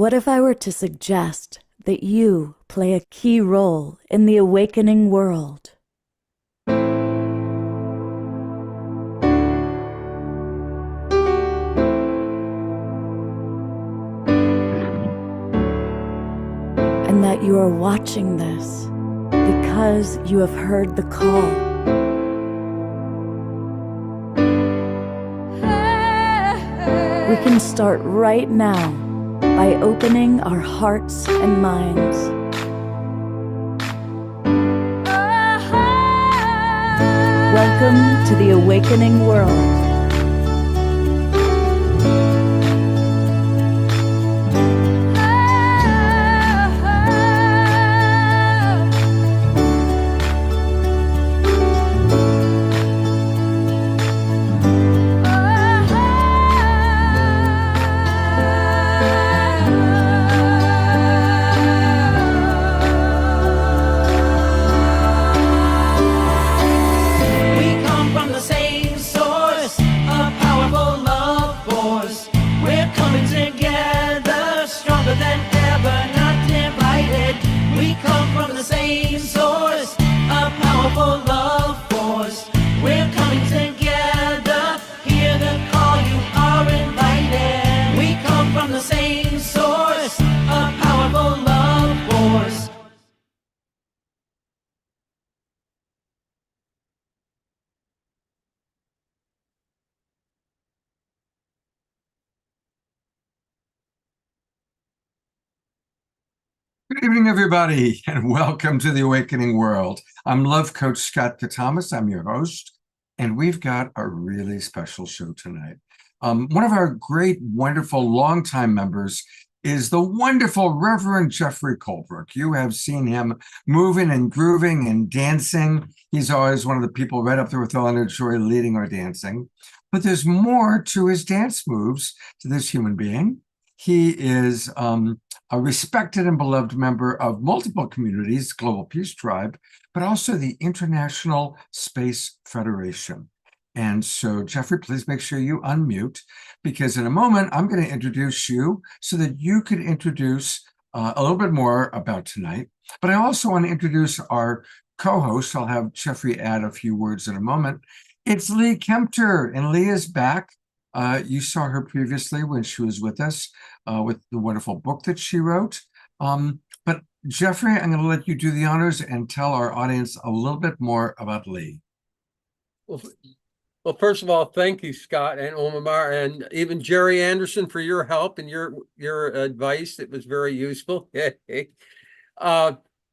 What if I were to suggest that you play a key role in the awakening world? And that you are watching this because you have heard the call. We can start right now by opening our hearts and minds. Welcome to the awakening world. Good evening, everybody, and welcome to the Awakening World. I'm Love Coach Scott Thomas. I'm your host, and we've got a really special show tonight. One of our great, wonderful, longtime members is the wonderful Reverend Jeffrey Colebrook. You have seen him moving and grooving and dancing. He's always one of the people right up there with Eleanor Joy leading our dancing. But there's more to his dance moves to this human being. He is a respected and beloved member of multiple communities, Global Peace Tribe, but also the International Space Federation. And so, Jeffrey, please make sure you unmute, because in a moment, I'm going to introduce you so that you could introduce a little bit more about tonight. But I also want to introduce our co-host. I'll have Jeffrey add a few words in a moment. It's Lee Kempter, and Lee is back. You saw her previously when she was with us with the wonderful book that she wrote. But Jeffrey, I'm going to let you do the honors and tell our audience a little bit more about Lee. Well, first of all, thank you, Scott and Omar, and even Jerry Anderson for your help and your advice. It was very useful.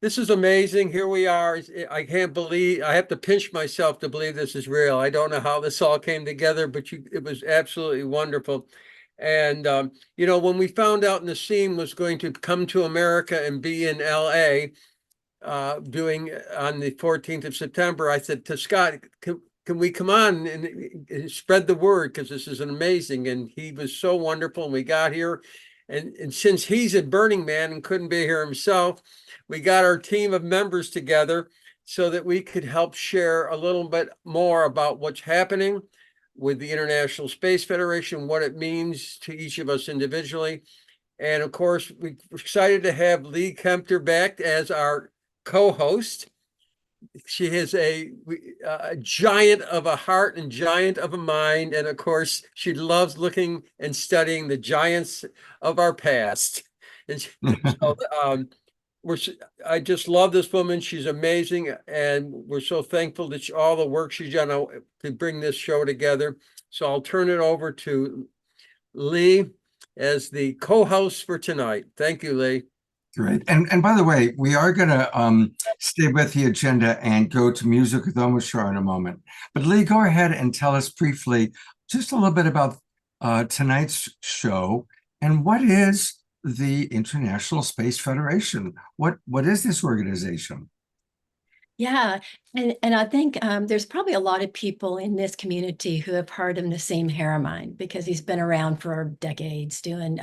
This is amazing. Here we are. I can't believe, I have to pinch myself to believe this is real. I don't know how this all came together, but it was absolutely wonderful. And, when we found out Nassim was going to come to America and be in LA doing on the 14th of September, I said to Scott, can we come on and spread the word? Because this is amazing. And he was so wonderful. And we got here. And since he's a Burning Man and couldn't be here himself, we got our team of members together so that we could help share a little bit more about what's happening with the International Space Federation, what it means to each of us individually. And of course, we're excited to have Lee Kempter back as our co-host. She is a giant of a heart and giant of a mind. And of course, she loves looking and studying the giants of our past. And so, I just love this woman. She's amazing. And we're so thankful that all the work she's done to bring this show together. So I'll turn it over to Lee as the co-host for tonight. Thank you, Lee. Great. And by the way, we are going to stay with the agenda and go to Music with Omashar in a moment. But Lee, go ahead and tell us briefly just a little bit about tonight's show and what is the International Space Federation? What is this organization? Yeah, and I think there's probably a lot of people in this community who have heard of Nassim Haramein because he's been around for decades doing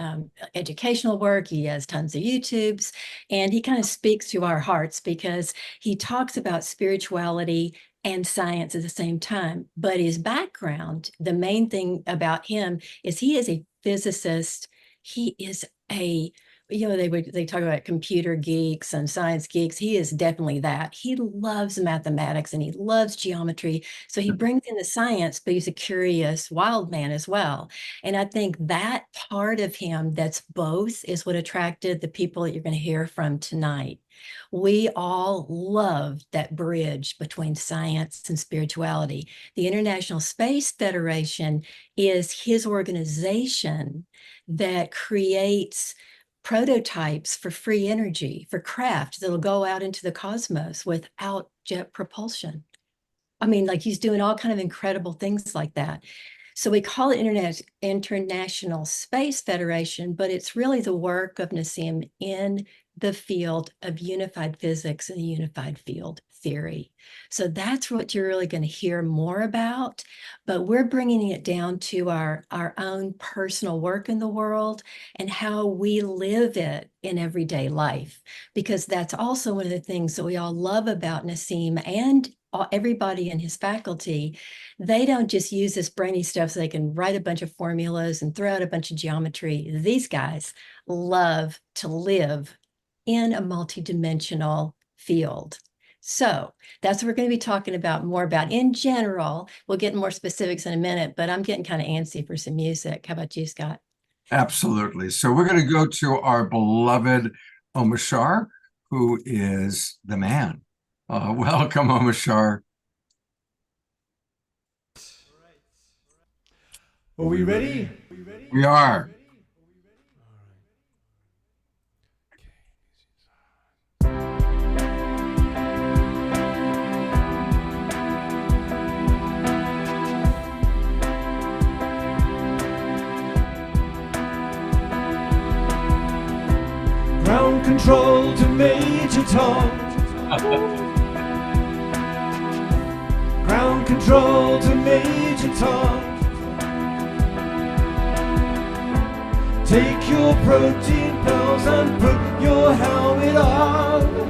educational work. He has tons of YouTubes, and he kind of speaks to our hearts because he talks about spirituality and science at the same time. But his background, the main thing about him is he is a physicist. He is a they talk about computer geeks and science geeks. He is definitely that. He loves mathematics and he loves geometry. So he brings in the science, but he's a curious wild man as well. And I think that part of him that's both is what attracted the people that you're going to hear from tonight. We all love that bridge between science and spirituality. The International Space Federation is his organization that creates prototypes for free energy, for craft that'll go out into the cosmos without jet propulsion. I mean, like he's doing all kind of incredible things like that. So we call it International Space Federation, but it's really the work of Nassim in the field of unified physics and unified field theory. So that's what you're really going to hear more about, but we're bringing it down to our own personal work in the world and how we live it in everyday life, because that's also one of the things that we all love about Nassim and everybody in his faculty. They don't just use this brainy stuff so they can write a bunch of formulas and throw out a bunch of geometry. These guys love to live in a multidimensional field. So that's what we're going to be talking about more about in general. We'll get more specifics in a minute, but I'm getting kind of antsy for some music. How about you, Scott? Absolutely. So we're going to go to our beloved Omashar, who is the man. Welcome, Omashar. Are we ready? We are. Ground control to Major Tom. Ground control to Major Tom. Take your protein pills and put your helmet on.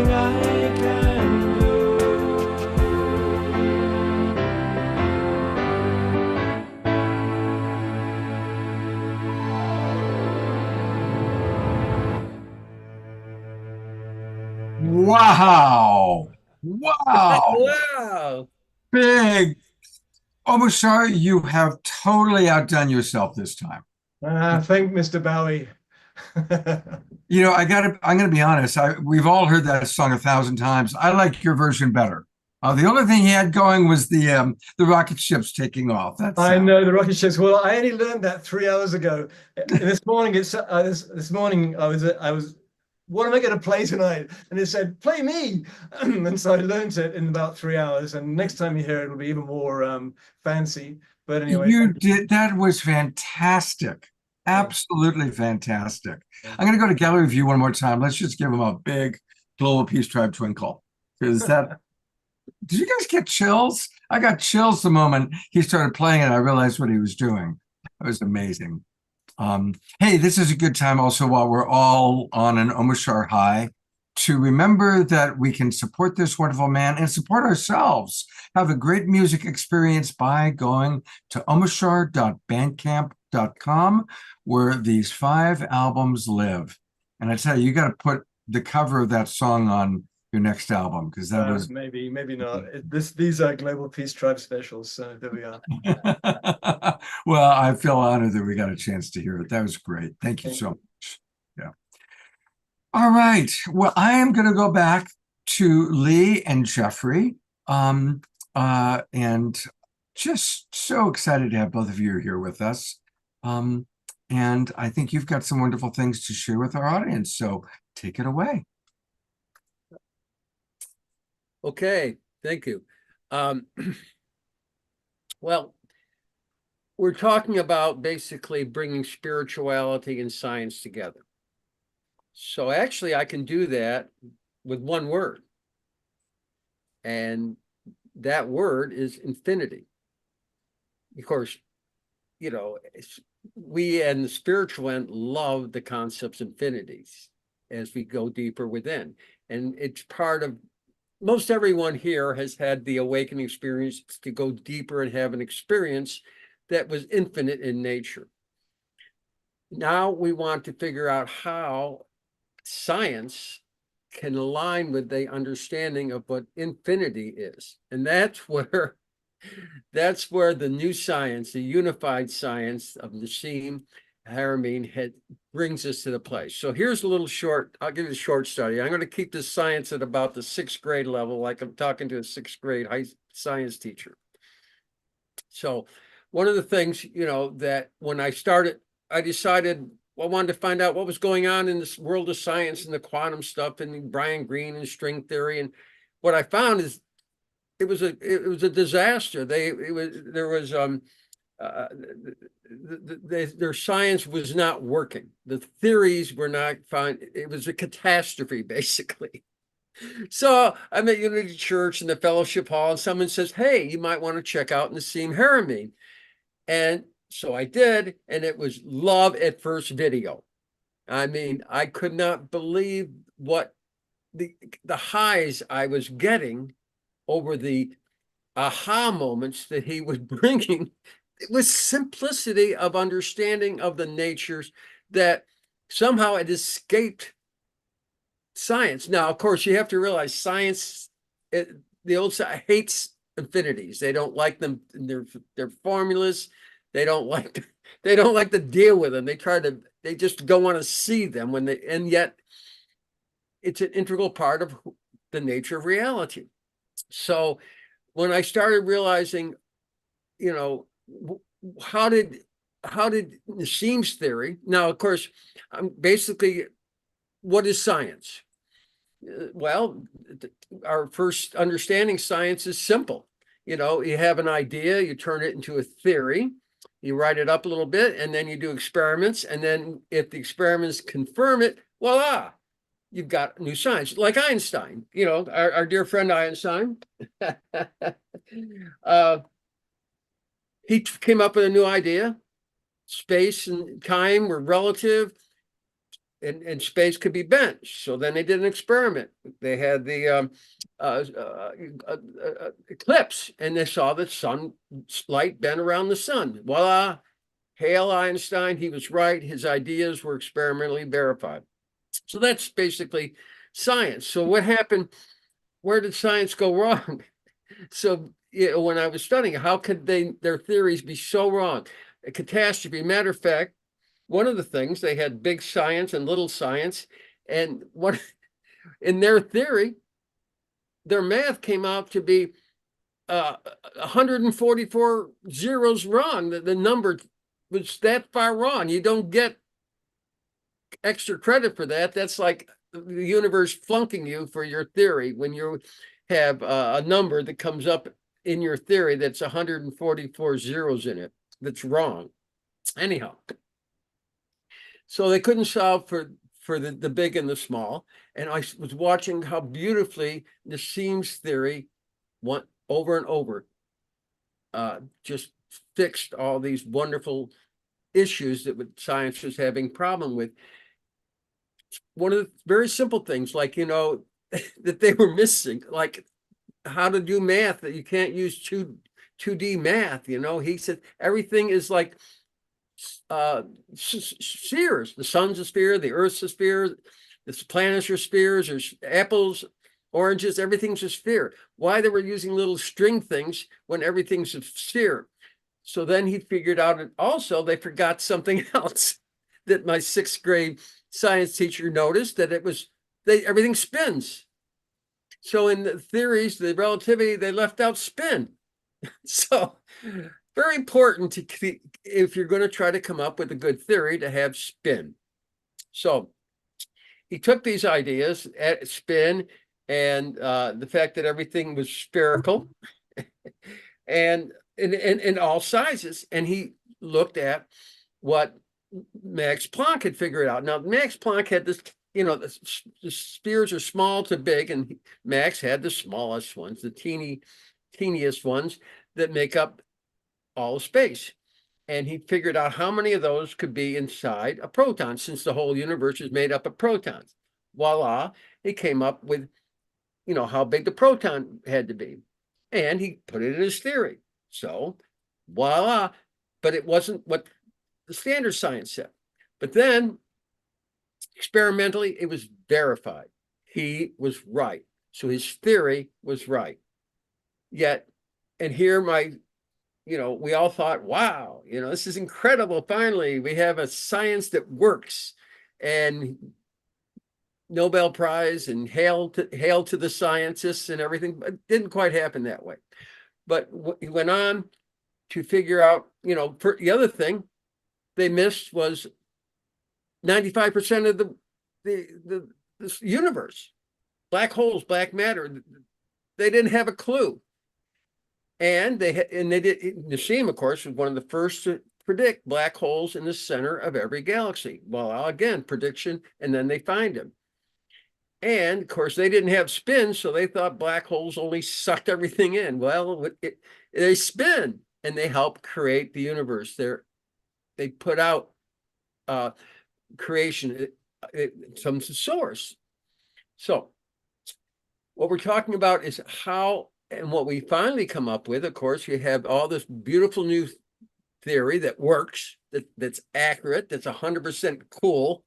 nothing I can do. Wow. Wow. Wow. Big. Almost sorry, you have totally outdone yourself this time. Thank Mr. Bowie. You know, I'm gonna be honest. We've all heard that song 1,000 times. I like your version better. The only thing he had going was the rocket ships taking off. That's I know the rocket ships. Well, I only learned that 3 hours ago. This morning, this morning I was. What am I going to play tonight? And it said, "Play me," and so I learned it in about 3 hours. And next time you hear it, it'll be even more fancy. But anyway, You did. That was fantastic. Absolutely fantastic. I'm going to go to gallery view one more time. Let's just give him a big global peace tribe twinkle. Because that, did you guys get chills? I got chills the moment he started playing it. I realized what he was doing. It was amazing. Hey, this is a good time also while we're all on an Omoshar high to remember that we can support this wonderful man and support ourselves. Have a great music experience by going to omoshar.bandcamp.com, where these 5 albums live. And I tell you, you got to put the cover of that song on your next album, because that was maybe not. These are Global Peace Tribe specials, so there we are. well, I feel honored that we got a chance to hear it. That was great. Thank you so much. Yeah. All right. Well, I am going to go back to Lee and Jeffrey. And just so excited to have both of you here with us. And I think you've got some wonderful things to share with our audience. So take it away. Okay, thank you. Well, we're talking about basically bringing spirituality and science together. So actually, I can do that with one word. And that word is infinity. Of course, you know, we and the spiritual end love the concepts of infinities as we go deeper within. And it's part of, most everyone here has had the awakening experience to go deeper and have an experience that was infinite in nature. Now we want to figure out how science can align with the understanding of what infinity is. And that's where the new science, the unified science of Nassim Haramein brings us to the place. So here's a little short, I'll give you a short study. I'm going to keep the science at about the 6th grade level, like I'm talking to a 6th grade high science teacher. So one of the things, you know, that when I started, I decided I wanted to find out what was going on in this world of science and the quantum stuff and Brian Greene and string theory. And what I found is it was a disaster. Their science was not working. The theories were not fine. It was a catastrophe, basically. So I'm at Unity Church in the fellowship hall, and someone says, "Hey, you might want to check out Nassim Haramein." And so I did, and it was love at first video. I mean, I could not believe what the highs I was getting over the aha moments that he was bringing. It was simplicity of understanding of the natures that somehow it escaped science. Now, of course, you have to realize science, the old side hates infinities. They don't like them. They're formulas. They don't like to deal with them. They just don't want to see them and yet it's an integral part of the nature of reality. So when I started realizing, you know, how did Nassim's theory, now, of course, basically, what is science? Well, our first understanding science is simple. You know, you have an idea, you turn it into a theory, you write it up a little bit, and then you do experiments. And then if the experiments confirm it, voila, you've got new science, like Einstein, you know, our dear friend Einstein. He came up with a new idea. Space and time were relative. and space could be bent. So then they did an experiment. They had the eclipse, and they saw the sun light bent around the sun. Voila! Hail Einstein, he was right. His ideas were experimentally verified. So that's basically science. So what happened? Where did science go wrong? So when I was studying, how could their theories be so wrong? A catastrophe. Matter of fact, one of the things, they had big science and little science, and what in their theory, their math came out to be 144 zeros wrong. The number was that far wrong. You don't get extra credit for that. That's like the universe flunking you for your theory when you have a number that comes up in your theory that's 144 zeros in it. That's wrong. Anyhow, so they couldn't solve for the big and the small. And I was watching how beautifully the seams theory went over and over, just fixed all these wonderful issues that science was having problem with. One of the very simple things, like, that they were missing, like how to do math, that you can't use 2D math. He said everything is like spheres. The sun's a sphere, the earth's a sphere, the planets are spheres, there's apples, oranges, everything's a sphere. Why they were using little string things when everything's a sphere? So then he figured out, and also they forgot something else that my 6th grade science teacher noticed, that everything spins. So in the theories, the relativity, they left out spin. So very important if you're going to try to come up with a good theory, to have spin. So he took these ideas at spin and the fact that everything was spherical and in all sizes, and he looked at what Max Planck had figured out. Now, Max Planck had this, the spheres are small to big, and Max had the smallest ones, the teeniest ones that make up all of space. And he figured out how many of those could be inside a proton, since the whole universe is made up of protons. Voila, he came up with, how big the proton had to be. And he put it in his theory. So, voila. But it wasn't what the standard science said. But then, experimentally, it was verified. He was right. So his theory was right. Yet, and here we all thought, wow, this is incredible. Finally, we have a science that works. And Nobel Prize and hail to the scientists and everything. But it didn't quite happen that way. But he went on to figure out, the other thing they missed was 95% of the universe, black holes, black matter. They didn't have a clue. And they did. Nassim, of course, was one of the first to predict black holes in the center of every galaxy. Well, again, prediction, and then they find them. And of course, they didn't have spin, so they thought black holes only sucked everything in. Well, they spin, and they help create the universe. They put out creation from the source. So what we're talking about is how, and what we finally come up with, of course, you have all this beautiful new theory that works, that's accurate, that's 100% cool.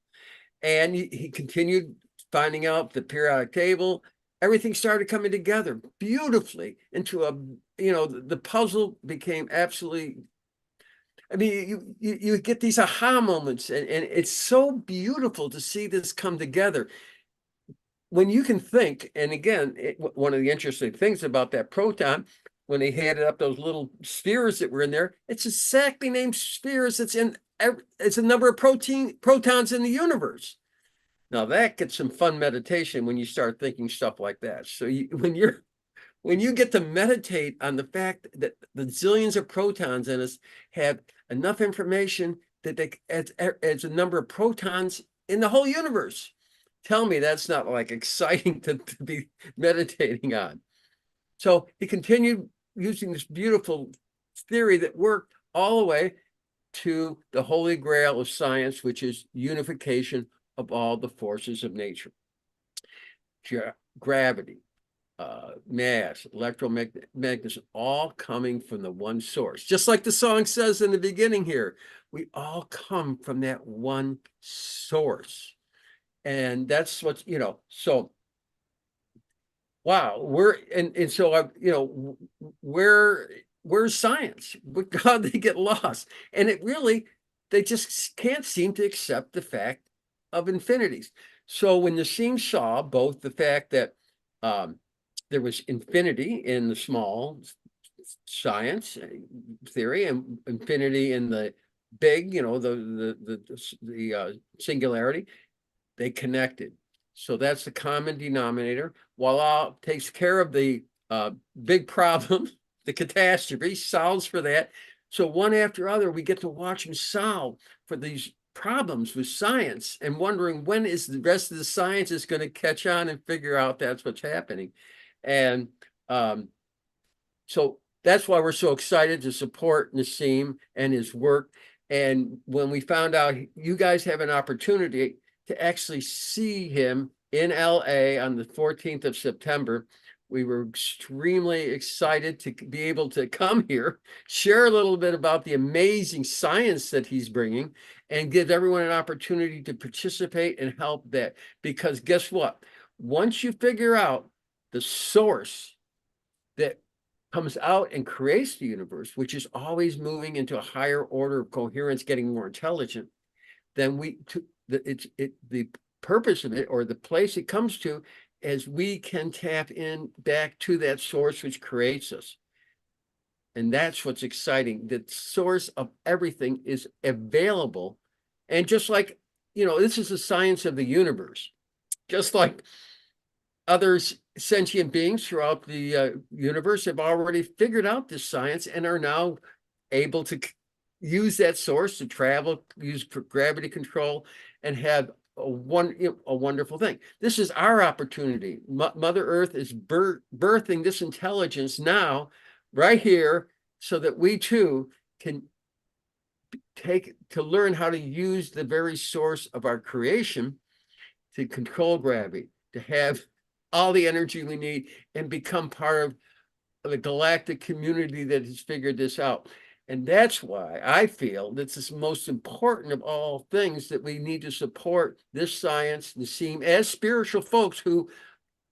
And he continued finding out the periodic table. Everything started coming together beautifully into the puzzle became absolutely, I mean, you get these aha moments, and it's so beautiful to see this come together. When you can think, and again, one of the interesting things about that proton, when they handed up those little spheres that were in there, it's exactly named spheres. It's a number of protons in the universe. Now that gets some fun meditation when you start thinking stuff like that. So when you get to meditate on the fact that the zillions of protons in us have enough information that adds a number of protons in the whole universe. Tell me that's not like exciting to be meditating on. So he continued using this beautiful theory that worked all the way to the holy grail of science, which is unification of all the forces of nature. Gravity, mass, electromagnetism, all coming from the one source. Just like the song says in the beginning here, we all come from that one source. And that's what's, so wow, where's science? But God, they get lost. And they just can't seem to accept the fact of infinities. So when Nassim saw both the fact that there was infinity in the small science theory and infinity in the big, the singularity, they connected. So that's the common denominator. Voila, takes care of the big problem, the catastrophe, solves for that. So one after other, we get to watch him solve for these problems with science and wondering when is the rest of the science is going to catch on and figure out that's what's happening. And so that's why we're so excited to support Nassim and his work. And when we found out you guys have an opportunity to actually see him in LA on the 14th of September, we were extremely excited to be able to come here, share a little bit about the amazing science that he's bringing, and give everyone an opportunity to participate and help that. Because guess what? Once you figure out the source that comes out and creates the universe, which is always moving into a higher order of coherence, getting more intelligent, then the purpose of it, or the place it comes to, is we can tap in back to that source which creates us. And that's what's exciting. The source of everything is available. And just like, this is the science of the universe. Just like other sentient beings throughout the universe have already figured out this science and are now able to use that source to travel, use gravity control, and have a wonderful thing. This is our opportunity. Mother Earth is birthing this intelligence now, right here, so that we too can learn how to use the very source of our creation to control gravity, to have all the energy we need, and become part of the galactic community that has figured this out. And that's why I feel that's the most important of all things, that we need to support this science, Nassim, as spiritual folks who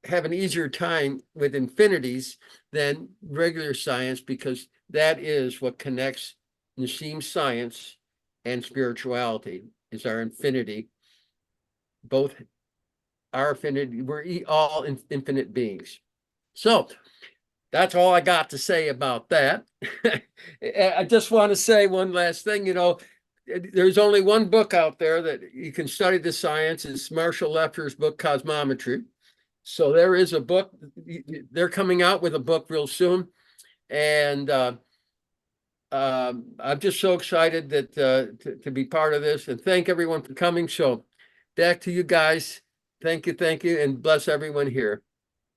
have an easier time with infinities than regular science, because that is what connects Nassim science and spirituality, is our infinity. Both our affinity, we're all infinite beings. So that's all I got to say about that. I just want to say one last thing. There's only one book out there that you can study the science. It's Marshall Leffer's book, Cosmometry. So there is a book. They're coming out with a book real soon. And I'm just so excited that to be part of this, and thank everyone for coming. So back to you guys. Thank you, and bless everyone here.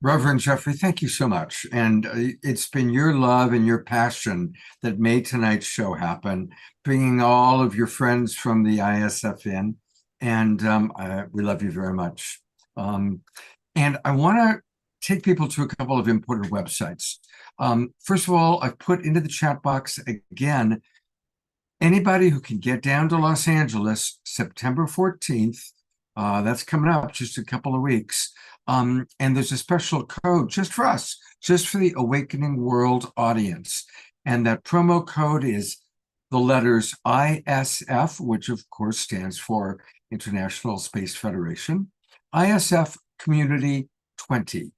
Reverend Jeffrey, thank you so much. And it's been your love and your passion that made tonight's show happen, bringing all of your friends from the ISF in. And we love you very much. And I want to take people to a couple of important websites. First of all, I've put into the chat box again, anybody who can get down to Los Angeles, September 14th, that's coming up just a couple of weeks. And there's a special code just for us, just for the Awakening World audience. And that promo code is the letters ISF, which of course stands for International Space Federation, ISF Community 20,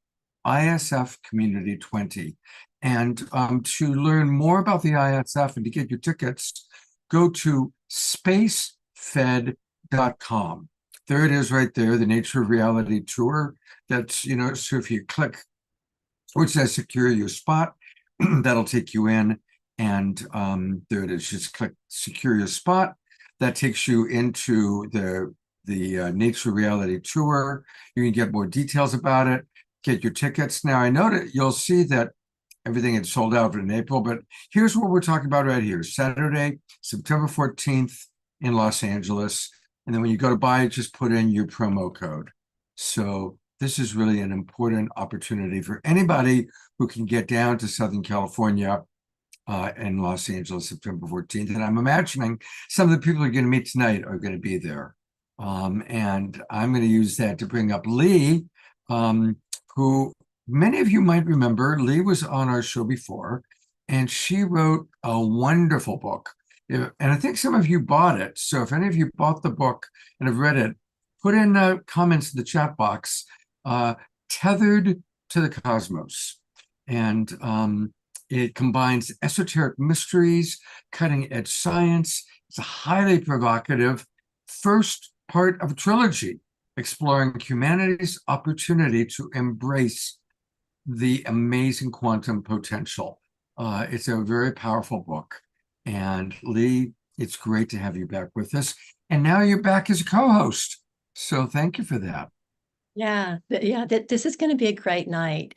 ISF Community 20. And to learn more about the ISF and to get your tickets, go to spacefed.com. There it is right there, the Nature of Reality Tour. That's, so if you click where it says secure your spot, that'll take you in. And there it is, just click secure your spot. That takes you into the Nature of Reality Tour. You can get more details about it, get your tickets. Now, I know that you'll see that everything had sold out in April, but here's what we're talking about right here. Saturday, September 14th in Los Angeles. And then when you go to buy it, just put in your promo code. So this is really an important opportunity for anybody who can get down to Southern California in Los Angeles, September 14th. And I'm imagining some of the people you're going to meet tonight are going to be there. And I'm going to use that to bring up Lee, who many of you might remember. Lee was on our show before, and she wrote a wonderful book. And I think some of you bought it. So if any of you bought the book and have read it, put in comments in the chat box, Tethered to the Cosmos. And it combines esoteric mysteries, cutting-edge science. It's a highly provocative first part of a trilogy exploring humanity's opportunity to embrace the amazing quantum potential. It's a very powerful book. And Lee, it's great to have you back with us. And now you're back as a co-host. So thank you for that. Yeah, this is going to be a great night.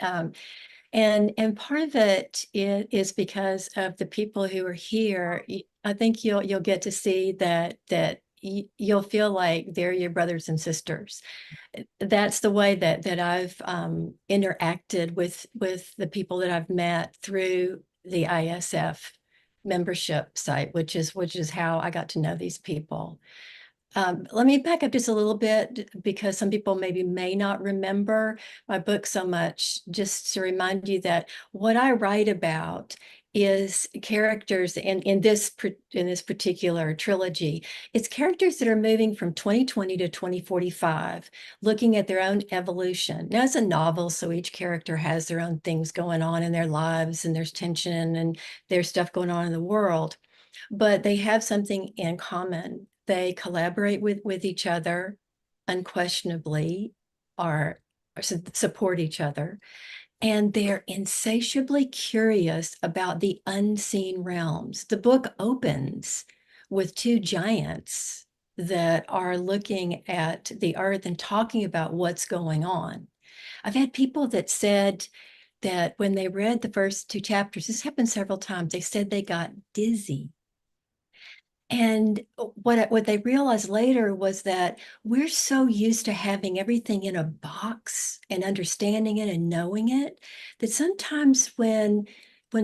And part of it is because of the people who are here. I think you'll get to see that you'll feel like they're your brothers and sisters. That's the way that I've interacted with the people that I've met through the ISF membership site, which is how I got to know these people. Let me back up just a little bit because some people maybe may not remember my book so much, just to remind you that what I write about is characters in this particular trilogy. It's characters that are moving from 2020 to 2045, looking at their own evolution. Now, it's a novel, so each character has their own things going on in their lives, and there's tension and there's stuff going on in the world, but they have something in common. They collaborate with each other unquestionably, or support each other. And they're insatiably curious about the unseen realms. The book opens with two giants that are looking at the earth and talking about what's going on. I've had people that said that when they read the first two chapters, this happened several times, they said they got dizzy. And what they realized later was that we're so used to having everything in a box and understanding it and knowing it, that sometimes when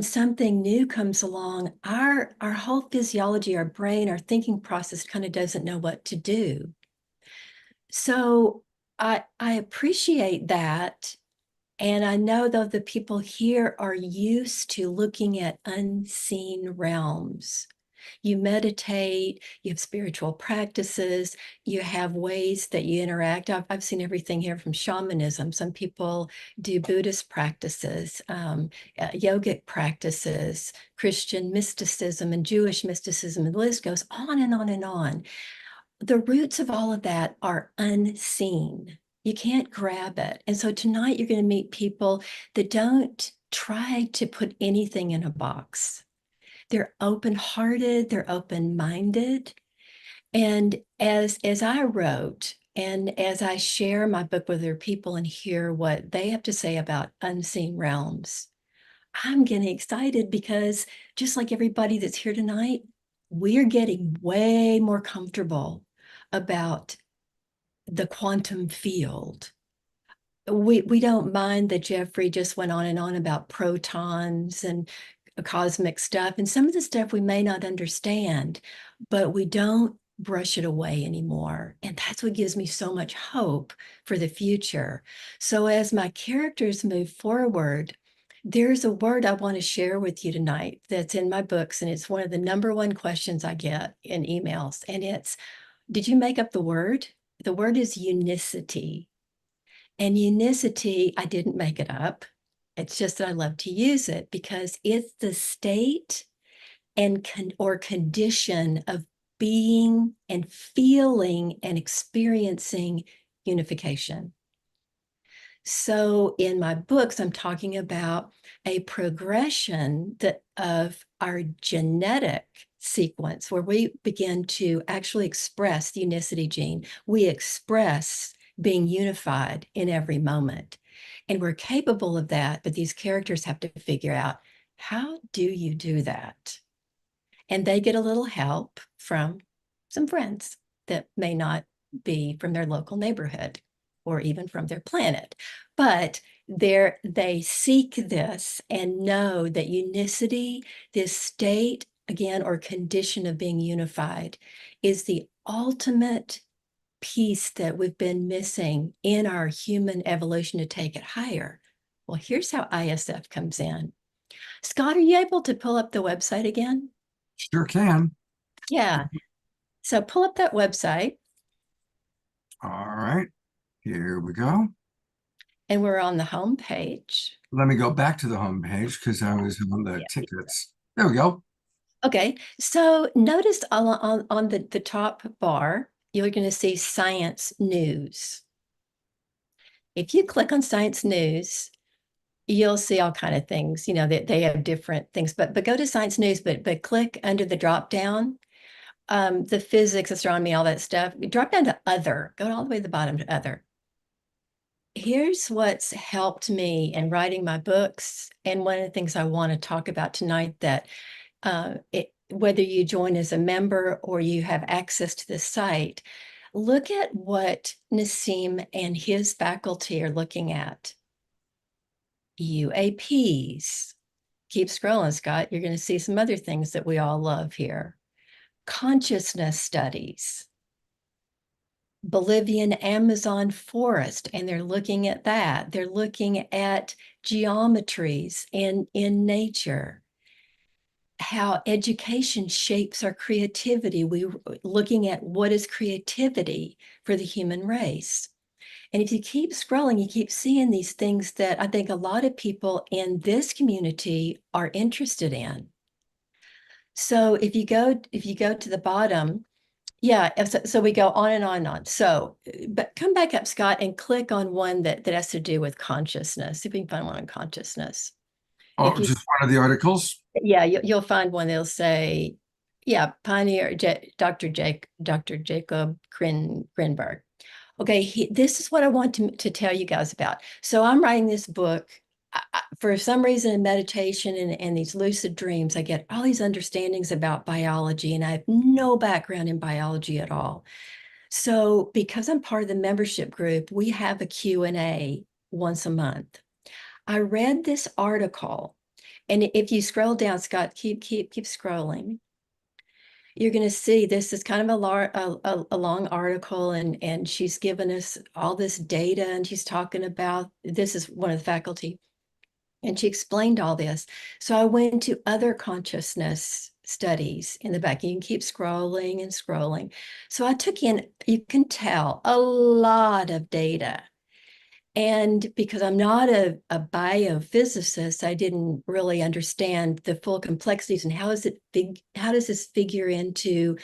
something new comes along, our whole physiology, our brain, our thinking process kind of doesn't know what to do. So I appreciate that. And I know, though, the people here are used to looking at unseen realms. You meditate, you have spiritual practices, you have ways that you interact. I've seen everything here from shamanism. Some people do Buddhist practices, yogic practices, Christian mysticism and Jewish mysticism, and the list goes on and on and on. The roots of all of that are unseen. You can't grab it. And so tonight you're going to meet people that don't try to put anything in a box. They're open-hearted, they're open-minded. And as I wrote, and as I share my book with other people and hear what they have to say about unseen realms, I'm getting excited because just like everybody that's here tonight, we're getting way more comfortable about the quantum field. We don't mind that Jeffrey just went on and on about protons and cosmic stuff. And some of the stuff we may not understand, but we don't brush it away anymore. And that's what gives me so much hope for the future. So as my characters move forward, there's a word I want to share with you tonight that's in my books. And it's one of the #1 questions I get in emails. And it's, did you make up the word? The word is unicity. And unicity, I didn't make it up. It's just that I love to use it because it's the state and condition of being and feeling and experiencing unification. So in my books, I'm talking about a progression of our genetic sequence where we begin to actually express the unicity gene. We express being unified in every moment. And we're capable of that, but these characters have to figure out, how do you do that? And they get a little help from some friends. that may not be from their local neighborhood or even from their planet. But they seek this and know that unicity, this state, again, or condition of being unified, is the ultimate piece that we've been missing in our human evolution to take it higher. Well, here's how ISF comes in. Scott, are you able to pull up the website again? Sure can. Yeah. So pull up that website. All right, here we go. And we're on the home page. Let me go back to the home page because I was on the Yeah. tickets. There we go. Okay, so notice on the top bar, you're going to see science news. If you click on science news, you'll see all kind of things, you know, that they have different things, but go to science news, but click under the drop down, the physics, astronomy, all that stuff, drop down to other, go all the way to the bottom to other. Here's what's helped me in writing my books. And one of the things I want to talk about tonight that whether you join as a member or you have access to the site, look at what Nassim and his faculty are looking at. UAPs. Keep scrolling, Scott. You're going to see some other things that we all love here. Consciousness studies. Bolivian Amazon forest, and they're looking at that. They're looking at geometries in nature, how education shapes our creativity. We're looking at what is creativity for the human race. And if you keep scrolling, you keep seeing these things that I think a lot of people in this community are interested in. So if you go to the bottom, yeah, so we go on and on and on. So, but come back up, Scott, and click on one that has to do with consciousness. See if we can find one on consciousness. Oh, If you, just one of the articles. yeah, you'll find one that'll say, yeah, Pioneer Dr. Jacob Grinberg. Okay, this is what I want to tell you guys about. So I'm writing this book. For some reason in meditation and these lucid dreams, I get all these understandings about biology, and I have no background in biology at all. So because I'm part of the membership group, we have a Q&A once a month. I read this article, and if you scroll down, Scott, keep scrolling. You're going to see this is kind of a long article, and she's given us all this data, and she's talking about, this is one of the faculty, and she explained all this. So I went to other consciousness studies in the back. You can keep scrolling and scrolling. So I took in, you can tell, a lot of data. And because I'm not a biophysicist, I didn't really understand the full complexities and how does this figure into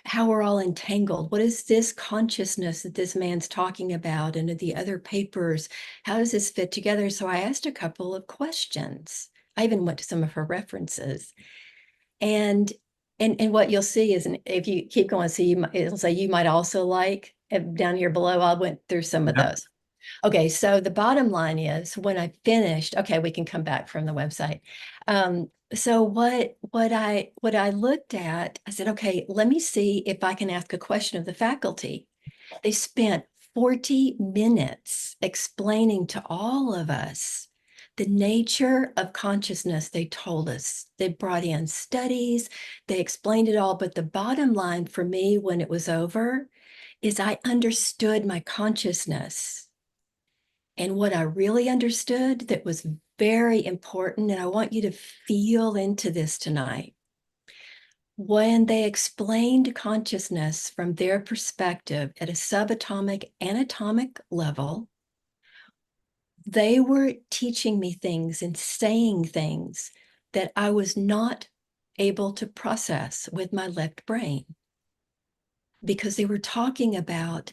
how we're all entangled? What is this consciousness that this man's talking about and the other papers? How does this fit together? So I asked a couple of questions. I even went to some of her references. And what you'll see is, if you keep going, so it'll say you might also like, down here below, I went through some of those. Okay, so the bottom line is when I finished, okay, we can come back from the website. So what I looked at, I said, okay, let me see if I can ask a question of the faculty. They spent 40 minutes explaining to all of us the nature of consciousness. They told us, they brought in studies, they explained it all. But the bottom line for me when it was over is I understood my consciousness. And what I really understood that was very important, and I want you to feel into this tonight, when they explained consciousness from their perspective at a subatomic anatomic level, they were teaching me things and saying things that I was not able to process with my left brain, because they were talking about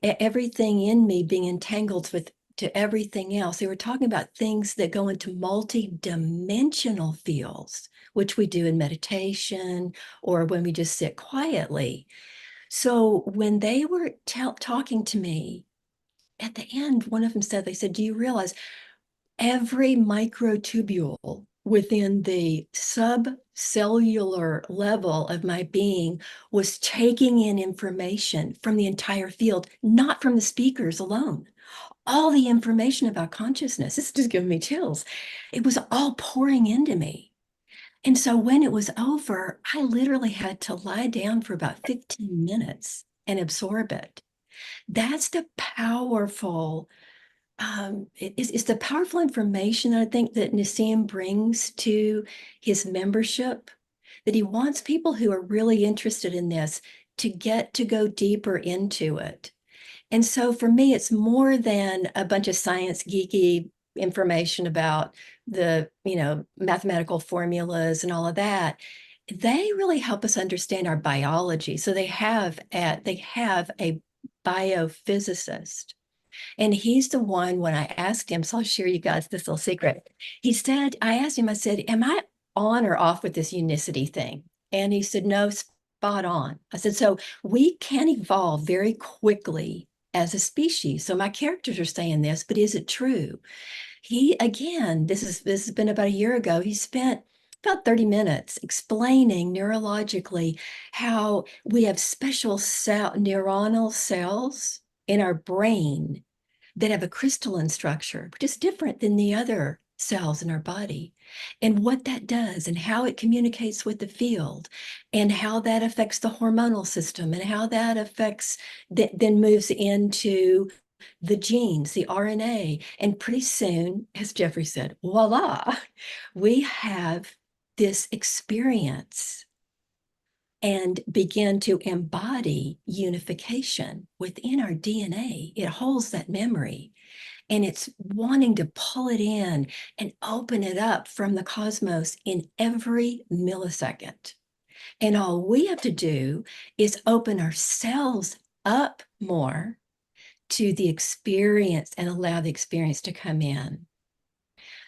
everything in me being entangled to everything else. They were talking about things that go into multi-dimensional fields, which we do in meditation or when we just sit quietly. So when they were talking to me, at the end, one of them said, they said, do you realize every microtubule within the cellular level of my being was taking in information from the entire field, not from the speakers alone. All the information about consciousness, this is just giving me chills. It was all pouring into me. And so when it was over, I literally had to lie down for about 15 minutes and absorb it. That's the powerful, it's the powerful information I think that Nassim brings to his membership, that he wants people who are really interested in this to get to go deeper into it. And so for me, it's more than a bunch of science geeky information about the, mathematical formulas and all of that. They really help us understand our biology. So they have a biophysicist. And he's the one, when I asked him, so I'll share you guys this little secret. I asked him, I said, am I on or off with this unicity thing? And he said, no, spot on. I said, so we can evolve very quickly as a species. So my characters are saying this, but is it true? This has been about a year ago. He spent about 30 minutes explaining neurologically how we have special neuronal cells in our brain that have a crystalline structure, which is different than the other cells in our body, and what that does and how it communicates with the field and how that affects the hormonal system and how that affects, then moves into the genes, the RNA. And pretty soon, as Jeffrey said, voila, we have this experience and begin to embody unification within our DNA. It holds that memory, and it's wanting to pull it in and open it up from the cosmos in every millisecond. And all we have to do is open ourselves up more to the experience and allow the experience to come in.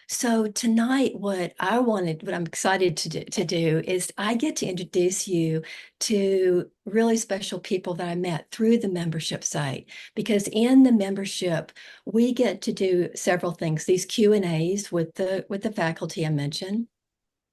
So tonight, what I'm excited to do is I get to introduce you to really special people that I met through the membership site, because in the membership, we get to do several things. These Q&As with the faculty I mentioned.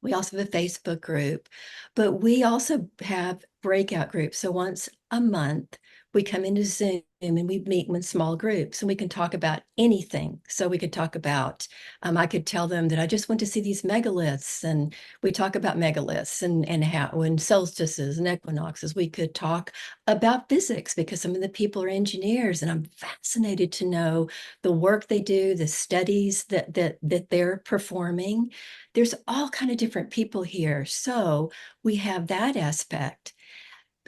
We also have a Facebook group, but we also have breakout groups. So once a month, we come into Zoom and we meet in small groups, and we can talk about anything. So we could talk about, I could tell them that I just went to see these megaliths, and we talk about megaliths and how, when solstices and equinoxes. We could talk about physics, because some of the people are engineers, and I'm fascinated to know the work they do, the studies that they're performing. There's all kind of different people here. So we have that aspect.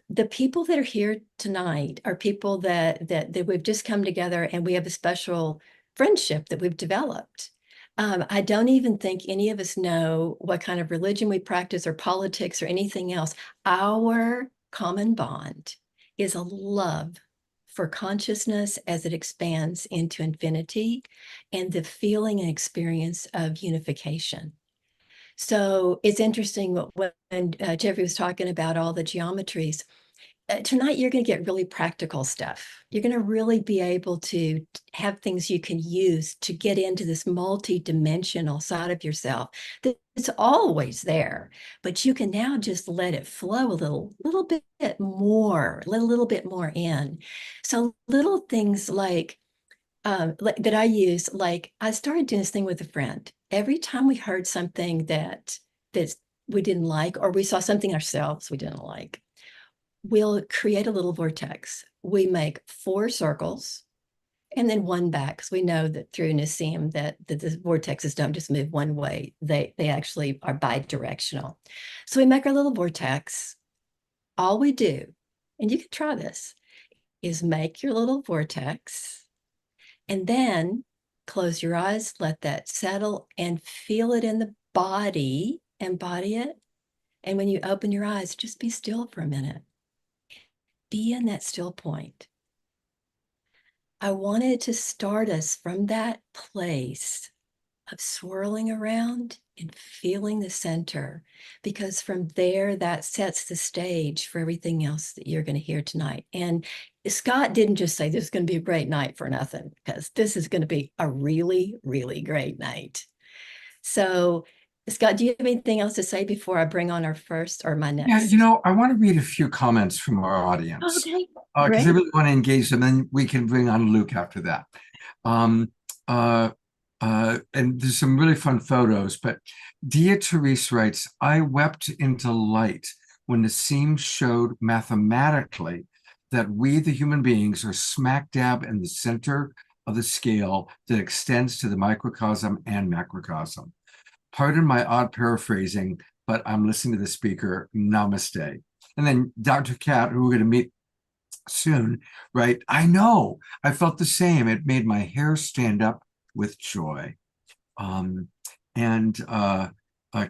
The people that are here tonight are people that we've just come together, and we have a special friendship that we've developed. I don't even think any of us know what kind of religion we practice or politics or anything else. Our common bond is a love for consciousness as it expands into infinity, and the feeling and experience of unification. So it's interesting when Jeffrey was talking about all the geometries. Tonight, you're going to get really practical stuff. You're going to really be able to have things you can use to get into this multi-dimensional side of yourself that's always there, but you can now just let it flow a little bit more, let a little bit more in. So little things like that I use, like I started doing this thing with a friend. Every time we heard something that we didn't like, or we saw something ourselves we didn't like, we'll create a little vortex. We make 4 circles and then one back, because we know that through Nassim that the vortexes don't just move one way. They actually are bi-directional. So we make our little vortex. All we do, and you can try this, is make your little vortex and then close your eyes, let that settle, and feel it in the body, embody it. And when you open your eyes, just be still for a minute. Be in that still point. I wanted to start us from that place of swirling around and feeling the center, because from there, that sets the stage for everything else that you're going to hear tonight. And Scott didn't just say this is going to be a great night for nothing, because this is going to be a really, really great night. So Scott, do you have anything else to say before I bring on our first or my Yeah, next? you know, I want to read a few comments from our audience Okay, because I great. really want to engage them, and we can bring on Luke after that. Um, uh, and there's some really fun photos, but Dia Therese writes, I wept into light when Nassim showed mathematically that we, the human beings, are smack dab in the center of the scale that extends to the microcosm and macrocosm. Pardon my odd paraphrasing, but I'm listening to the speaker. Namaste. And then Dr. Cat, who we're going to meet soon, right? I know. I felt the same. It made my hair stand up with joy. Um, and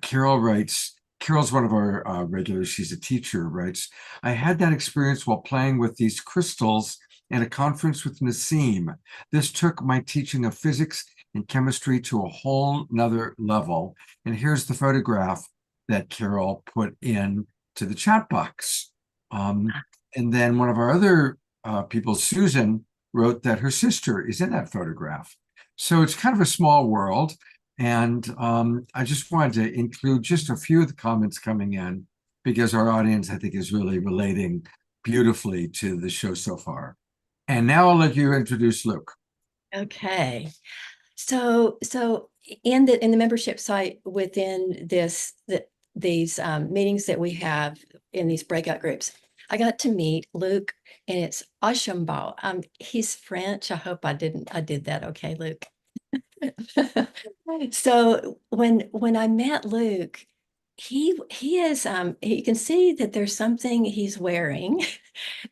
Carol writes, Carol's one of our regulars. She's a teacher, writes, I had that experience while playing with these crystals at a conference with Nassim. This took my teaching of physics and chemistry to a whole nother level. And here's the photograph that Carol put in to the chat box. And then one of our other people, Susan, wrote that her sister is in that photograph. So it's kind of a small world. And I just wanted to include just a few of the comments coming in because our audience, I think, is really relating beautifully to the show so far. And now I'll let you introduce Luke. Okay. So in the membership site within these meetings that we have in these breakout groups, I got to meet Luke, and it's Ashambo. He's French. I hope I did that okay, Luke. So when I met Luke, he is you can see that there's something he's wearing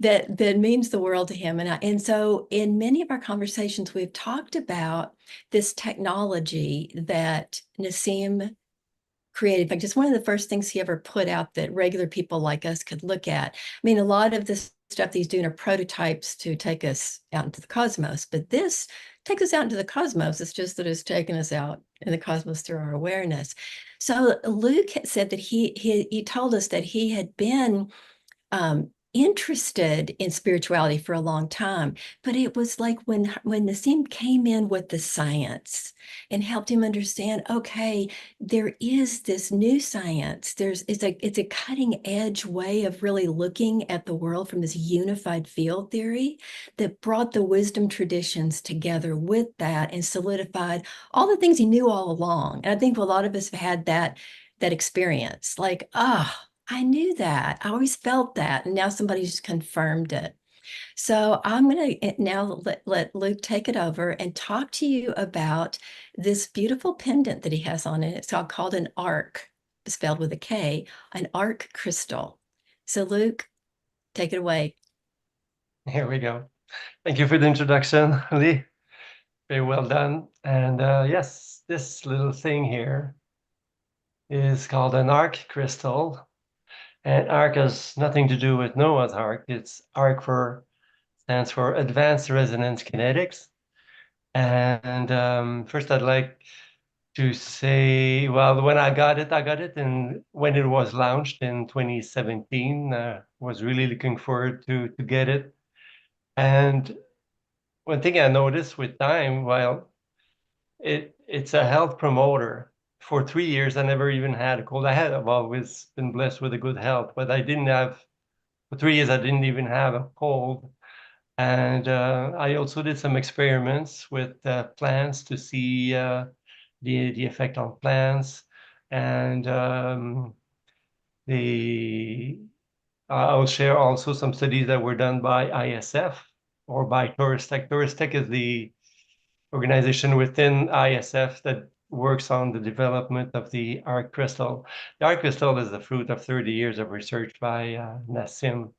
that means the world to him. And so in many of our conversations, we've talked about this technology that Nassim created. In fact, just one of the first things he ever put out that regular people like us could look at. I mean, a lot of this stuff that he's doing are prototypes to take us out into the cosmos, but this takes us out into the cosmos. It's just that it's taken us out in the cosmos through our awareness. So Luke said that he told us that he had been interested in spirituality for a long time, but it was like when Nassim came in with the science and helped him understand, okay, there is this new science. It's a cutting edge way of really looking at the world from this unified field theory that brought the wisdom traditions together with that and solidified all the things he knew all along. And I think a lot of us have had that experience, like, I knew that. I always felt that. And now somebody's confirmed it. So I'm going to now let Luke take it over and talk to you about this beautiful pendant that he has on it. It's called an arc, spelled with a K, an arc crystal. So Luke, take it away. Here we go. Thank you for the introduction, Lee. Very well done. And yes, this little thing here is called an arc crystal. And arc has nothing to do with Noah's Ark. It's stands for Advanced Resonance Kinetics. And first I'd like to say, well, when I got it, and when it was launched in 2017, was really looking forward to get it. And one thing I noticed with time, well, it's a health promoter. For 3 years, I never even had a cold. I've always been blessed with a good health, but for 3 years, I didn't even have a cold. And I also did some experiments with plants to see the effect on plants. And I'll share also some studies that were done by ISF or by Earthstock. Earthstock is the organization within ISF that works on the development of the arc crystal. The arc crystal is the fruit of 30 years of research by Nassim,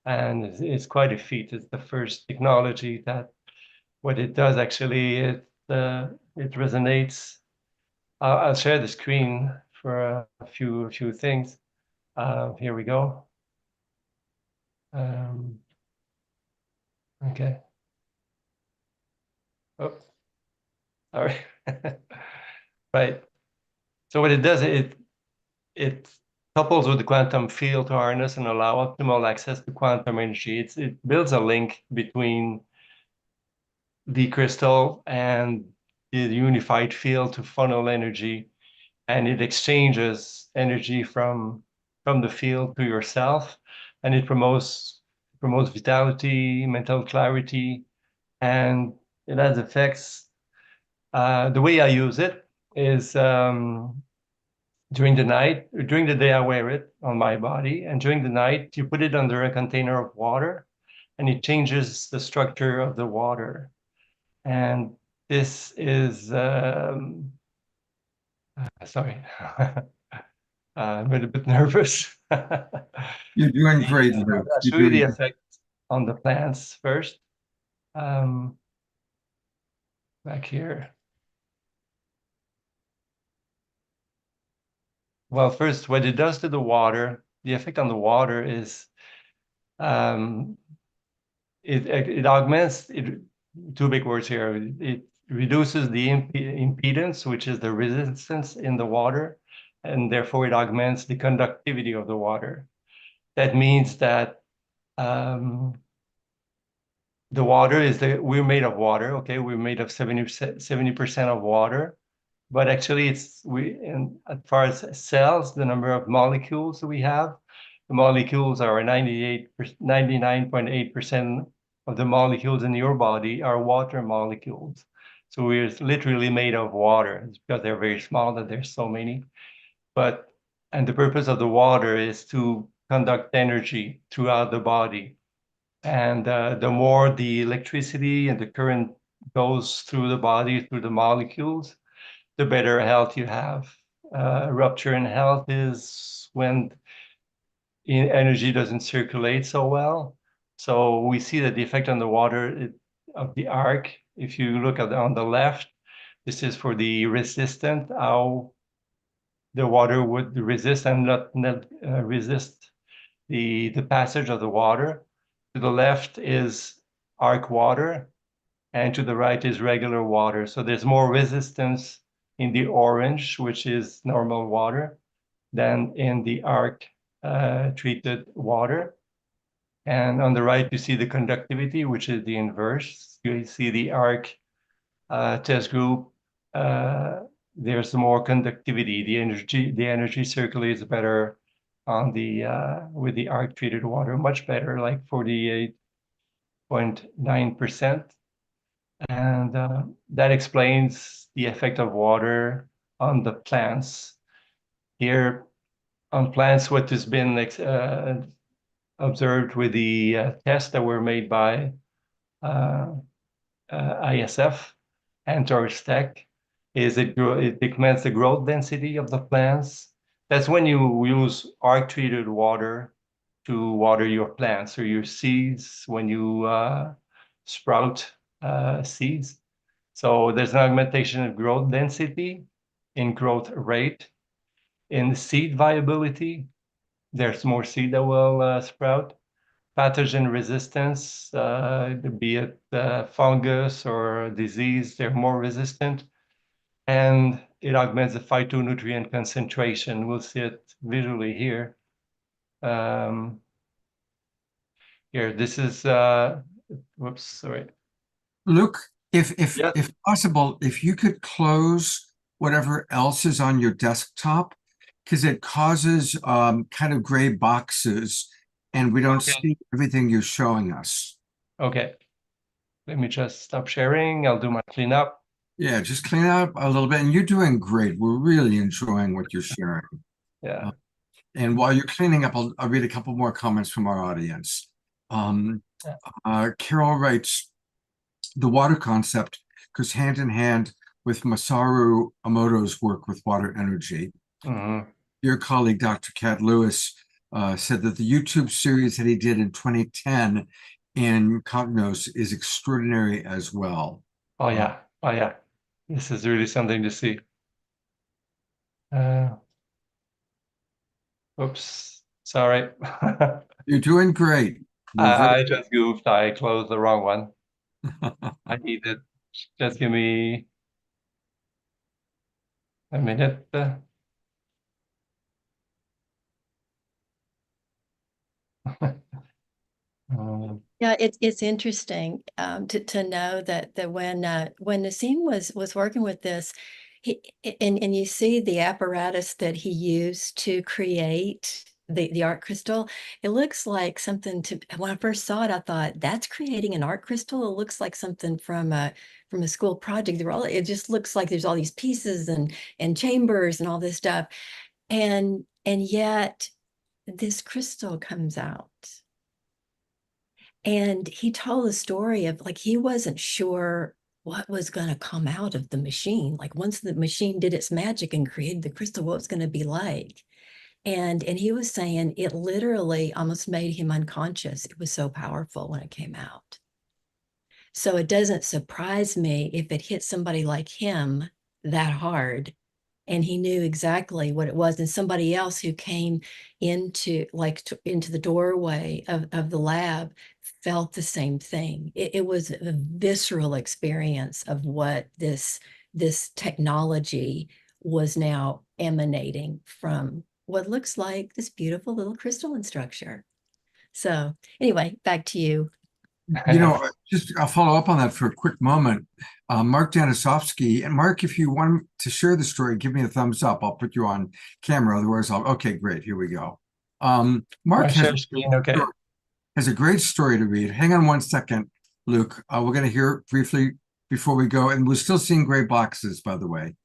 and it's quite a feat. It's the first technology that what it does actually, it resonates. I'll share the screen for a few things. Here we go. Okay. Oh, sorry. Right. So what it does, it couples with the quantum field to harness and allow optimal access to quantum energy. It builds a link between the crystal and the unified field to funnel energy. and it exchanges energy from the field to yourself, and it promotes vitality, mental clarity, and it has effects. The way I use it is during the night, during the day I wear it on my body, and during the night you put it under a container of water, and it changes the structure of the water. And this is sorry. I'm a little bit nervous. You're doing great, Luke. I'll show you the effect on the plants first. Back here. Well, first, what it does to the water, the effect on the water is it augments it. Two big words here. It reduces the impedance, which is the resistance in the water, and therefore it augments the conductivity of the water. That means that the water is we're made of water, okay? We're made of 70% of water, but actually as far as cells, the number of molecules we have, the molecules are 99.8% of the molecules in your body are water molecules. So we're literally made of water. It's because they're very small that there's so many. And the purpose of the water is to conduct energy throughout the body. And the more the electricity and the current goes through the body, through the molecules, the better health you have. Rupture in health is when energy doesn't circulate so well. So we see that the effect on the water of the arc, if you look at on the left, this is for the resistant, how the water would resist and not resist the passage of the water. To the left is arc water, and to the right is regular water. So there's more resistance in the orange, which is normal water, than in the arc treated water. And on the right, you see the conductivity, which is the inverse. You see the arc test group. There's more conductivity. The energy circulates better on the with the arc treated water, much better, like 48.9%. And that explains the effect of water on the plants. Here on plants, what has been observed with the tests that were made by ISF and Earthstock is it decrements the growth density of the plants. That's when you use arc-treated water to water your plants or your seeds when you sprout seeds. So there's an augmentation of growth density, in growth rate, in seed viability. There's more seed that will sprout. Pathogen resistance, be it fungus or disease, they're more resistant. And it augments the phytonutrient concentration. We'll see it visually here. Here, this is, whoops, sorry. Luke, if Yeah. if possible, if you could close whatever else is on your desktop, because it causes kind of gray boxes, and we don't Okay. see everything you're showing us. Okay. Let me just stop sharing. I'll do my cleanup. Yeah, just clean up a little bit, and you're doing great. We're really enjoying what you're sharing. Yeah. And while you're cleaning up, I'll read a couple more comments from our audience. Carol writes, the water concept goes hand in hand with Masaru Emoto's work with water energy. Mm-hmm. Your colleague, Dr. Kat Lewis, said that the YouTube series that he did in 2010 in Cognos is extraordinary as well. Oh, yeah. Oh, yeah. This is really something to see. Oops. Sorry. You're doing great. I just goofed. I closed the wrong one. I need it. Just give me a minute. Yeah, it's interesting to know that when Nassim was working with this, And you see the apparatus that he used to create the art crystal. It looks like something to, when I first saw it, I thought that's creating an art crystal. It looks like something from a school project. It just looks like there's all these pieces and chambers and all this stuff. And yet this crystal comes out. And he told the story of like he wasn't sure what was going to come out of the machine. Like once the machine did its magic and created the crystal, what it was going to be like. And he was saying it literally almost made him unconscious. It was so powerful when it came out. So it doesn't surprise me if it hit somebody like him that hard and he knew exactly what it was. And somebody else who came into into the doorway of the lab felt the same thing. It was a visceral experience of what this technology was now emanating from what looks like this beautiful little crystalline structure. So anyway, back to you. I'll follow up on that for a quick moment. Mark Janisovsky, and Mark, if you want to share the story, give me a thumbs up. I'll put you on camera. Otherwise, okay, great. Here we go. Mark has a great story to read. Hang on one second, Luke. We're going to hear it briefly before we go. And we're still seeing gray boxes, by the way.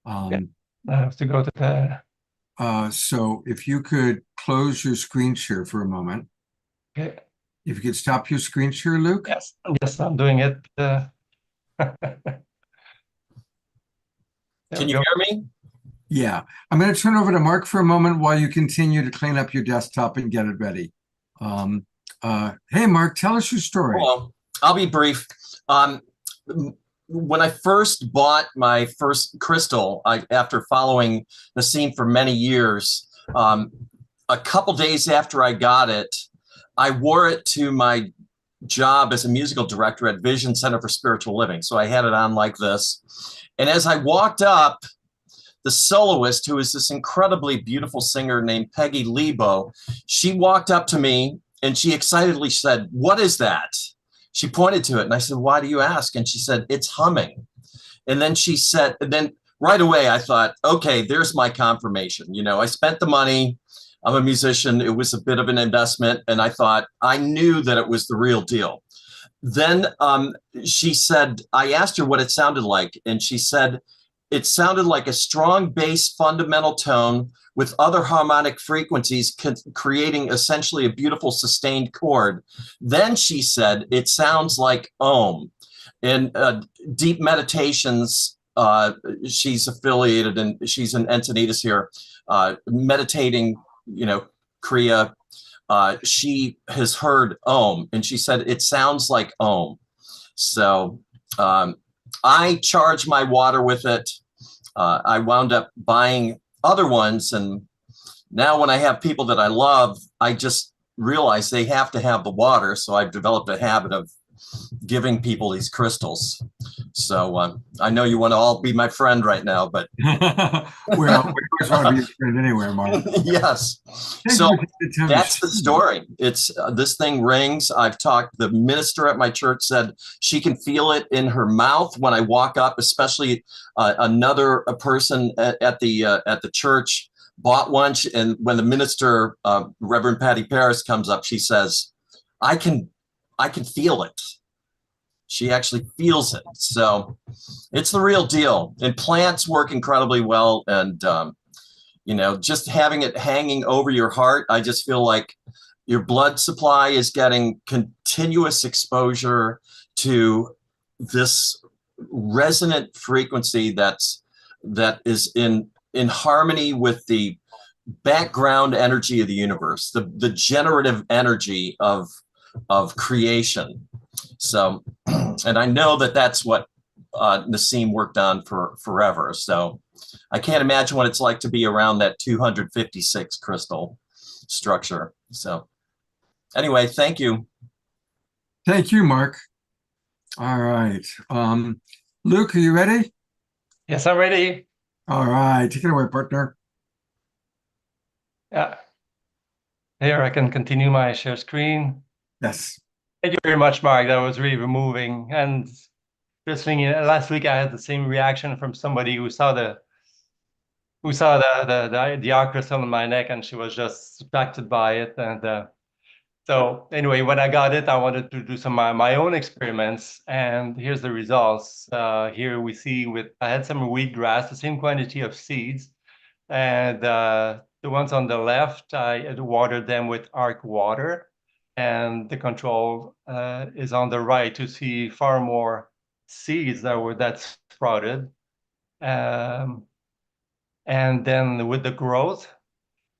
I have to go to the... So if you could close your screen share for a moment. Okay. If you could stop your screen share, Luke. Yes, I'm doing it. Can you hear me? Yeah. I'm going to turn over to Mark for a moment while you continue to clean up your desktop and get it ready. Hey, Mark, tell us your story. Well, I'll be brief. When I first bought my first crystal, after following the scene for many years, a couple days after I got it, I wore it to my job as a musical director at Vision Center for Spiritual Living. So I had it on like this. And as I walked up, the soloist, who is this incredibly beautiful singer named Peggy Lebo, she walked up to me and she excitedly said, "What is that?" She pointed to it and I said, "Why do you ask?" And she said, "It's humming." And then she said, and then right away I thought, okay, there's my confirmation. I spent the money. I'm a musician. It was a bit of an investment. And I thought, I knew that it was the real deal. Then she said, I asked her what it sounded like. And she said, it sounded like a strong bass fundamental tone with other harmonic frequencies creating essentially a beautiful sustained chord. Then she said, it sounds like Om. In deep meditations, she's affiliated and she's an Encinitas here, meditating, Kriya, she has heard Om, and she said it sounds like Om. So I charge my water with it. I wound up buying other ones, and now when I have people that I love, I just realize they have to have the water. So I've developed a habit of giving people these crystals. So I know you want to all be my friend right now, but we always want to be your friend anyway, Mark. Yes. So that's the story. It's this thing rings. I've talked. The minister at my church said she can feel it in her mouth when I walk up. Especially another person at the church bought one, and when the minister, Reverend Patty Paris, comes up, she says, "I can feel it." She actually feels it. So it's the real deal. And plants work incredibly well. And, just having it hanging over your heart, I just feel like your blood supply is getting continuous exposure to this resonant frequency that is in harmony with the background energy of the universe, the generative energy of creation. So, and I know that that's what Nassim worked on for forever. So I can't imagine what it's like to be around that 256 crystal structure. So anyway, thank you. Thank you, Mark. All right. Luke, are you ready? Yes, I'm ready. All right. Take it away, partner. Yeah. Here I can continue my share screen. Yes. Thank you very much, Mark. That was really moving. And interesting. Last week I had the same reaction from somebody who saw the art crystal in my neck, and she was just attracted by it. And so anyway, when I got it, I wanted to do some of my own experiments, and here's the results. Here we see I had some wheatgrass, the same quantity of seeds, and the ones on the left, I had watered them with arc water, and the control is on the right to see far more seeds that sprouted. And then with the growth,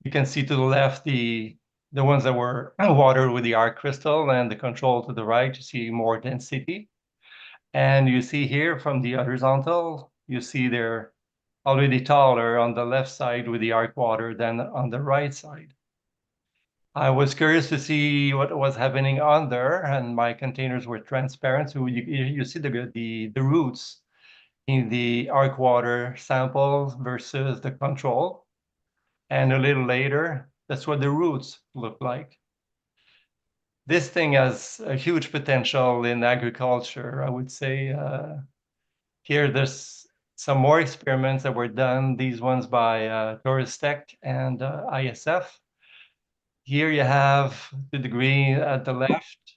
you can see to the left the ones that were watered with the arc crystal, and the control to the right, you see more density. And you see here from the horizontal, you see they're already taller on the left side with the arc water than on the right side. I was curious to see what was happening on there, and my containers were transparent, so you see the roots in the arc water sample versus the control. And a little later, that's what the roots look like. This thing has a huge potential in agriculture, I would say. Here, there's some more experiments that were done, these ones by Earthstock and ISF. Here you have the degree at the left.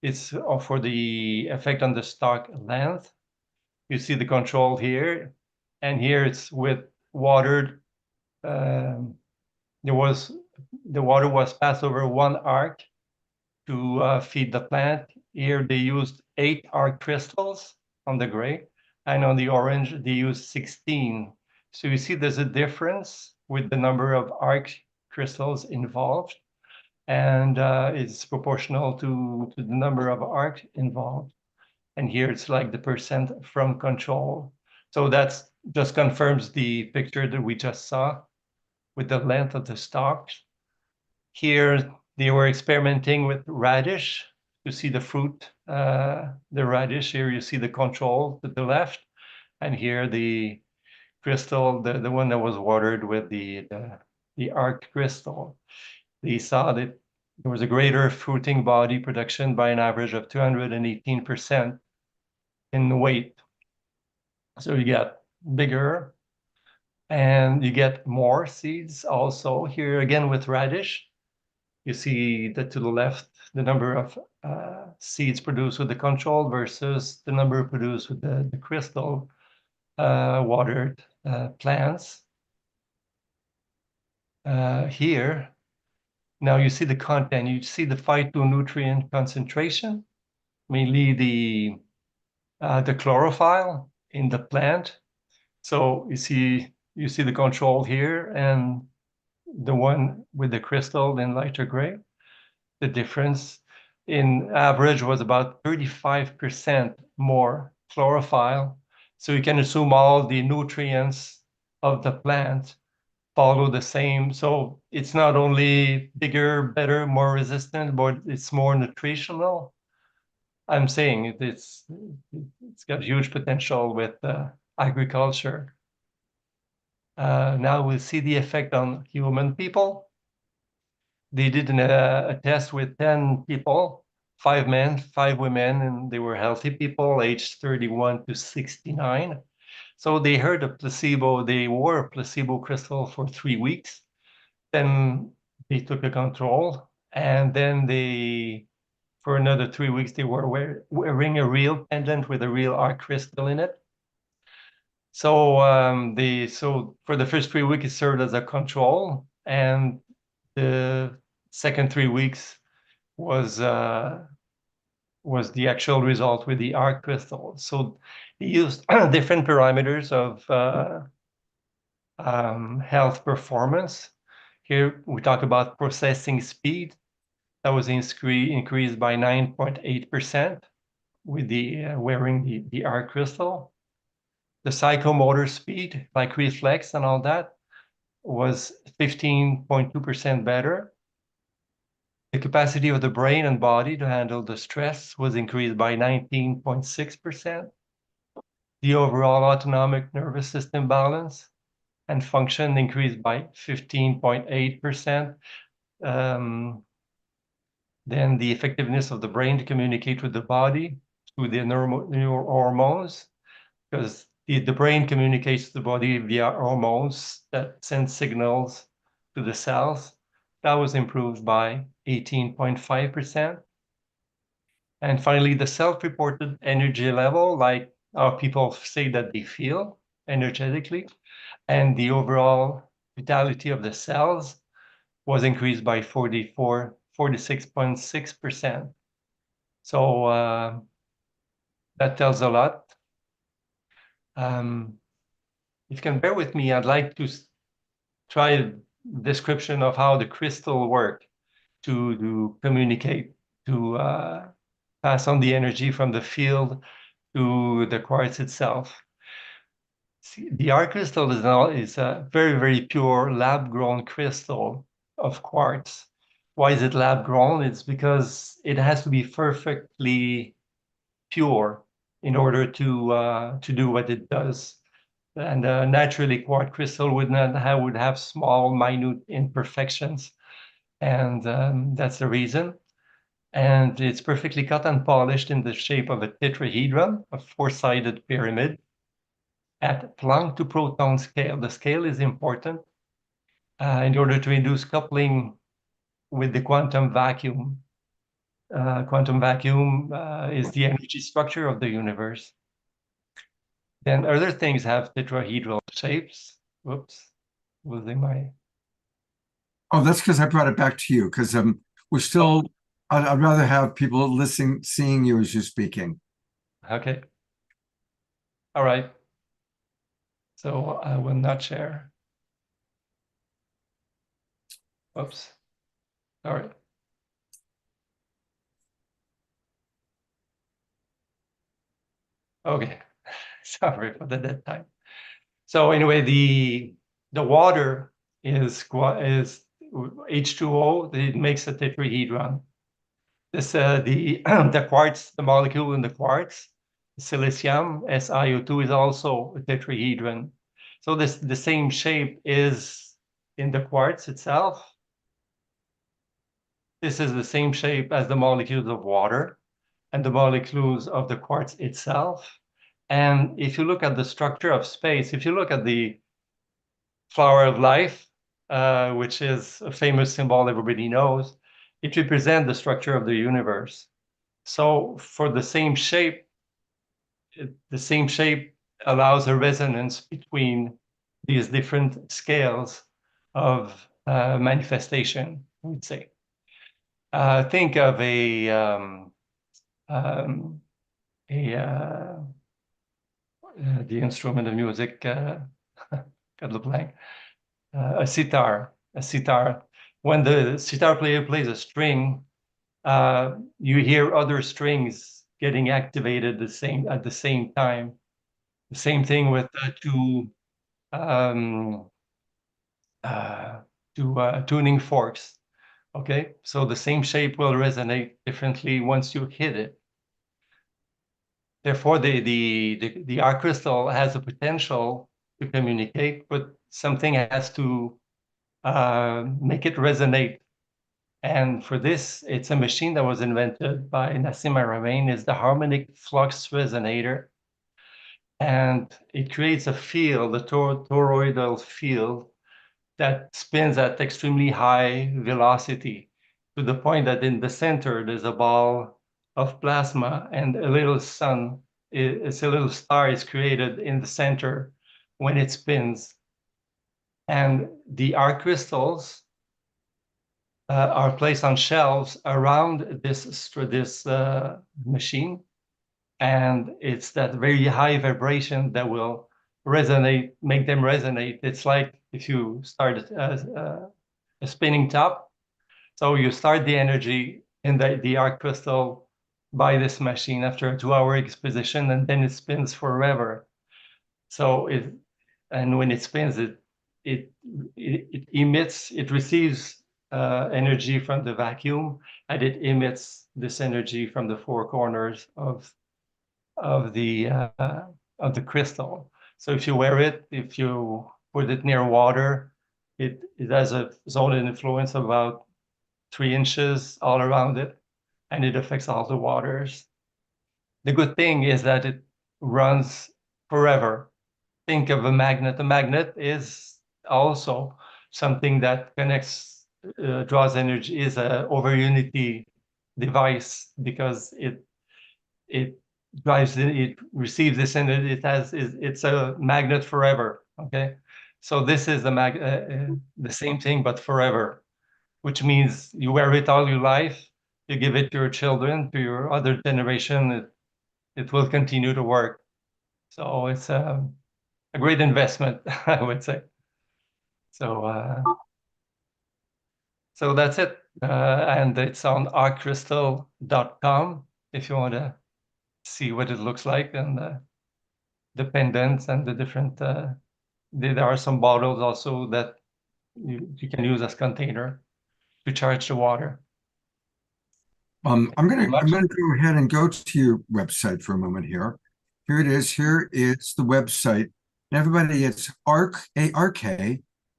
It's for the effect on the stalk length. You see the control here, and here it's with watered. The water was passed over one arc to feed the plant. Here they used 8 arc crystals on the gray, and on the orange they used 16. So you see there's a difference with the number of arc crystals involved, and it's proportional to the number of arc involved. And here it's like the percent from control. So that's just confirms the picture that we just saw with the length of the stalks. Here they were experimenting with radish to see the fruit, the radish. Here you see the control to the left, and here the crystal, the one that was watered with the arc crystal. They saw that there was a greater fruiting body production by an average of 218% in weight. So you get bigger, and you get more seeds also. Here again with radish, you see that to the left, the number of seeds produced with the control versus the number produced with the crystal watered plants. Here, now you see the content, you see the phytonutrient concentration, mainly the chlorophyll in the plant. So you see the control here and the one with the crystal in lighter gray. The difference in average was about 35% more chlorophyll. So you can assume all the nutrients of the plant follow the same. So it's not only bigger, better, more resistant, but it's more nutritional. I'm saying it's got huge potential with agriculture. Now we'll see the effect on human people. They did a test with 10 people, 5 men, 5 women, and they were healthy people aged 31 to 69. So they heard a placebo, they wore a placebo crystal for 3 weeks. Then they took a control, and then for another 3 weeks, they were wearing a real pendant with a real arc crystal in it. So for the first 3 weeks, it served as a control, and the second 3 weeks was the actual result with the arc crystal. So they used different parameters of health performance. Here we talk about processing speed. That was increased by 9.8% with the wearing the arc crystal. The psychomotor speed, like reflex and all that, was 15.2% better. The capacity of the brain and body to handle the stress was increased by 19.6%. The overall autonomic nervous system balance and function increased by 15.8%. Then the effectiveness of the brain to communicate with the body through the neurohormones, because the brain communicates to the body via hormones that send signals to the cells. That was improved by 18.5%. And finally, the self-reported energy level, like how people say that they feel energetically, and the overall vitality of the cells was increased by 46.6%. So that tells a lot. If you can bear with me, I'd like to try a description of how the crystal work to communicate, to pass on the energy from the field to the quartz itself. See, the art crystal is a very, very pure lab-grown crystal of quartz. Why is it lab-grown? It's because it has to be perfectly pure in order to do what it does. And naturally, quartz crystal would have small, minute imperfections, and that's the reason. And it's perfectly cut and polished in the shape of a tetrahedron, a four-sided pyramid, at Planck to proton scale. The scale is important in order to induce coupling with the quantum vacuum. Quantum vacuum is the energy structure of the universe. Then other things have tetrahedral shapes. Whoops, losing my... Oh, that's because I brought it back to you, because we're still, I'd rather have people listening, seeing you as you're speaking. Okay. All right. So I will not share. Oops. All right. Okay. Sorry for the dead time. So anyway, the water is H2O. It makes a tetrahedron. This the the quartz, the molecule in the quartz, silicium, SiO2, is also a tetrahedron. So the same shape is in the quartz itself. This is the same shape as the molecules of water and the molecules of the quartz itself. And if you look at the structure of space, if you look at the flower of life, which is a famous symbol everybody knows, it represents the structure of the universe. So for the same shape allows a resonance between these different scales of manifestation, I would say. Think of the instrument of music, got the blank, a sitar. When the sitar player plays a string, you hear other strings getting activated at the same time. The same thing with tuning forks. Okay, so the same shape will resonate differently once you hit it. Therefore, the art crystal has a potential to communicate, but something has to make it resonate. And for this, it's a machine that was invented by Nassim Haramein. It's the harmonic flux resonator. And it creates a field, a toroidal field, that spins at extremely high velocity, to the point that in the center, there's a ball of plasma, and a little sun, it's a little star is created in the center when it spins. And the art crystals are placed on shelves around this machine, and it's that very high vibration that will resonate, make them resonate. It's like if you start a spinning top. So you start the energy in the art crystal by this machine after a 2-hour exposition, and then it spins forever. So and when it spins, it emits, it receives energy from the vacuum, and it emits this energy from the four corners of the crystal. So if you wear it, if you put it near water, it has a zone of influence of about 3 inches all around it, and it affects all the waters. The good thing is that it runs forever. Think of a magnet. A magnet is also something that connects, draws energy, is a over unity device, because it drives it receives this energy. It's a magnet forever. Okay, so this is the same thing but forever, which means you wear it all your life, you give it to your children, to your other generation, it will continue to work. So it's a great investment, I would say. So that's it. And it's on artcrystal.com if you want to see what it looks like, and the pendants and the different, there are some bottles also that you can use as container to charge the water. I'm very gonna much. go ahead and go to your website for a moment here. Here it is. Here is the website. Everybody, it's ARK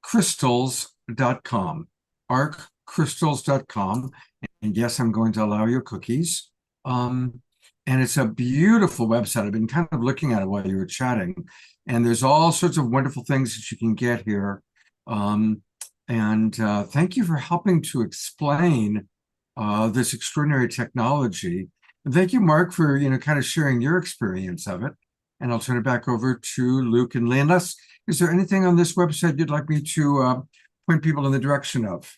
crystals.com. ARKcrystals.com. And yes, I'm going to allow you cookies. And it's a beautiful website. I've been kind of looking at it while you were chatting, and there's all sorts of wonderful things that you can get here. Thank you for helping to explain this extraordinary technology. And thank you, Mark, for kind of sharing your experience of it. And I'll turn it back over to Luke and Linus. Is there anything on this website you'd like me to point people in the direction of?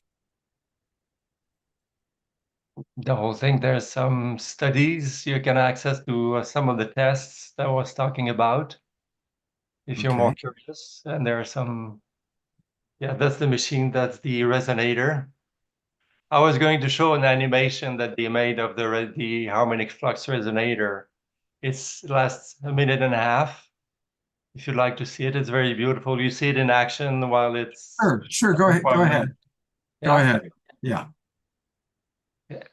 The whole thing, there's some studies you can access to, some of the tests that I was talking about, if you're more curious. And there are some, yeah, that's the machine, that's the resonator. I was going to show an animation that they made of the harmonic flux resonator. It lasts a minute and a half. If you'd like to see it, it's very beautiful. You see it in action while it's... Sure. Go ahead. Go ahead. Yeah. Go ahead. Yeah. Yeah.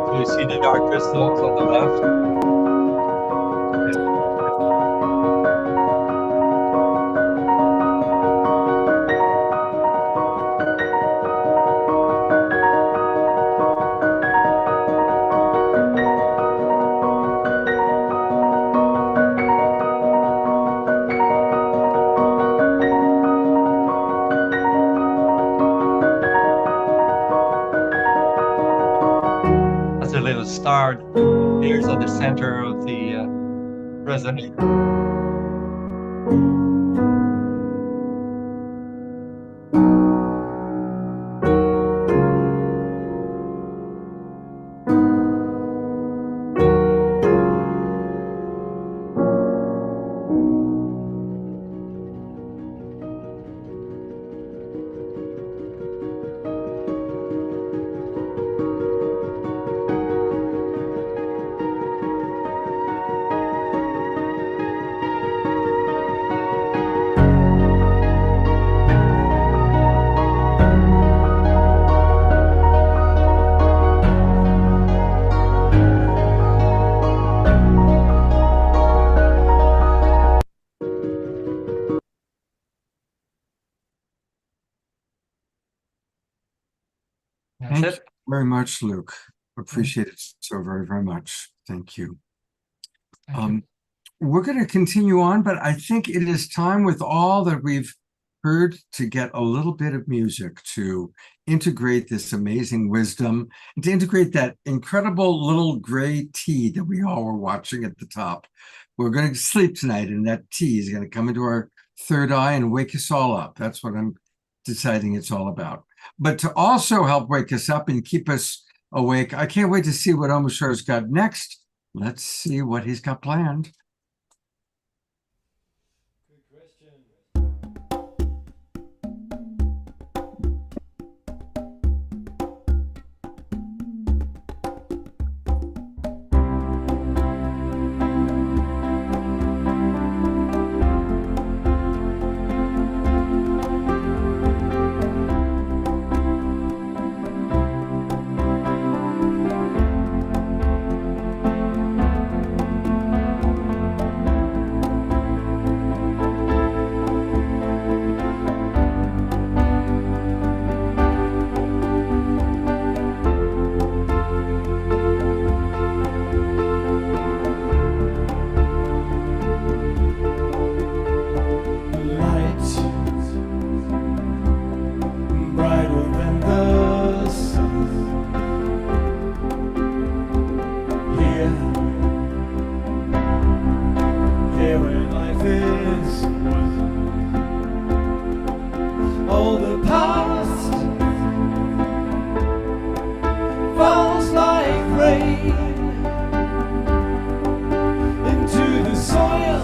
So you see the dark crystals on the left. As a little star appears at the center of the resonator. That's Thank it. you very much, Luke. Appreciate it so very, very much. Thank you. Thank you. We're going to continue on, but I think it is time, with all that we've heard, to get a little bit of music to integrate this amazing wisdom, and to integrate that incredible little gray tea that we all were watching at the top. We're going to sleep tonight, and that tea is going to come into our third eye and wake us all up. That's what I'm deciding it's all about. But to also help wake us up and keep us awake, I can't wait to see what Omashar's got next. Let's see what he's got planned. life is all the past falls like rain into the soil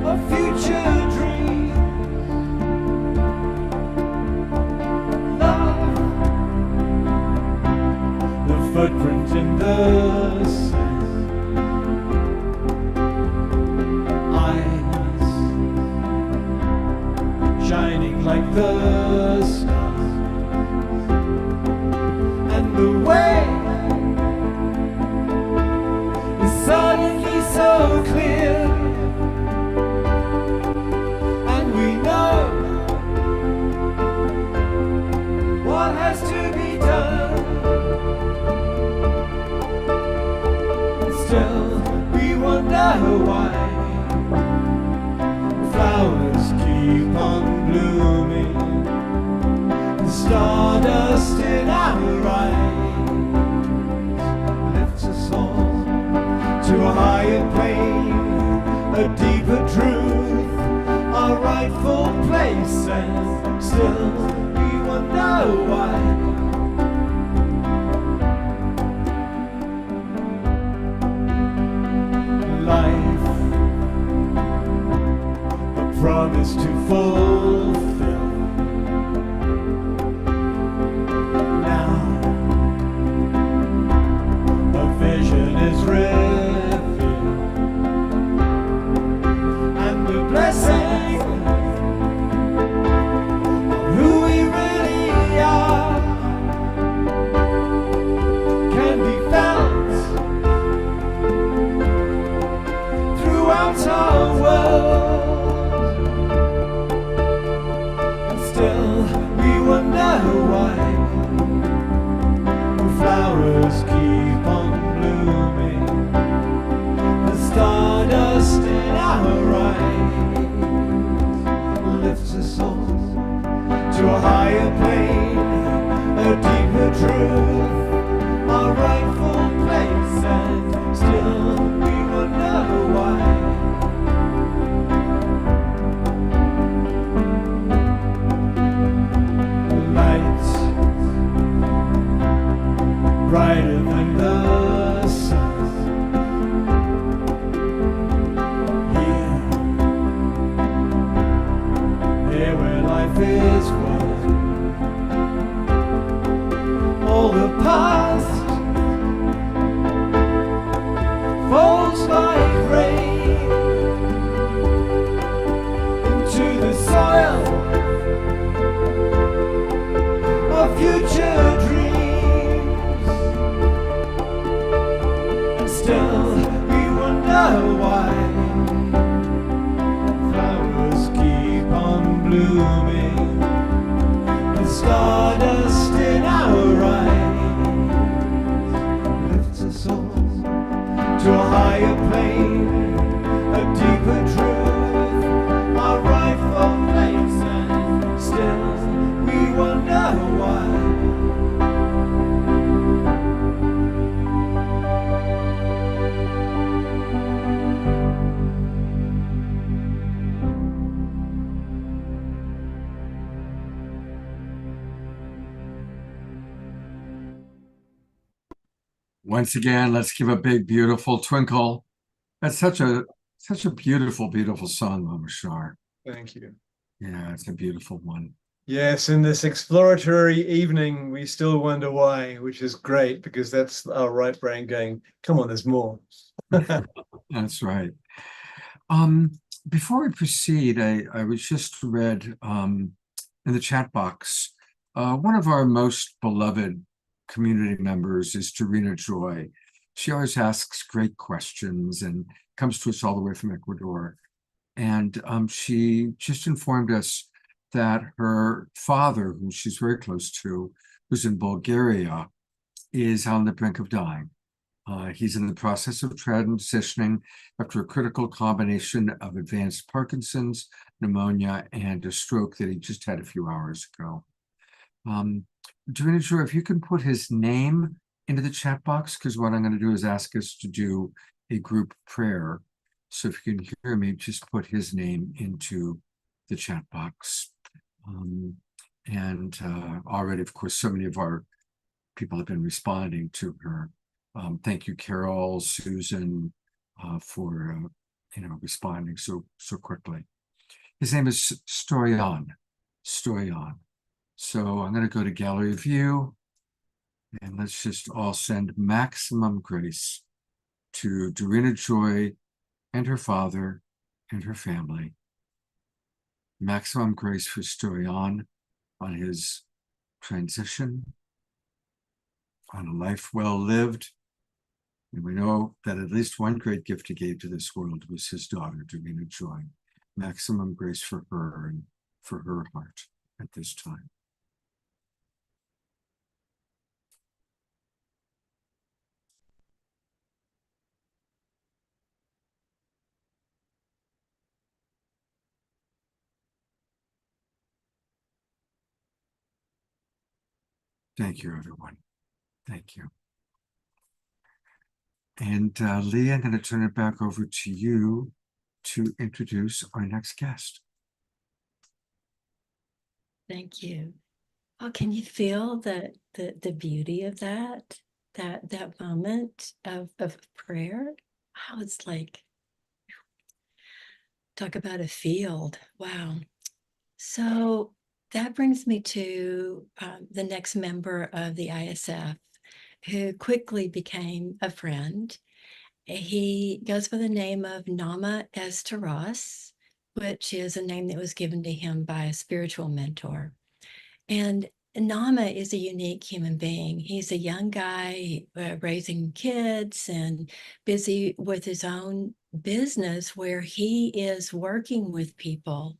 of future dreams. Love, the footprint in the sand. Eyes shining like the stars, and the way is suddenly so clear, and we know what has to be done. Still, we wonder why flowers keep on blooming, the stardust in our eyes lifts us all to a higher plane, a deeper truth, our rightful place, and still we wonder why. Life, a promise to fulfill. Now, a vision is revealed, and the blessing of who we really are can be felt throughout our world, and still we wonder why flowers keep on blooming, the stardust in our eyes lifts us all to a higher plane, a deeper truth, our rightful place, and still we wonder why. Lights brighter than the sun, here where life is one. All the past falls like rain into the soil of future dreams, and still we wonder why flowers keep on blooming, the stardust in our eyes lifts us all to a higher plane, a deeper truth, our rightful place, and still we wonder why. Once again, let's give a big, beautiful twinkle. That's such a beautiful, beautiful song, Mama Shar. Thank you. Yeah, it's a beautiful one. Yes, in this exploratory evening, we still wonder why, which is great because that's our right brain going, come on, there's more. That's right. Before we proceed, I was just read in the chat box, one of our most beloved community members is Dorina Joy. She always asks great questions and comes to us all the way from Ecuador. And she just informed us that her father, who she's very close to, who's in Bulgaria, is on the brink of dying. He's in the process of transitioning after a critical combination of advanced Parkinson's, pneumonia, and a stroke that he just had a few hours ago. Dorina Joy, if you can put his name into the chat box, because what I'm going to do is ask us to do a group prayer. So if you can hear me, just put his name into the chat box. Already, of course, so many of our people have been responding to her. Thank you, Carol, Susan, for responding so quickly. His name is Stoyan. Stoyan. So I'm going to go to gallery view, and let's just all send maximum grace to Dorina Joy and her father and her family. Maximum grace for Stoyan on his transition, on a life well lived. And we know that at least one great gift he gave to this world was his daughter, Dorina Joy. Maximum grace for her and for her heart at this time. Thank you, everyone. Thank you. And Leah, I'm going to turn it back over to you to introduce our next guest. Thank you. Oh, can you feel the beauty of that moment of prayer? How it's like, talk about a field. Wow. So that brings me to the next member of the ISF, who quickly became a friend. He goes by the name of Nama Esteras, which is a name that was given to him by a spiritual mentor. And Nama is a unique human being. He's a young guy raising kids and busy with his own business, where he is working with people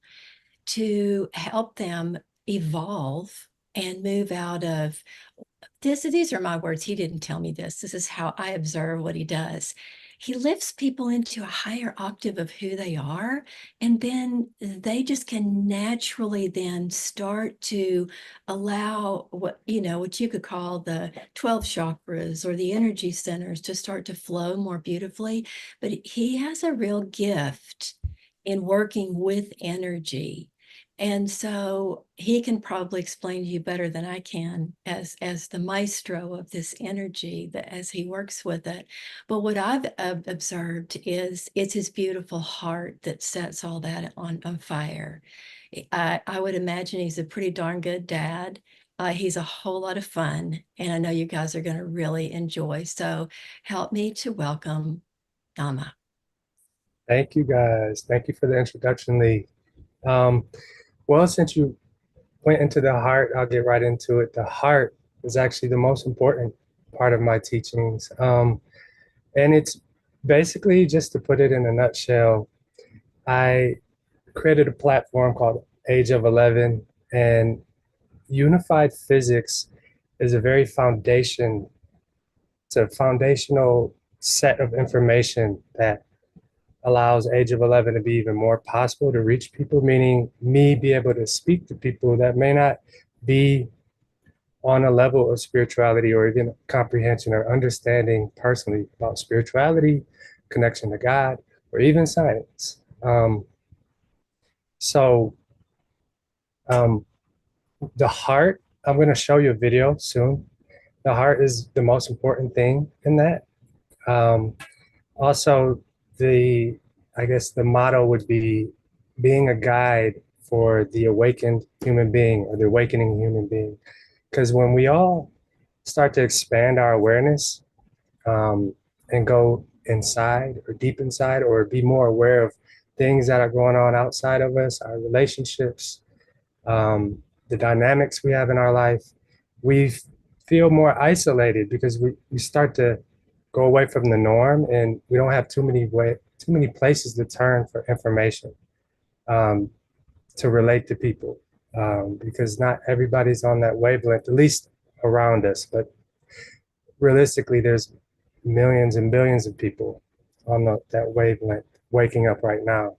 to help them evolve and move out of this. These are my words. He didn't tell me this. This is how I observe what he does. He lifts people into a higher octave of who they are, and then they just can naturally then start to allow what you could call the 12 chakras or the energy centers to start to flow more beautifully. But he has a real gift in working with energy. And so he can probably explain to you better than I can as the maestro of this energy, that as he works with it. But what I've observed is it's his beautiful heart that sets all that on fire. I would imagine he's a pretty darn good dad. He's a whole lot of fun, and I know you guys are going to really enjoy. So help me to welcome Nama. Thank you, guys. Thank you for the introduction, Lee. Well, since you went into the heart, I'll get right into it. The heart is actually the most important part of my teachings. And it's basically, just to put it in a nutshell, I created a platform called Age of 11, and unified physics is a very foundational set of information that allows Age of 11 to be even more possible to reach people, meaning me be able to speak to people that may not be on a level of spirituality or even comprehension or understanding personally about spirituality, connection to God, or even science. The heart, I'm going to show you a video soon. The heart is the most important thing in that. Also, I guess the motto would be being a guide for the awakened human being or the awakening human being. Because when we all start to expand our awareness and go inside or deep inside, or be more aware of things that are going on outside of us, our relationships, the dynamics we have in our life, we feel more isolated because we start to go away from the norm, and we don't have too many places to turn for information to relate to people, because not everybody's on that wavelength, at least around us. But realistically, there's millions and billions of people on that wavelength waking up right now.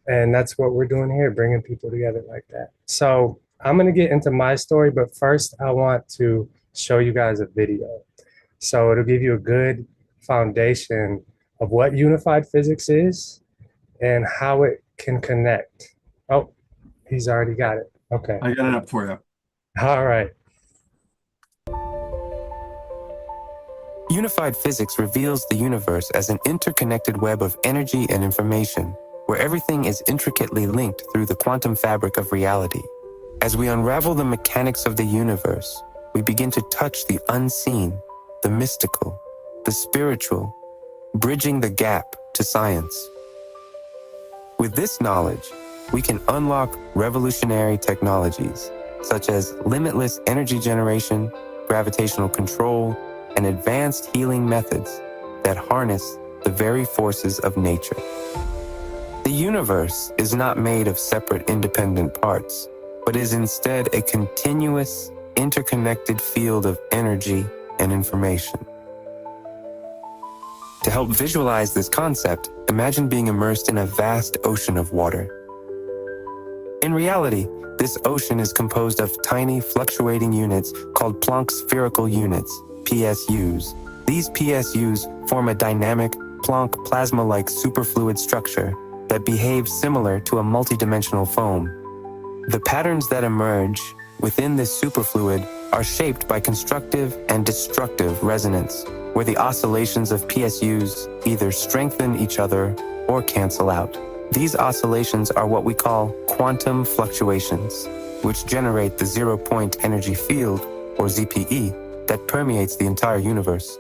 And that's what we're doing here, bringing people together like that. So I'm going to get into my story, but first I want to show you guys a video. So it'll give you a good foundation of what unified physics is and how it can connect. Oh, he's already got it. Okay. I got it up for you. All right. Unified physics reveals the universe as an interconnected web of energy and information, where everything is intricately linked through the quantum fabric of reality. As we unravel the mechanics of the universe, we begin to touch the unseen, the mystical, the spiritual, bridging the gap to science. With this knowledge, we can unlock revolutionary technologies, such as limitless energy generation, gravitational control, and advanced healing methods that harness the very forces of nature. The universe is not made of separate independent parts, but is instead a continuous, interconnected field of energy and information. To help visualize this concept, imagine being immersed in a vast ocean of water. In reality, this ocean is composed of tiny fluctuating units called Planck spherical units, PSUs. These PSUs form a dynamic, Planck plasma-like superfluid structure that behaves similar to a multidimensional foam. The patterns that emerge within this superfluid are shaped by constructive and destructive resonance, where the oscillations of PSUs either strengthen each other or cancel out. These oscillations are what we call quantum fluctuations, which generate the zero-point energy field, or ZPE, that permeates the entire universe.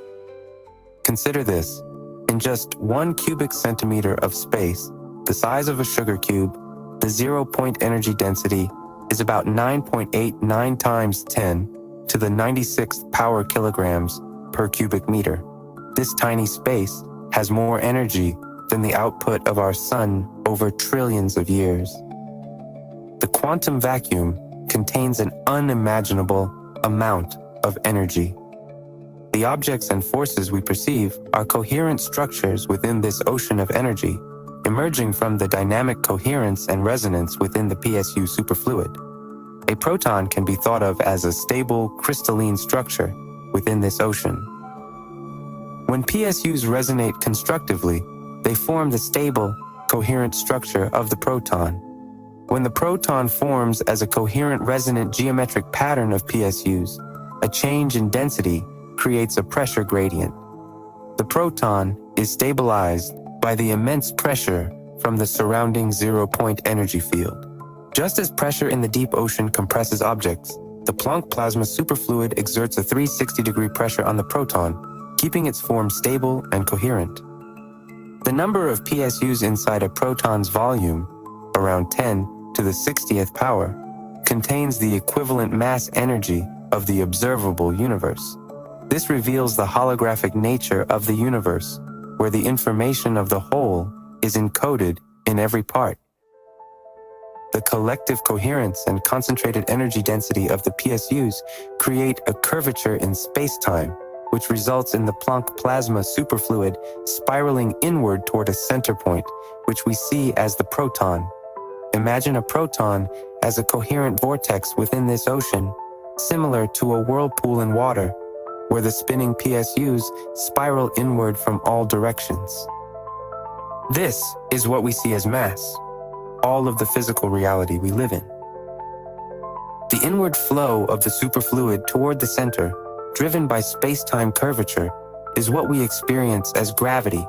Consider this. In just 1 cubic centimeter of space, the size of a sugar cube, the zero-point energy density is about 9.89 times 10 to the 96th power kilograms per cubic meter. This tiny space has more energy than the output of our sun over trillions of years. The quantum vacuum contains an unimaginable amount of energy. The objects and forces we perceive are coherent structures within this ocean of energy, emerging from the dynamic coherence and resonance within the PSU superfluid. A proton can be thought of as a stable, crystalline structure within this ocean. When PSUs resonate constructively, they form the stable, coherent structure of the proton. When the proton forms as a coherent resonant geometric pattern of PSUs, a change in density creates a pressure gradient. The proton is stabilized by the immense pressure from the surrounding zero-point energy field. Just as pressure in the deep ocean compresses objects, the Planck plasma superfluid exerts a 360-degree pressure on the proton, keeping its form stable and coherent. The number of PSUs inside a proton's volume, around 10 to the 60th power, contains the equivalent mass energy of the observable universe. This reveals the holographic nature of the universe, where the information of the whole is encoded in every part. The collective coherence and concentrated energy density of the PSUs create a curvature in space-time, which results in the Planck plasma superfluid spiraling inward toward a center point, which we see as the proton. Imagine a proton as a coherent vortex within this ocean, similar to a whirlpool in water, where the spinning PSUs spiral inward from all directions. This is what we see as mass, all of the physical reality we live in. The inward flow of the superfluid toward the center, driven by space-time curvature, is what we experience as gravity.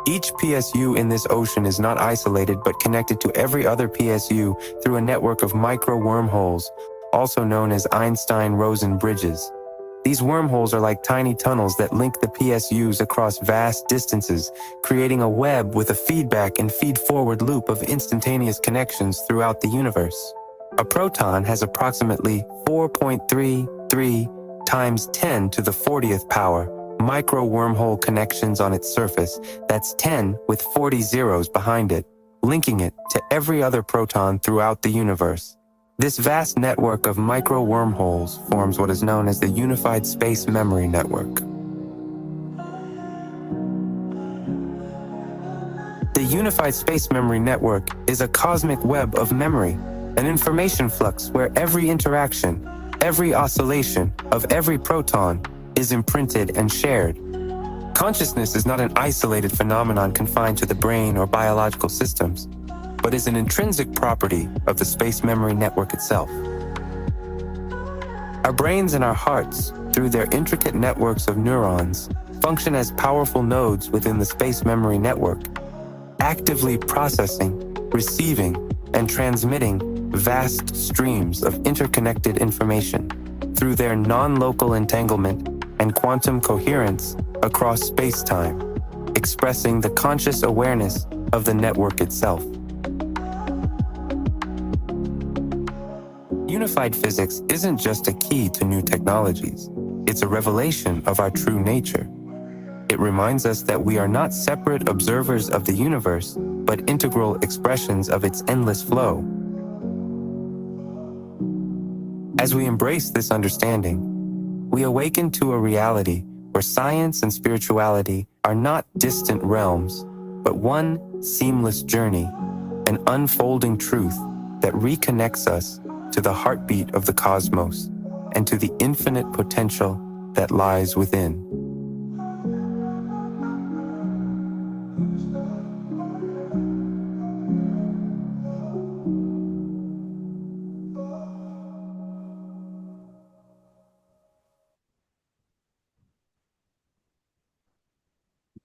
Each PSU in this ocean is not isolated but connected to every other PSU through a network of micro wormholes, also known as Einstein-Rosen bridges. These wormholes are like tiny tunnels that link the PSUs across vast distances, creating a web with a feedback and feed-forward loop of instantaneous connections throughout the universe. A proton has approximately 4.33 times 10 to the 40th power micro wormhole connections on its surface. That's 10 with 40 zeros behind it, linking it to every other proton throughout the universe. This vast network of micro wormholes forms what is known as the Unified Space Memory Network. The Unified Space Memory Network is a cosmic web of memory, an information flux where every interaction, every oscillation of every proton is imprinted and shared. Consciousness is not an isolated phenomenon confined to the brain or biological systems, but is an intrinsic property of the space memory network itself. Our brains and our hearts, through their intricate networks of neurons, function as powerful nodes within the space memory network, actively processing, receiving, and transmitting vast streams of interconnected information through their non-local entanglement and quantum coherence across space-time, expressing the conscious awareness of the network itself. Unified physics isn't just a key to new technologies, it's a revelation of our true nature. It reminds us that we are not separate observers of the universe, but integral expressions of its endless flow. As we embrace this understanding, we awaken to a reality where science and spirituality are not distant realms, but one seamless journey, an unfolding truth that reconnects us to the heartbeat of the cosmos and to the infinite potential that lies within.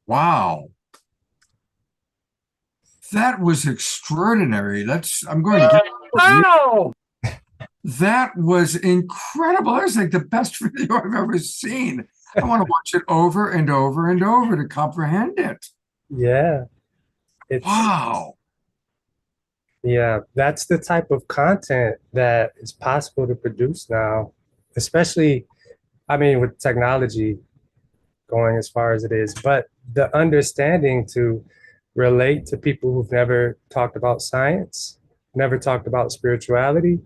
Wow. That was extraordinary. I'm going to Wow! That was incredible. That was like the best video I've ever seen. I want to watch it over and over and over to comprehend it. Yeah. It's Wow. Yeah, that's the type of content that is possible to produce now, especially, I mean, with technology going as far as it is, but the understanding to relate to people who've never talked about science, never talked about spirituality.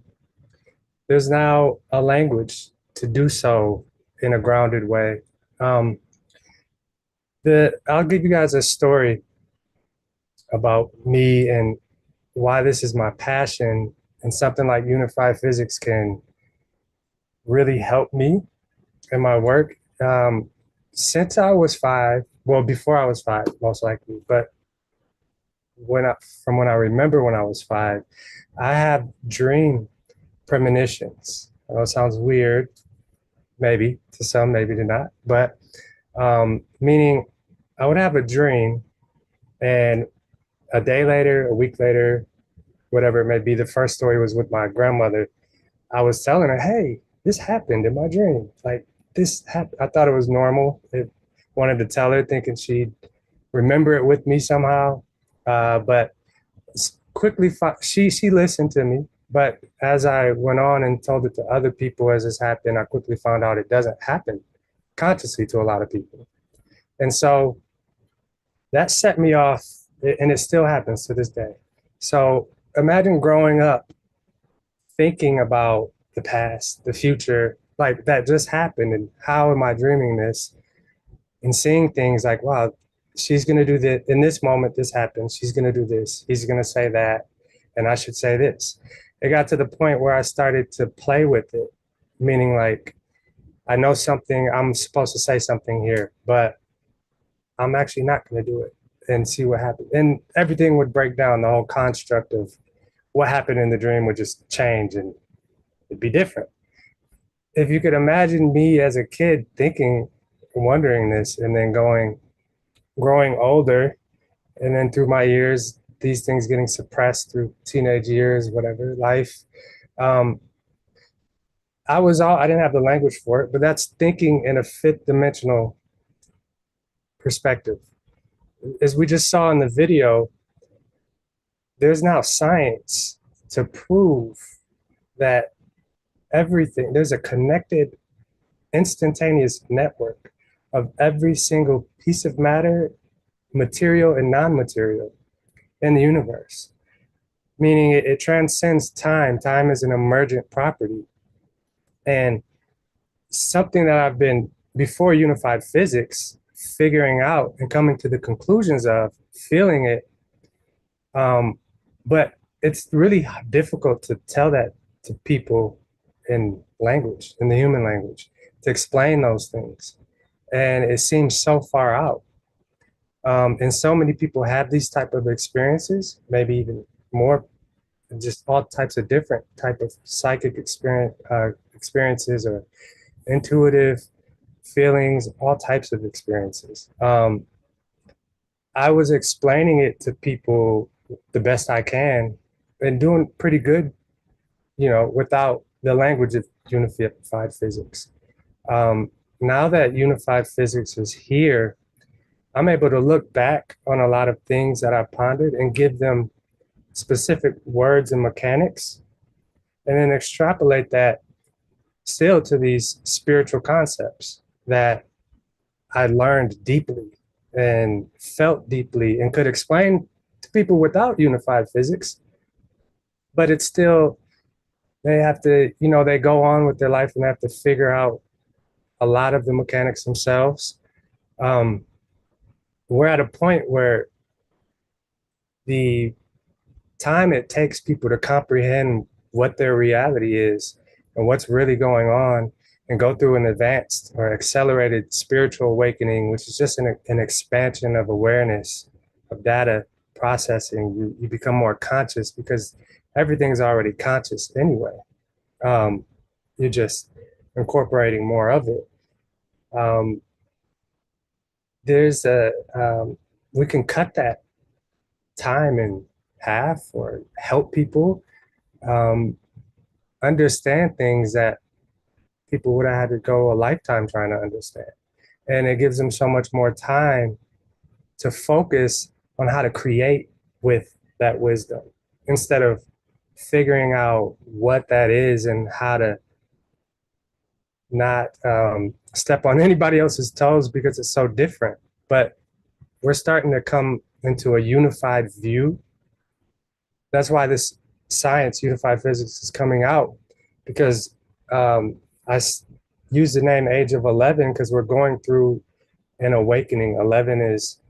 There's now a language to do so in a grounded way. I'll give you guys a story about me and why this is my passion, and something like unified physics can really help me in my work. Since I was 5, well, before I was 5, most likely, but from when I remember when I was 5, I have dream premonitions. I know it sounds weird, maybe to some, maybe to not, but meaning I would have a dream, and a day later, a week later, whatever it may be, the first story was with my grandmother. I was telling her, hey, this happened in my dream. Like, this happened. I thought it was normal. I wanted to tell her, thinking she'd remember it with me somehow. But quickly, she listened to me. But as I went on and told it to other people as this happened, I quickly found out it doesn't happen consciously to a lot of people. And so that set me off, and it still happens to this day. So imagine growing up thinking about the past, the future, like that just happened, and how am I dreaming this? And seeing things like, wow, she's gonna do this in this moment, this happens, she's gonna do this, he's gonna say that, and I should say this. It got to the point where I started to play with it, meaning like, I know something, I'm supposed to say something here, but I'm actually not gonna do it, and see what happens. And everything would break down. The whole construct of what happened in the dream would just change, and it'd be different. If you could imagine me as a kid thinking, wondering this, and then growing older, and then through my years, these things getting suppressed through teenage years, whatever, life. I didn't have the language for it, but that's thinking in a fifth dimensional perspective. As we just saw in the video, there's now science to prove that there's a connected, instantaneous network of every single piece of matter, material and non-material, in the universe. Meaning it transcends time. Time is an emergent property. And something that I've been, before unified physics, figuring out and coming to the conclusions of, feeling it. But it's really difficult to tell that to people in language, in the human language, to explain those things. and it seems so far out. And so many people have these type of experiences, maybe even more, just all types of different type of psychic experiences or intuitive feelings, all types of experiences. I was explaining it to people the best I can and doing pretty good, without the language of unified physics. Now that unified physics is here, I'm able to look back on a lot of things that I pondered and give them specific words and mechanics, and then extrapolate that still to these spiritual concepts that I learned deeply and felt deeply and could explain to people without unified physics. But it's still, they have to, they go on with their life and have to figure out a lot of the mechanics themselves. We're at a point where the time it takes people to comprehend what their reality is and what's really going on and go through an advanced or accelerated spiritual awakening, which is just an expansion of awareness, of data processing. You become more conscious because everything's already conscious anyway. You're just incorporating more of it. We can cut that time in half or help people understand things that people would have had to go a lifetime trying to understand. And it gives them so much more time to focus on how to create with that wisdom instead of figuring out what that is and how to not step on anybody else's toes because it's so different. But we're starting to come into a unified view. That's why this science, unified physics, is coming out, because I use the name Age of 11 because we're going through an awakening. 11 is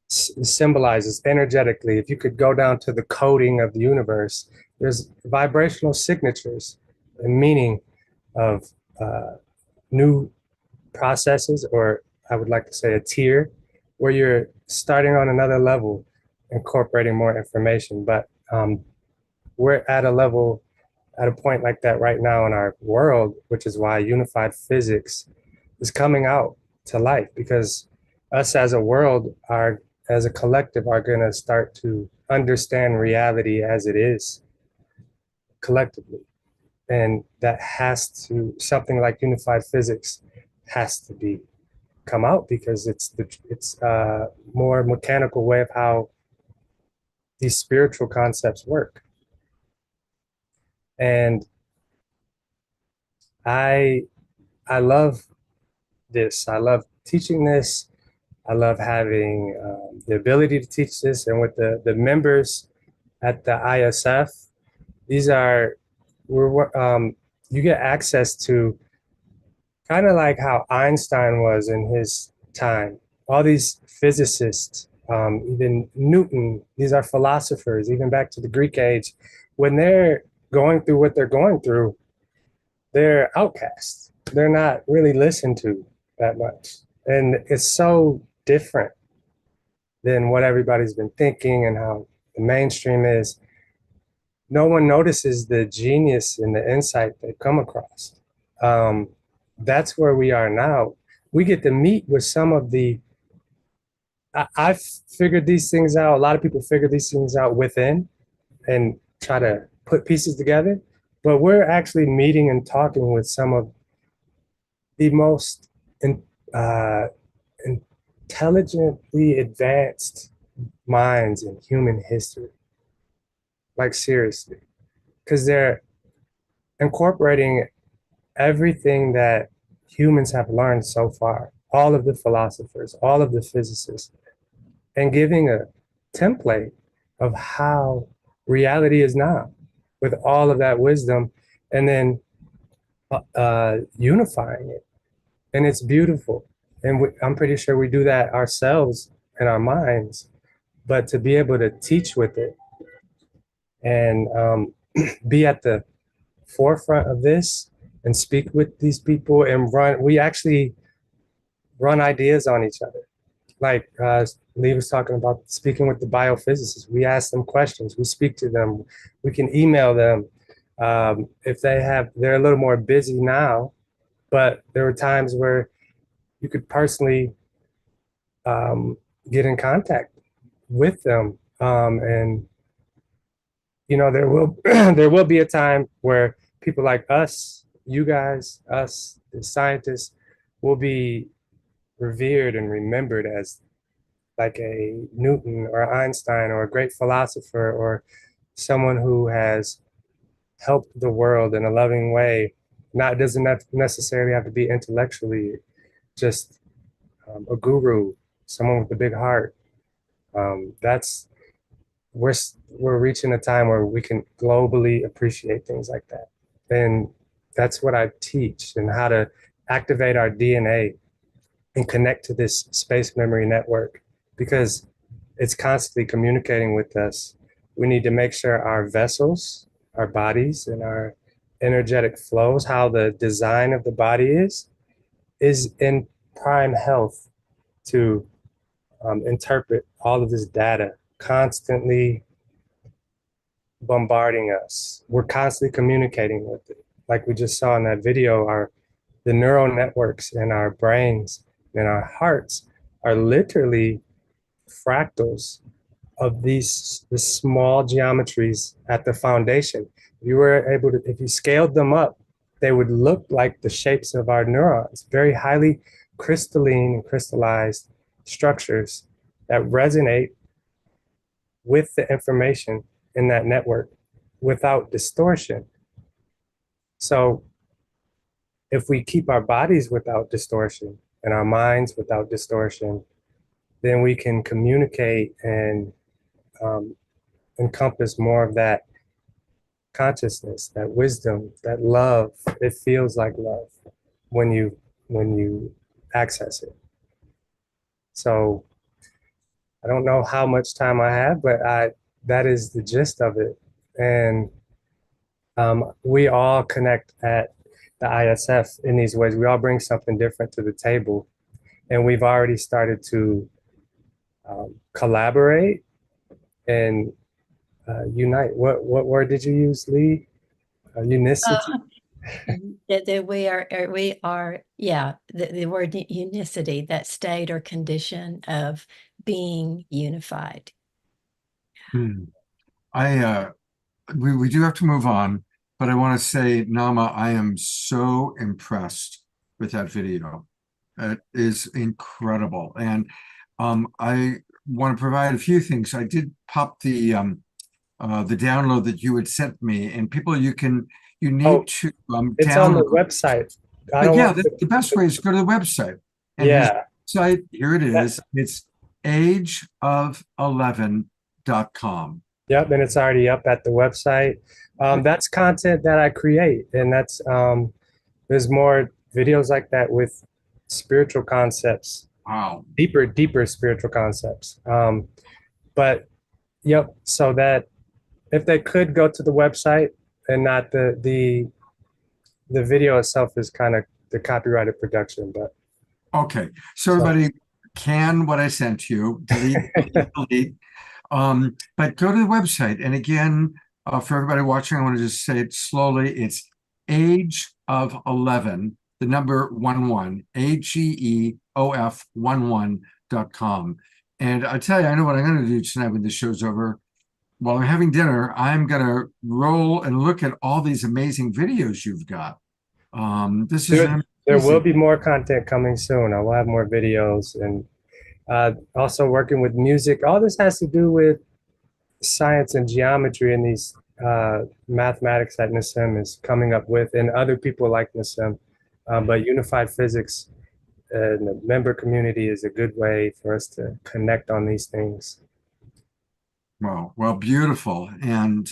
symbolizes energetically. If you could go down to the coding of the universe, there's vibrational signatures and meaning of new processes, or I would like to say a tier, where you're starting on another level, incorporating more information. But we're at a point like that right now in our world, which is why unified physics is coming out to life, because us as a world, as a collective, are going to start to understand reality as it is collectively. And that something like unified physics has to come out, because it's a more mechanical way of how these spiritual concepts work. And I love this. I love teaching this. I love having the ability to teach this. And with the members at the ISF, you get access to kind of like how Einstein was in his time. All these physicists, even Newton, these are philosophers, even back to the Greek age. When they're going through what they're going through, they're outcasts. They're not really listened to that much. And it's so different than what everybody's been thinking and how the mainstream is. No one notices the genius and the insight they come across. That's where we are now. We get to meet with some of I've figured these things out. A lot of people figure these things out within and try to put pieces together, but we're actually meeting and talking with some of the most intelligently advanced minds in human history. Like, seriously, because they're incorporating everything that humans have learned so far, all of the philosophers, all of the physicists, and giving a template of how reality is now with all of that wisdom, and then unifying it. And it's beautiful. And I'm pretty sure we do that ourselves in our minds, but to be able to teach with it and be at the forefront of this and speak with these people and we actually run ideas on each other. Like Lee was talking about speaking with the biophysicists. We ask them questions, we speak to them, we can email them. If they're a little more busy now, but there were times where you could personally get in contact with them. And you know, there will there will be a time where people like us, you guys, us, the scientists, will be revered and remembered as like a Newton or Einstein or a great philosopher or someone who has helped the world in a loving way. Not doesn't necessarily have to be intellectually, just a guru, someone with a big heart. That's we're we're reaching a time where we can globally appreciate things like that, and that's what I teach, and how to activate our DNA and connect to this space memory network, because it's constantly communicating with us. We need to make sure our vessels, our bodies, and our energetic flows, how the design of the body is in prime health to interpret all of this data, constantly bombarding us. We're constantly communicating with it. Like we just saw in that video, the neural networks in our brains and our hearts are literally fractals of the small geometries at the foundation. If you scaled them up, they would look like the shapes of our neurons, very highly crystalline and crystallized structures that resonate with the information in that network without distortion. So if we keep our bodies without distortion and our minds without distortion, then we can communicate and encompass more of that consciousness, that wisdom, that love. It feels like love when you access it. So I don't know how much time I have, but that is the gist of it. And we all connect at the ISF in these ways. We all bring something different to the table, and we've already started to collaborate and unite. What word did you use, Lee? Unicity. That we are, yeah, the word unicity, that state or condition of being unified. We do have to move on, but I want to say, Nama, I am so impressed with that video. It is incredible. And I want to provide a few things. I did pop the download that you had sent me, and people, you need to it's download. on the website. The best way is to go to the website. And his website, here it is. It's ageof11.com. Yep, and it's already up at the website. That's content that I create, and that's there's more videos like that with spiritual concepts. Wow. Deeper spiritual concepts. But yep, so that if they could go to the website and not the video itself is kind of the copyrighted production, but okay. So everybody can what I sent you, delete. But go to the website. And again, for everybody watching, I want to just say it slowly. It's ageof11, the number 11, ageof11.com. And I tell you, I know what I'm going to do tonight when the show's over. While I'm having dinner, I'm going to roll and look at all these amazing videos you've got. There will be more content coming soon. I will have more videos, and also working with music. All this has to do with science and geometry and these mathematics that Nassim is coming up with, and other people like Nassim. But unified physics and the member community is a good way for us to connect on these things. Well, beautiful, and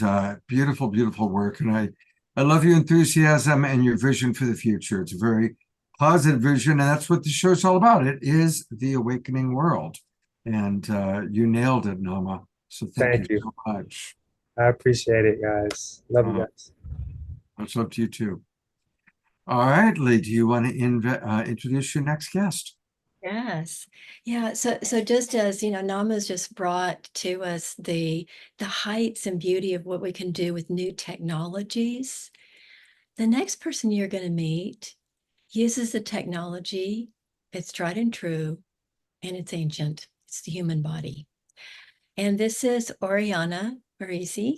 beautiful work. And I love your enthusiasm and your vision for the future. It's a very positive vision, and that's what the show's all about. It is the awakening world, and you nailed it, Nama. So thank you so much. I appreciate it, guys. Love you guys. Much love to you too. All right, Lee, do you want to introduce your next guest? Yes. Yeah. So just as, Nama's just brought to us the heights and beauty of what we can do with new technologies. The next person you're going to meet uses the technology. It's tried and true, and it's ancient. It's the human body. And this is Oriana Parisi.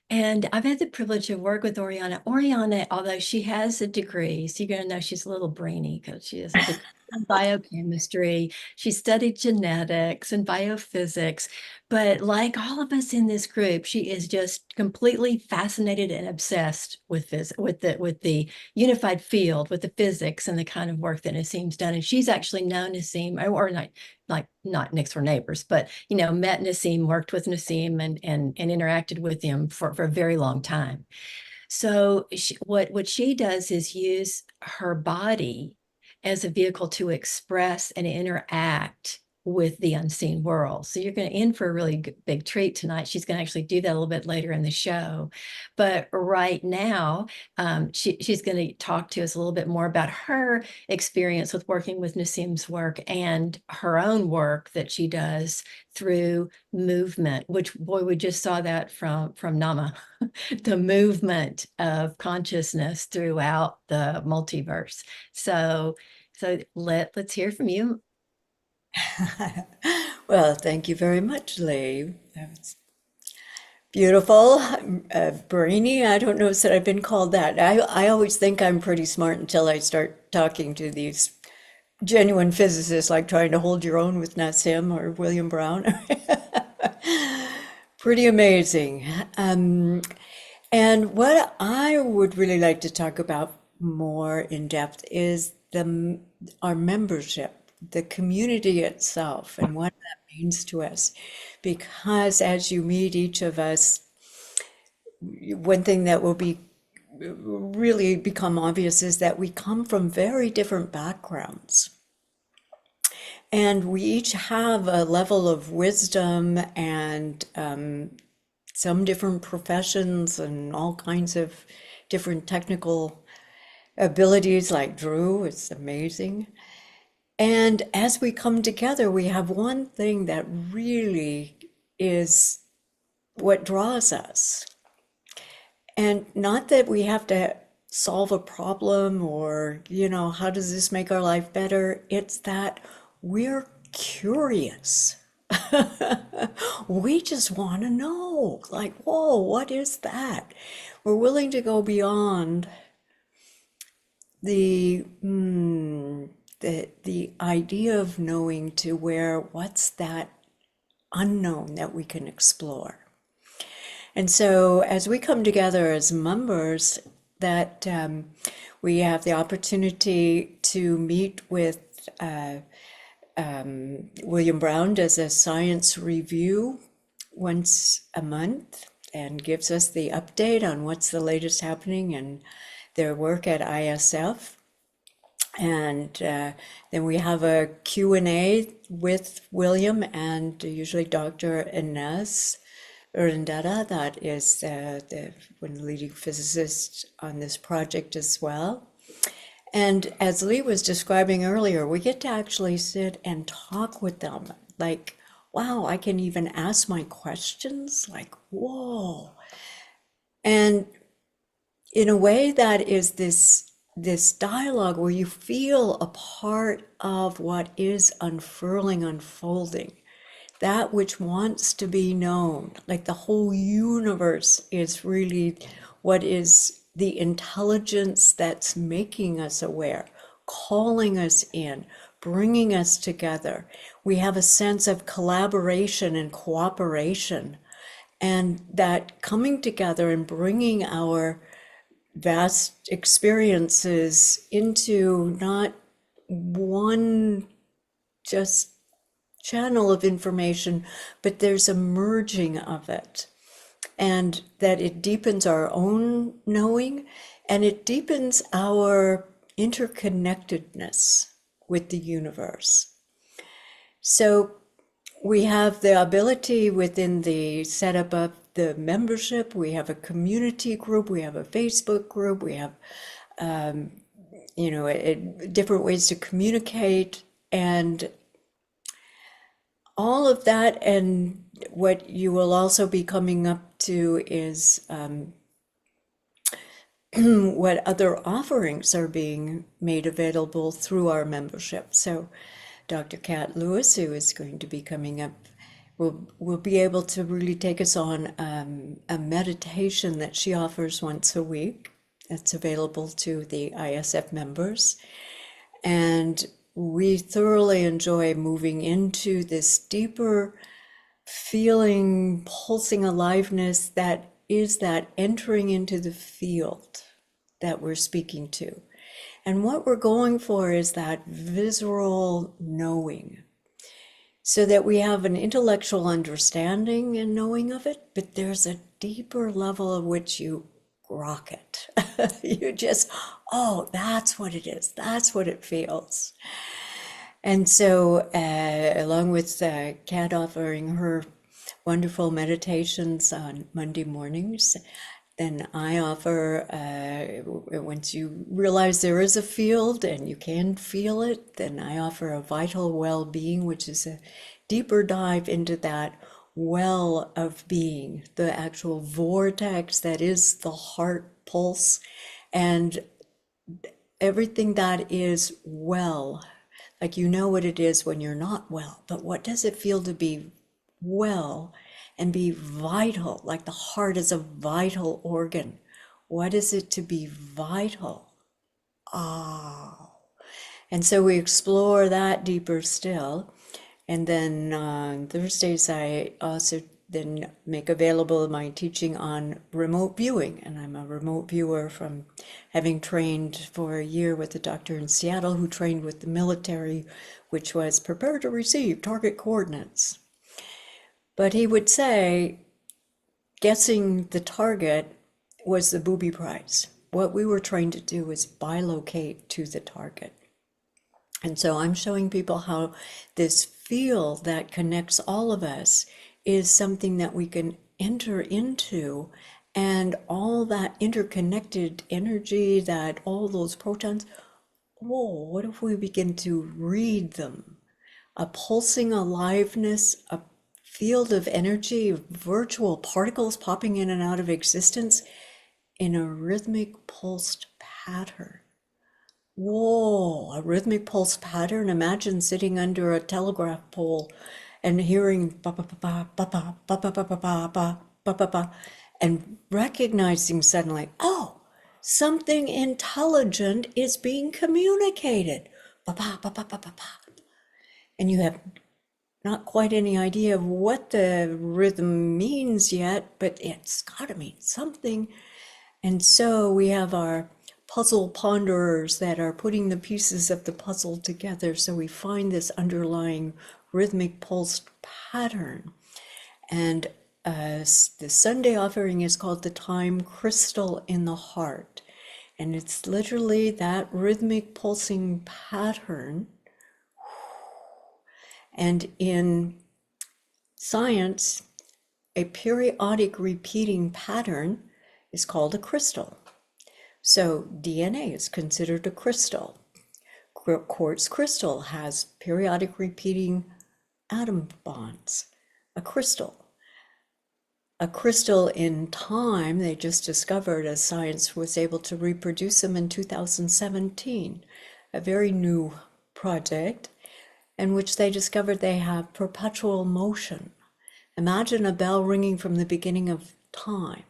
And I've had the privilege of work with Oriana. Oriana, although she has a degree, so you're going to know she's a little brainy because she has a degree in biochemistry. She studied genetics and biophysics. But like all of us in this group, she is just completely fascinated and obsessed with this, with the unified field, with the physics and the kind of work that Nassim's done. And she's actually known Nassim, or not next door neighbors, but met Nassim, worked with Nassim, and interacted with him for a very long time. So what she does is use her body as a vehicle to express and interact with the unseen world. So you're going to in for a really big treat tonight. She's going to actually do that a little bit later in the show. But right now, she's going to talk to us a little bit more about her experience with working with Nassim's work and her own work that she does through movement, which, boy, we just saw that from Nama, the movement of consciousness throughout the multiverse. So let's hear from you. Well, thank you very much, Lee. That was beautiful, brainy. I don't know that I've been called that. I always think I'm pretty smart until I start talking to these genuine physicists, like trying to hold your own with Nassim or William Brown. Pretty amazing. And what I would really like to talk about more in depth is our membership, the community itself, and what that means to us. Because as you meet each of us, one thing that will really become obvious is that we come from very different backgrounds. And we each have a level of wisdom and some different professions and all kinds of different technical abilities, like Drew. It's amazing. And as we come together, we have one thing that really is what draws us. And not that we have to solve a problem or, how does this make our life better? It's that we're curious. We just want to know, like, whoa, what is that? We're willing to go beyond the idea of knowing to where what's that unknown that we can explore. And so as we come together as members, that we have the opportunity to meet with William Brown does a science review once a month and gives us the update on what's the latest happening in their work at ISF. And then we have a Q&A with William and usually Dr. Inez Urandeta, that is one of the leading physicists on this project as well. And as Lee was describing earlier, we get to actually sit and talk with them. Like, wow, I can even ask my questions. Like, whoa. And in a way that is this dialogue where you feel a part of what is unfurling, unfolding, that which wants to be known. Like the whole universe is really what is the intelligence that's making us aware, calling us in, bringing us together. We have a sense of collaboration and cooperation, and that coming together and bringing our vast experiences into not one just channel of information, but there's a merging of it. And that it deepens our own knowing, and it deepens our interconnectedness with the universe. So we have the ability within the setup of the membership, we have a community group, we have a Facebook group, we have different ways to communicate, and all of that. And what you will also be coming up to is what other offerings are being made available through our membership. So Dr. Kat Lewis, who is going to be coming up, will be able to really take us on a meditation that she offers once a week. That's available to the ISF members. And we thoroughly enjoy moving into this deeper feeling, pulsing aliveness that is that entering into the field that we're speaking to. And what we're going for is that visceral knowing, so that we have an intellectual understanding and knowing of it, but there's a deeper level of which you grok it. You just, oh, that's what it is. That's what it feels. And so along with Kat offering her wonderful meditations on Monday mornings, then I offer, once you realize there is a field and you can feel it, then I offer a vital well-being, which is a deeper dive into that well of being, the actual vortex that is the heart pulse, and everything that is well. Like, you know what it is when you're not well, but what does it feel to be well and be vital? Like the heart is a vital organ. What is it to be vital? Oh. And so we explore that deeper still. And then on Thursdays, I also then make available my teaching on remote viewing. And I'm a remote viewer from having trained for a year with a doctor in Seattle who trained with the military, which was prepare to receive target coordinates. But he would say, guessing the target was the booby prize. What we were trying to do was bilocate to the target. And so I'm showing people how this field that connects all of us is something that we can enter into, and all that interconnected energy, that all those protons, whoa, what if we begin to read them? A pulsing aliveness, a field of energy, virtual particles popping in and out of existence in a rhythmic pulsed pattern. Whoa, a rhythmic pulse pattern. Imagine sitting under a telegraph pole and hearing ba ba ba ba ba ba ba ba ba ba ba ba ba ba, and recognizing suddenly, oh, something intelligent is being communicated. Ba ba ba ba ba ba ba. And you have not quite any idea of what the rhythm means yet, but it's got to mean something. And so we have our puzzle ponderers that are putting the pieces of the puzzle together. So we find this underlying rhythmic pulsed pattern. And the Sunday offering is called the Time Crystal in the Heart. And it's literally that rhythmic pulsing pattern. And in science, a periodic repeating pattern is called a crystal. So DNA is considered a crystal. Quartz crystal has periodic repeating atom bonds, a crystal. A crystal in time, they just discovered, as science was able to reproduce them in 2017, a very new project in which they discovered they have perpetual motion. Imagine a bell ringing from the beginning of time.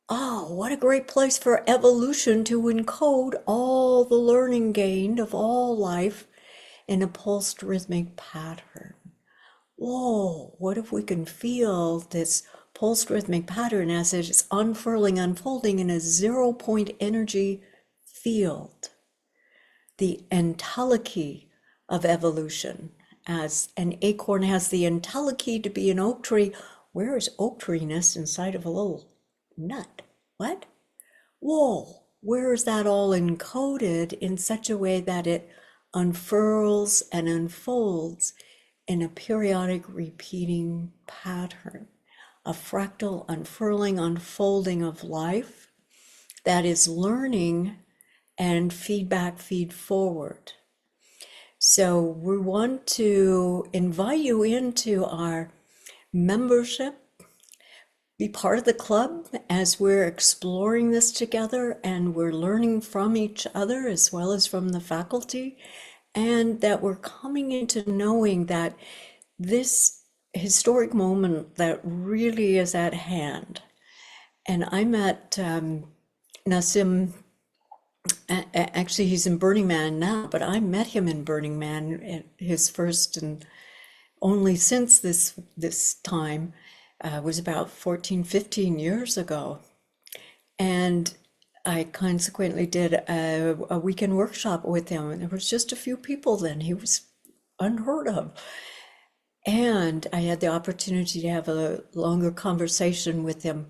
Oh, what a great place for evolution to encode all the learning gained of all life in a pulsed rhythmic pattern. Whoa, what if we can feel this pulsed rhythmic pattern as it is unfurling, unfolding in a 0-point energy field? The entelechy of evolution, as an acorn has the entelechy to be an oak tree. Where is oak tree-ness inside of a little nut? What? Whoa, where is that all encoded in such a way that it unfurls and unfolds in a periodic repeating pattern, a fractal unfurling, unfolding of life that is learning and feedback feed forward. So we want to invite you into our membership. Be part of the club as we're exploring this together, and we're learning from each other as well as from the faculty, and that we're coming into knowing that this historic moment that really is at hand. And I met Nassim, actually he's in Burning Man now, but I met him in Burning Man, his first and only since this time. Was about 14, 15 years ago. And I consequently did a weekend workshop with him, and there was just a few people then. He was unheard of. And I had the opportunity to have a longer conversation with him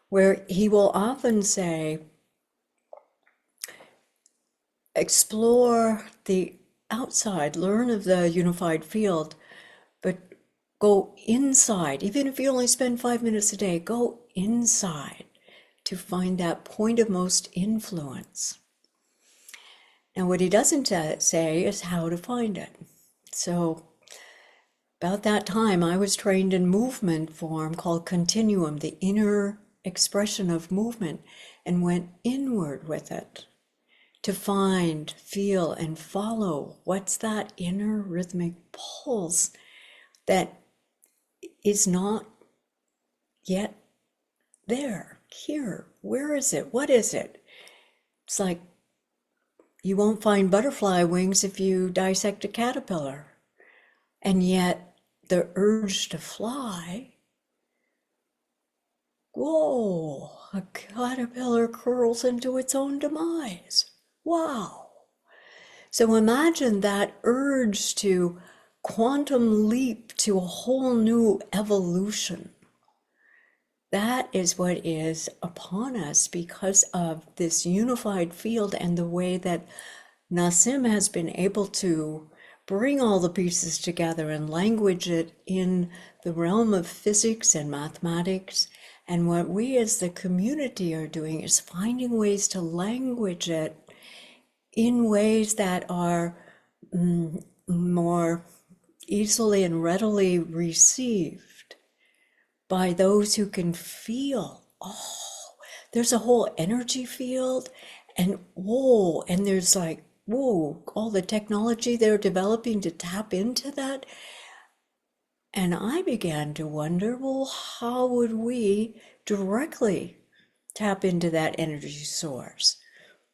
where he will often say, explore the outside, learn of the unified field, but go inside. Even if you only spend 5 minutes a day, go inside to find that point of most influence. And what he doesn't say is how to find it. So about that time, I was trained in movement form called continuum, the inner expression of movement, and went inward with it to find, feel, and follow what's that inner rhythmic pulse that is not yet there, here. Where is it? What is it? It's like you won't find butterfly wings if you dissect a caterpillar. And yet the urge to fly, whoa, a caterpillar curls into its own demise. Wow. So imagine that urge to quantum leap to a whole new evolution. That is what is upon us because of this unified field and the way that Nassim has been able to bring all the pieces together and language it in the realm of physics and mathematics. And what we as the community are doing is finding ways to language it in ways that are more easily and readily received by those who can feel, oh, there's a whole energy field, and whoa, and there's like, whoa, all the technology they're developing to tap into that. And I began to wonder, well, how would we directly tap into that energy source?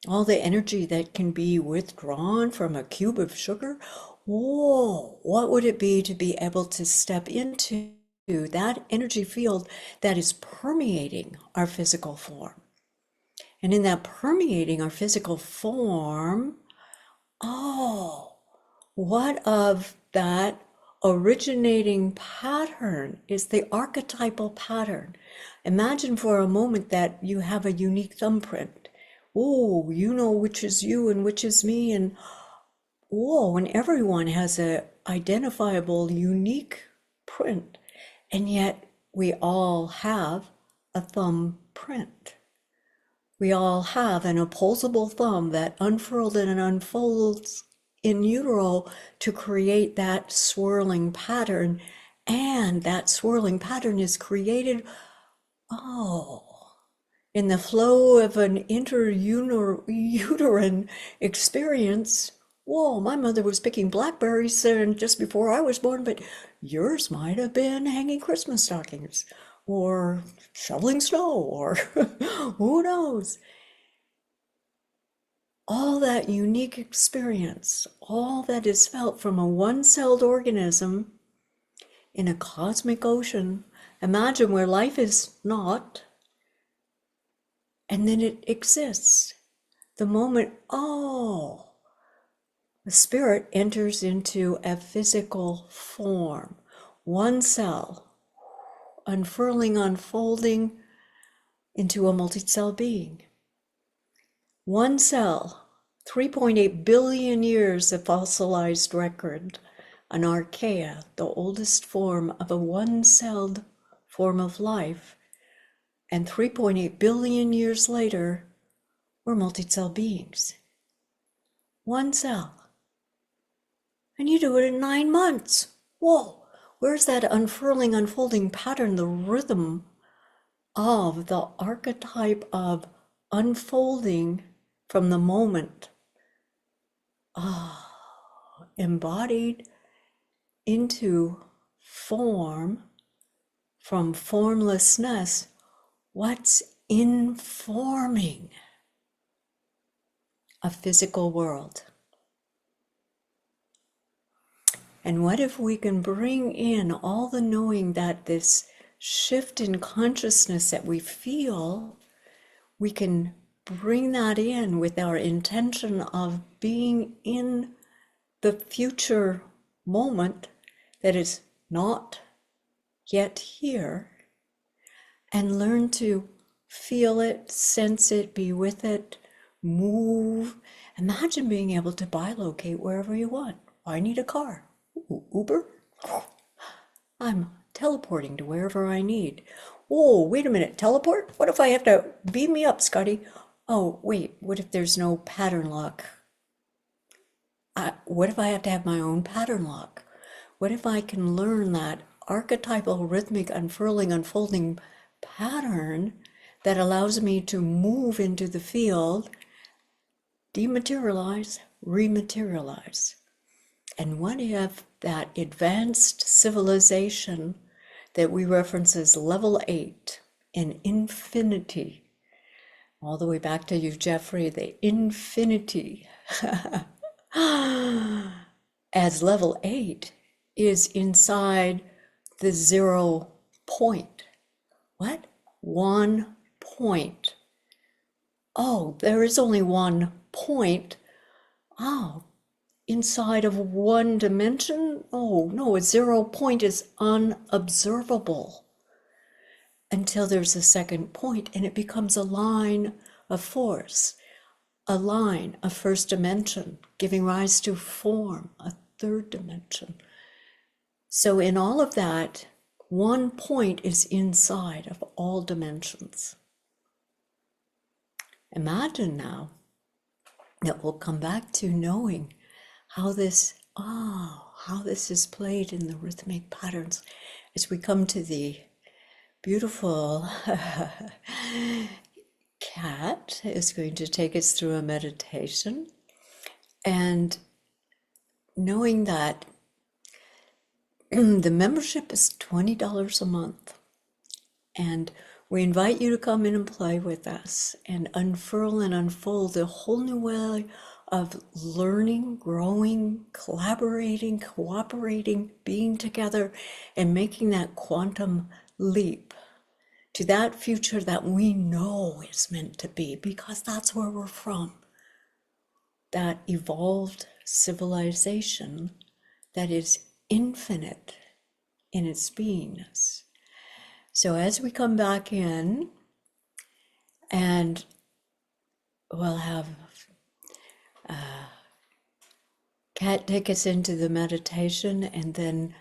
All the energy that can be withdrawn from a cube of sugar. Whoa, what would it be to be able to step into that energy field that is permeating our physical form? And in that permeating our physical form, oh, what of that originating pattern is the archetypal pattern. Imagine for a moment that you have a unique thumbprint. Oh, you know which is you and which is me, and whoa, and everyone has a identifiable, unique print, and yet we all have a thumbprint. We all have an opposable thumb that unfurled and unfolds in utero to create that swirling pattern, and that swirling pattern is created, in the flow of an interuterine experience. Whoa, my mother was picking blackberries just before I was born, but yours might have been hanging Christmas stockings or shoveling snow or who knows. All that unique experience, all that is felt from a one-celled organism in a cosmic ocean. Imagine where life is not, and then it exists. The moment, the spirit enters into a physical form, one cell, unfurling, unfolding into a multi-cell being. One cell, 3.8 billion years of fossilized record, an archaea, the oldest form of a one-celled form of life, and 3.8 billion years later, we're multi-cell beings. 1 cell. And you do it in 9 months. Whoa, where's that unfurling, unfolding pattern, the rhythm of the archetype of unfolding from the moment embodied into form, from formlessness? What's informing a physical world? And what if we can bring in all the knowing that this shift in consciousness that we feel, we can bring that in with our intention of being in the future moment that is not yet here, and learn to feel it, sense it, be with it, move. Imagine being able to bilocate wherever you want. I need a car. Ooh, Uber? I'm teleporting to wherever I need. Oh, wait a minute, teleport? What if I have to beam me up, Scotty? Oh, wait, what if there's no pattern lock? What if I have to have my own pattern lock? What if I can learn that archetypal, rhythmic, unfurling, unfolding pattern that allows me to move into the field, dematerialize, rematerialize? And what if that advanced civilization that we reference as level 8 in infinity, all the way back to you, Jeffrey, the infinity, as level 8 is inside the 0 point. What? 1 point. Oh, there is only 1 point. Oh, inside of 1 dimension? Oh, no, a 0 point is unobservable until there's a second point, and it becomes a line of force, a line of first dimension, giving rise to form, a third dimension. So in all of that, 1 point is inside of all dimensions. Imagine now that we'll come back to knowing how this is played in the rhythmic patterns as we come to the beautiful Kat is going to take us through a meditation, and knowing that the membership is $20 a month, and we invite you to come in and play with us and unfurl and unfold a whole new way of learning, growing, collaborating, cooperating, being together, and making that quantum leap to that future that we know is meant to be, because that's where we're from. That evolved civilization that is infinite in its beingness. So as we come back in, and we'll have Kat take us into the meditation, and then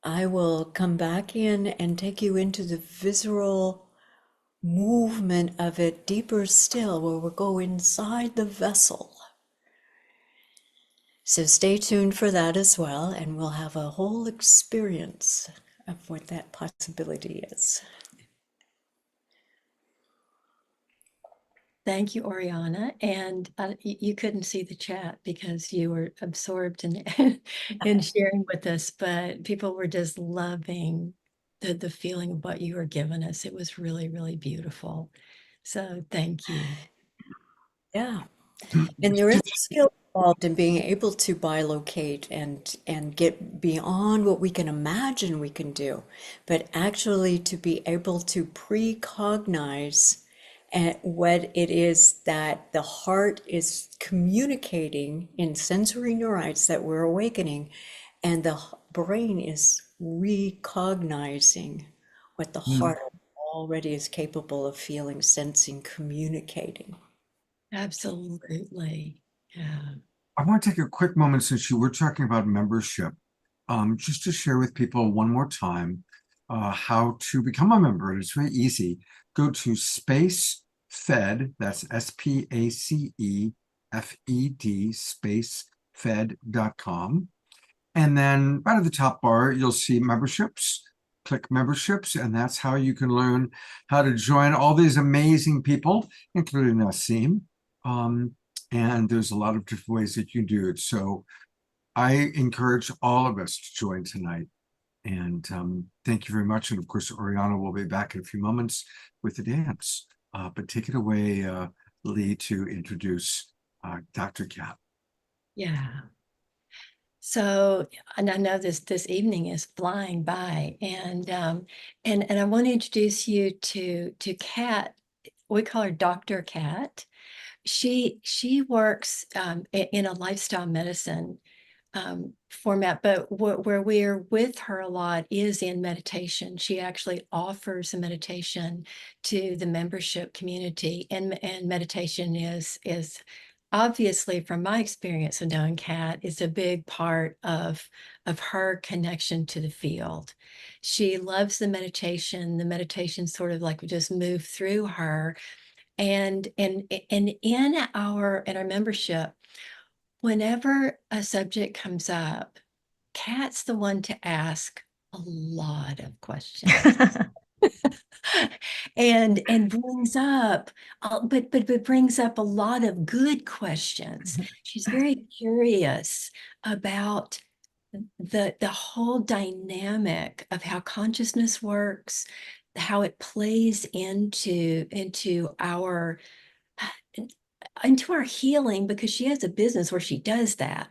I will come back in and take you into the visceral movement of it deeper still, where we'll go inside the vessel. So stay tuned for that as well, and we'll have a whole experience of what that possibility is. Thank you, Oriana. And you couldn't see the chat because you were absorbed in sharing with us, but people were just loving the feeling of what you were giving us. It was really, really beautiful. So thank you. Yeah. And there is a skill involved in being able to bilocate and get beyond what we can imagine we can do, but actually to be able to precognize what it is that the heart is communicating in sensory neurites that we're awakening, and the brain is recognizing what the heart already is capable of feeling, sensing, communicating. Absolutely. Yeah. I want to take a quick moment, since you were talking about membership, just to share with people one more time how to become a member. And it's very easy. Go to SpaceFed, that's SPACE FED space fed.com. And then right at the top bar, you'll see memberships. Click memberships, and that's how you can learn how to join all these amazing people, including Nassim. And there's a lot of different ways that you do it. So I encourage all of us to join tonight. And thank you very much. And of course, Oriana will be back in a few moments with the dance. But take it away, Lee, to introduce Dr. Kat. Yeah. So, and I know this evening is flying by, and I want to introduce you to Kat. We call her Dr. Kat. She works in a lifestyle medicine format, but where we're with her a lot is in meditation. She actually offers a meditation to the membership community, and meditation is obviously, from my experience of knowing Kat, is a big part of her connection to the field. She loves the meditation. The meditation sort of like just move through her. And in our membership, whenever a subject comes up, Kat's the one to ask a lot of questions. and brings up but brings up a lot of good questions. She's very curious about the whole dynamic of how consciousness works, how it plays into our healing, because she has a business where she does that.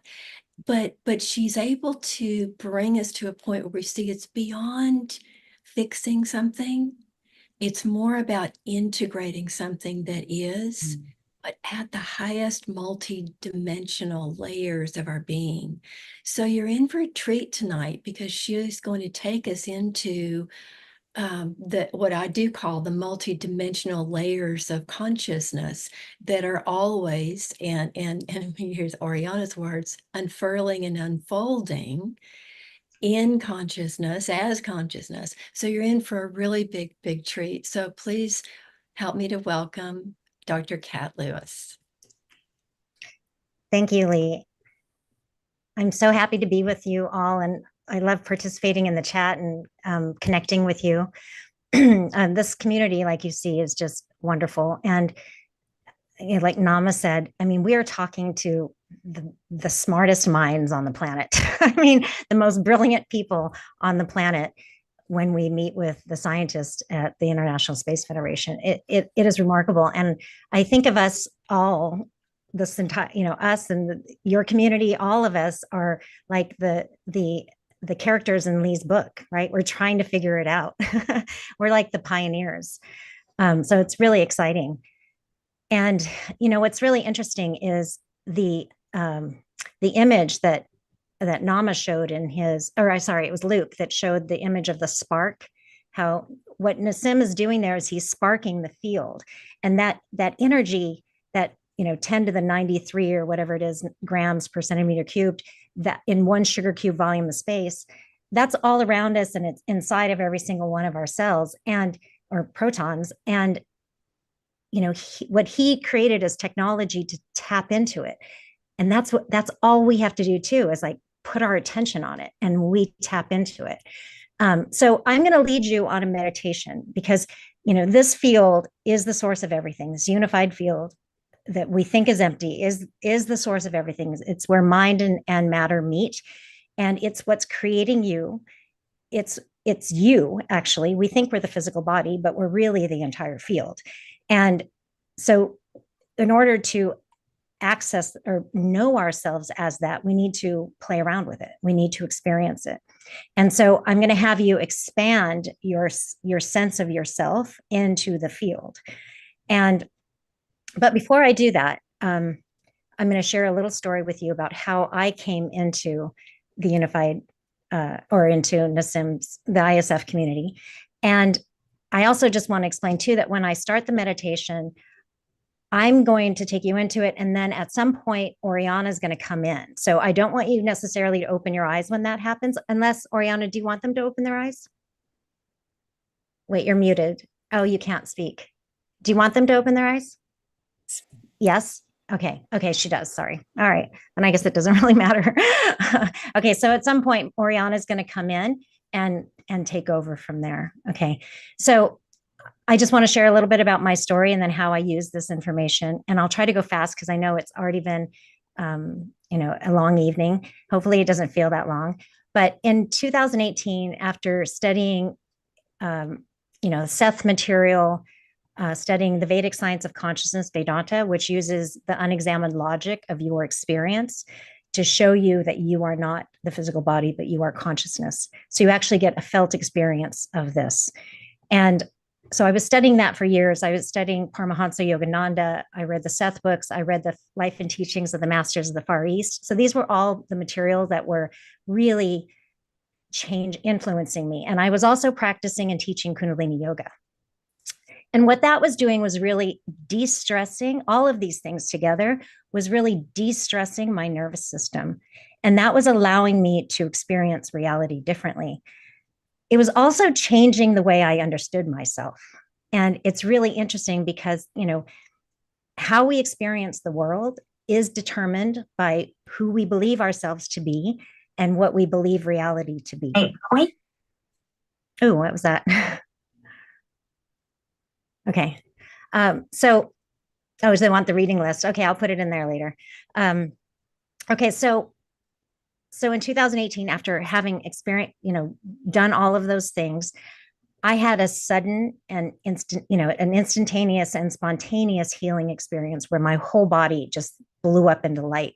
But she's able to bring us to a point where we see it's beyond fixing something. It's more about integrating something that is, but at the highest multi-dimensional layers of our being. So you're in for a treat tonight, because she's going to take us into what I do call the multi-dimensional layers of consciousness that are always, and here's Oriana's words, unfurling and unfolding in consciousness as consciousness. So you're in for a really big treat. So please help me to welcome Dr. Kat Lewis. Thank you, Lee. I'm so happy to be with you all, and I love participating in the chat and connecting with you. This community, like you see, is just wonderful. And like Nama said, I mean, we are talking to the smartest minds on the planet. I mean, the most brilliant people on the planet when we meet with the scientists at the International Space Federation. It is remarkable. And I think of us all, this entire, us and your community, all of us are like the characters in Lee's book, right? We're trying to figure it out. We're like the pioneers. So it's really exciting. And, what's really interesting is the image that Nama showed in his, it was Luke that showed the image of the spark, how what Nassim is doing there is he's sparking the field. And that energy, that 10 to the 93 or whatever it is grams per centimeter cubed, that in one sugar cube volume of space, that's all around us, and it's inside of every single one of our cells or protons. And what he created is technology to tap into it. And that's all we have to do too, is like put our attention on it, and we tap into it. So I'm going to lead you on a meditation, because this field is the source of everything. This unified field that we think is empty is the source of everything. It's where mind and matter meet, and it's what's creating you. It's you, actually. We think we're the physical body, but we're really the entire field. And so in order to access or know ourselves as that, we need to play around with it. We need to experience it. And so I'm going to have you expand your sense of yourself into the field. But before I do that, I'm going to share a little story with you about how I came into the unified or into Nassim's, the ISF community. And I also just want to explain too, that when I start the meditation, I'm going to take you into it. And then at some point, Oriana is going to come in. So I don't want you necessarily to open your eyes when that happens, unless, Oriana, do you want them to open their eyes? Wait, you're muted. Oh, you can't speak. Do you want them to open their eyes? Yes. Okay, she does. Sorry. All right. And I guess it doesn't really matter. Okay, so at some point, Oriana is going to come in and take over from there. Okay. So I just want to share a little bit about my story and then how I use this information. And I'll try to go fast because I know it's already been a long evening. Hopefully it doesn't feel that long. But in 2018, after studying Seth material, studying the Vedic science of consciousness, Vedanta, which uses the unexamined logic of your experience to show you that you are not the physical body, but you are consciousness. So you actually get a felt experience of this. And so I was studying that for years. I was studying Paramahansa Yogananda. I read the Seth books. I read the life and teachings of the masters of the Far East. So these were all the materials that were really influencing me. And I was also practicing and teaching Kundalini yoga. And what that was doing was really de-stressing. All of these things together was really de-stressing my nervous system. And that was allowing me to experience reality differently. It was also changing the way I understood myself. And it's really interesting because, how we experience the world is determined by who we believe ourselves to be and what we believe reality to be. Oh, what was that? Okay. So they want the reading list. Okay, I'll put it in there later. Okay, so in 2018, after having experienced, done all of those things, I had a sudden and an instantaneous and spontaneous healing experience where my whole body just blew up into light.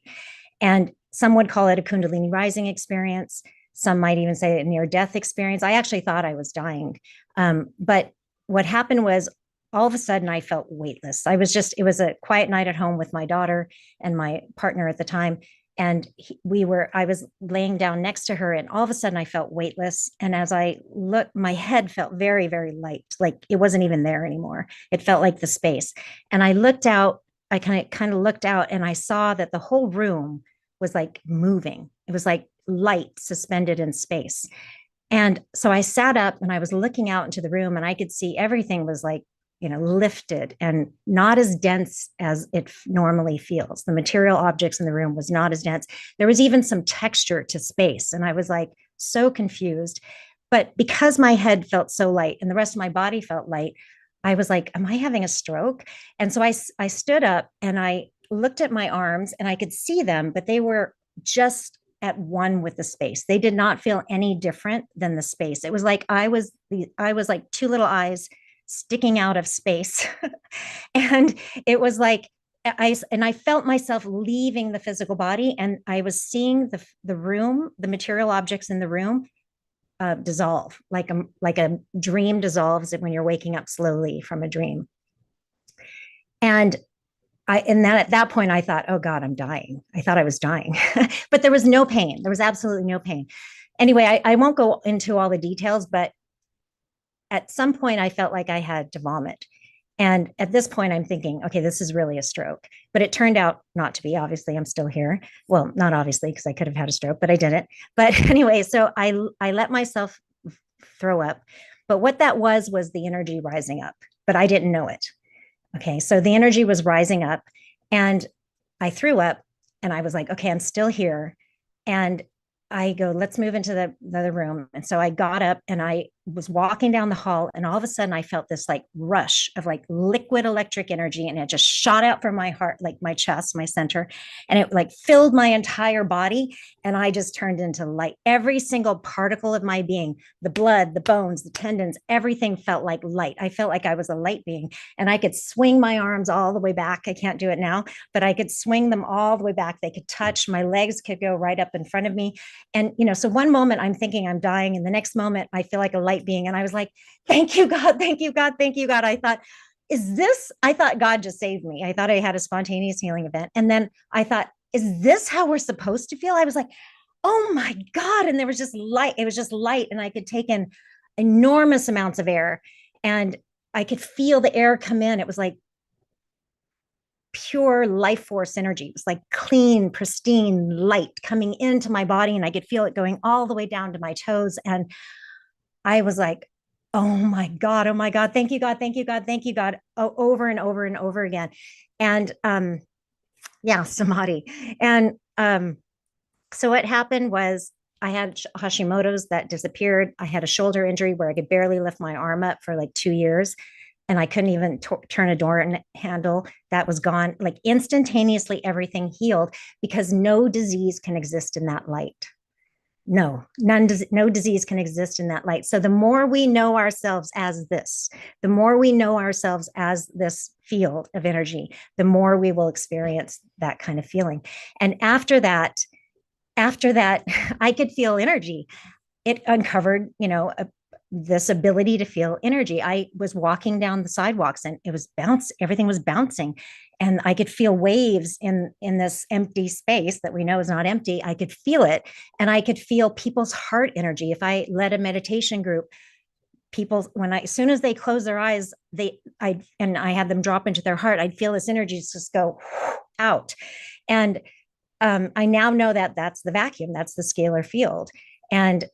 And some would call it a Kundalini rising experience. Some might even say a near-death experience. I actually thought I was dying. But what happened was all of a sudden I felt weightless. It was a quiet night at home with my daughter and my partner at the time. And I was laying down next to her and all of a sudden I felt weightless. And as I looked, my head felt very, very light, like it wasn't even there anymore. It felt like the space. And I looked out, I kind of looked out and I saw that the whole room was like moving. It was like light suspended in space. And so I sat up and I was looking out into the room and I could see everything was like, lifted and not as dense as it normally feels. The material objects in the room was not as dense. There was even some texture to space. And I was like so confused. But because my head felt so light and the rest of my body felt light, I was like, am I having a stroke? And so I stood up and I looked at my arms and I could see them, but they were just at one with the space. They did not feel any different than the space. It was like I was like two little eyes sticking out of space. And it was like I felt myself leaving the physical body and I was seeing the room, the material objects in the room dissolve like a dream dissolves when you're waking up slowly from a dream. And at that point I thought, oh God, I'm dying. I thought I was dying. But there was no pain. There was absolutely no pain. Anyway, I won't go into all the details, but at some point I felt like I had to vomit. And at this point I'm thinking, okay, this is really a stroke. But it turned out not to be. Obviously, I'm still here. Well, not obviously, because I could have had a stroke, but I didn't. But anyway, so I let myself throw up. But what that was the energy rising up, but I didn't know it. Okay, so the energy was rising up and I threw up and I was like, okay, I'm still here. And I go, let's move into the other room. And so I got up and I was walking down the hall and all of a sudden I felt this like rush of like liquid electric energy and it just shot out from my heart, like my chest, my center, and it like filled my entire body. And I just turned into light. Every single particle of my being, the blood, the bones, the tendons, everything felt like light. I felt like I was a light being and I could swing my arms all the way back. I can't do it now, but I could swing them all the way back. They could touch, my legs could go right up in front of me. And, so one moment I'm thinking I'm dying and the next moment I feel like a light being. And I was like, thank you, God, thank you, God, thank you, God. I thought God just saved me. I thought I had a spontaneous healing event. And then I thought, is this how we're supposed to feel? I was like, oh my God. And there was just light. It was just light. And I could take in enormous amounts of air and I could feel the air come in. It was like pure life force energy. It was like clean, pristine light coming into my body. And I could feel it going all the way down to my toes. And I was like, oh my God, thank you, God, thank you, God, thank you, God, over and over and over again. And Yeah, samadhi. And so what happened was I had Hashimoto's that disappeared. I had a shoulder injury where I could barely lift my arm up for like 2 years. And I couldn't even turn a door handle. That was gone. Like instantaneously, everything healed because no disease can exist in that light. No disease can exist in that light. So the more we know ourselves as this, the more we know ourselves as this field of energy, the more we will experience that kind of feeling. And after that, I could feel energy. It uncovered, this ability to feel energy. I was walking down the sidewalks and it was everything was bouncing. And I could feel waves in this empty space that we know is not empty. I could feel it. And I could feel people's heart energy. If I led a meditation group, as soon as they close their eyes, I had them drop into their heart, I'd feel this energy just go out. And I now know that that's the vacuum, that's the scalar field. And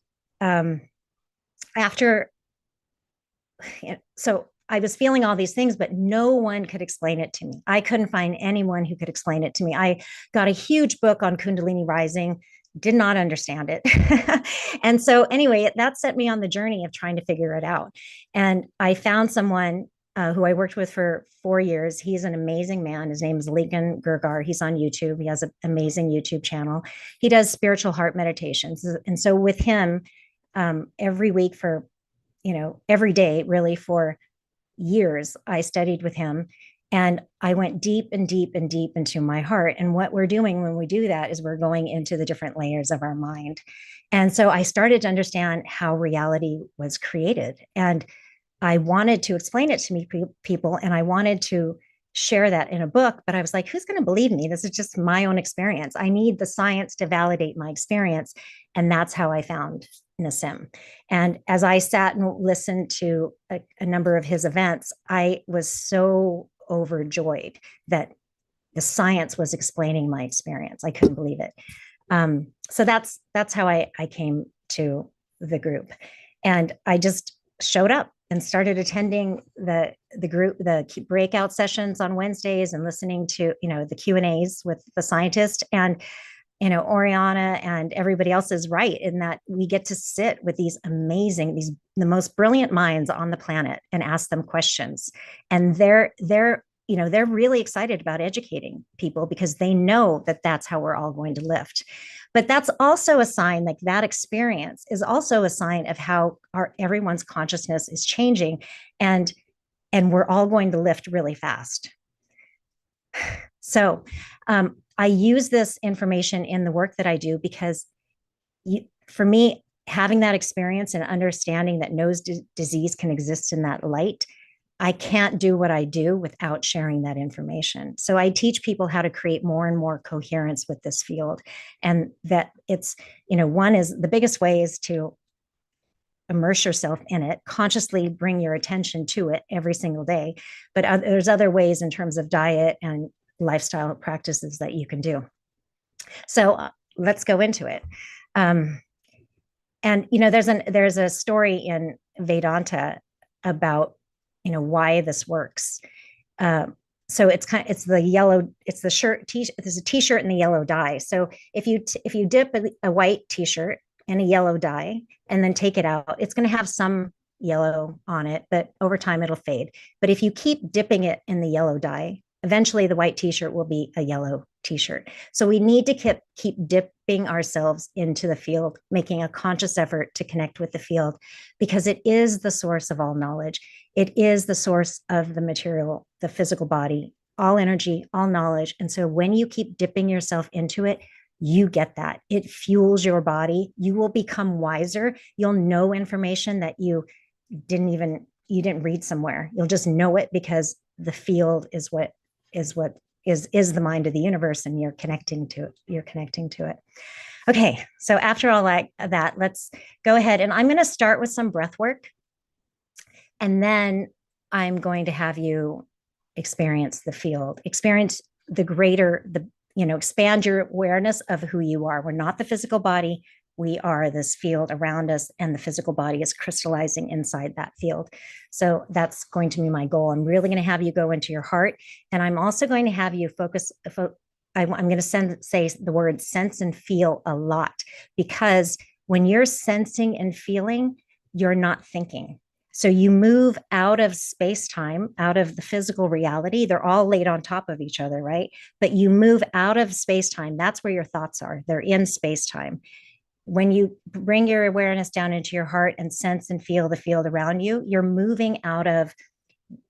so I was feeling all these things, but no one could explain it to me. I couldn't find anyone who could explain it to me. I got a huge book on Kundalini rising, did not understand it. And so anyway, that set me on the journey of trying to figure it out. And I found someone who I worked with for 4 years. He's an amazing man. His name is Lincoln Gurgar. He's on YouTube. He has an amazing YouTube channel. He does spiritual heart meditations. And so with him, every week every day, really for years, I studied with him and I went deep and deep and deep into my heart. And what we're doing when we do that is we're going into the different layers of our mind. And so I started to understand how reality was created. And I wanted to explain it to people, and I wanted to share that in a book, but I was like, who's going to believe me? This is just my own experience. I need the science to validate my experience. And that's how I found Nassim. And as I sat and listened to a number of his events, I was so overjoyed that the science was explaining my experience. I couldn't believe it. So that's how I came to the group. And I just showed up and started attending the breakout sessions on Wednesdays and listening to, the Q&As with the scientists. And Oriana and everybody else is right in that we get to sit with these the most brilliant minds on the planet and ask them questions. And they're really excited about educating people because they know that that's how we're all going to lift. But that's also a sign, like that experience is also a sign of how everyone's consciousness is changing, and we're all going to lift really fast. So I use this information in the work that I do because for me, having that experience and understanding that no disease can exist in that light, I can't do what I do without sharing that information. So I teach people how to create more and more coherence with this field. And that it's, one is the biggest way is to immerse yourself in it, consciously bring your attention to it every single day. But there's other ways in terms of diet and lifestyle practices that you can do. So let's go into it. And there's a story in Vedanta about why this works. So it's the yellow, it's the shirt, there's a t-shirt in the yellow dye. So if you dip a white t-shirt in a yellow dye and then take it out, it's going to have some yellow on it, but over time it'll fade. But if you keep dipping it in the yellow dye, eventually the white t-shirt will be a yellow t-shirt. So we need to keep dipping ourselves into the field, making a conscious effort to connect with the field, because it is the source of all knowledge. It is the source of the material, the physical body, all energy, all knowledge. And so when you keep dipping yourself into it, you get that. It fuels your body. You will become wiser. You'll know information that you didn't read somewhere. You'll just know it because the field is the mind of the universe, and you're connecting to it. Okay, so after all that, let's go ahead, and I'm going to start with some breath work, and then I'm going to have you experience the field, experience expand your awareness of who you are. We're not the physical body. We are this field around us, and the physical body is crystallizing inside that field. So that's going to be my goal. I'm really going to have you go into your heart, and I'm also going to have you focus I'm going to say the word sense and feel a lot, because when you're sensing and feeling, you're not thinking. So you move out of space time, out of the physical reality. They're all laid on top of each other, right? But you move out of space time. That's where your thoughts are. They're in space time. When you bring your awareness down into your heart and sense and feel the field around you, you're moving out of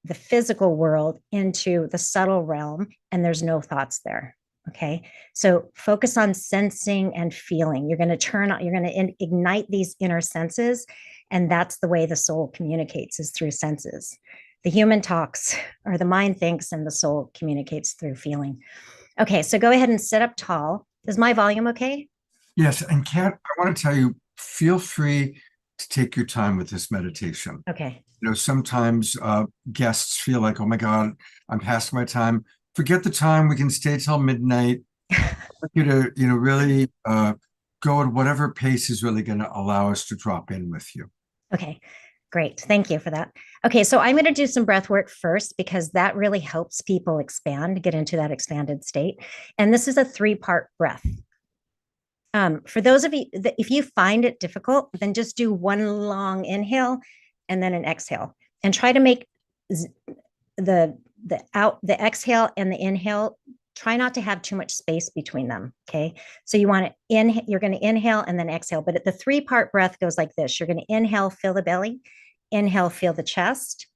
the physical world into the subtle realm, and there's no thoughts there. Okay. So focus on sensing and feeling. You're going to turn on, you're going to ignite these inner senses. And that's the way the soul communicates, is through senses. The human talks, or the mind thinks, and the soul communicates through feeling. Okay. So go ahead and sit up tall. Is my volume okay? Yes. And Kat, I want to tell you, feel free to take your time with this meditation. Okay. You know, sometimes guests feel like, oh my God, I'm past my time. Forget the time. We can stay till midnight. I want you to, you know, really go at whatever pace is really going to allow us to drop in with you. Okay, great. Thank you for that. Okay, so I'm going to do some breath work first, because that really helps people expand, get into that expanded state. And this is a 3-part breath. For those of you that, if you find it difficult, then just do one long inhale and then an exhale, and try to make the exhale and the inhale, try not to have too much space between them. Okay. So you want to you're going to inhale and then exhale, but the 3-part breath goes like this. You're going to inhale, fill the belly, inhale, feel the chest,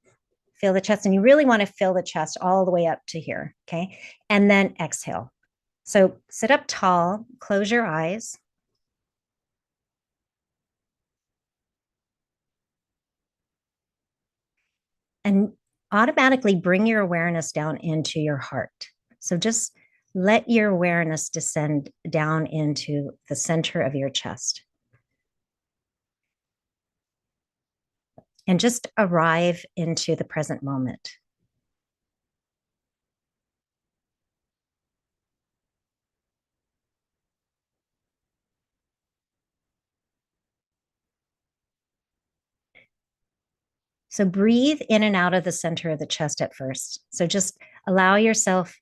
and you really want to fill the chest all the way up to here. Okay. And then exhale. So sit up tall, close your eyes. And automatically bring your awareness down into your heart. So just let your awareness descend down into the center of your chest. And just arrive into the present moment. So breathe in and out of the center of the chest at first. So just allow yourself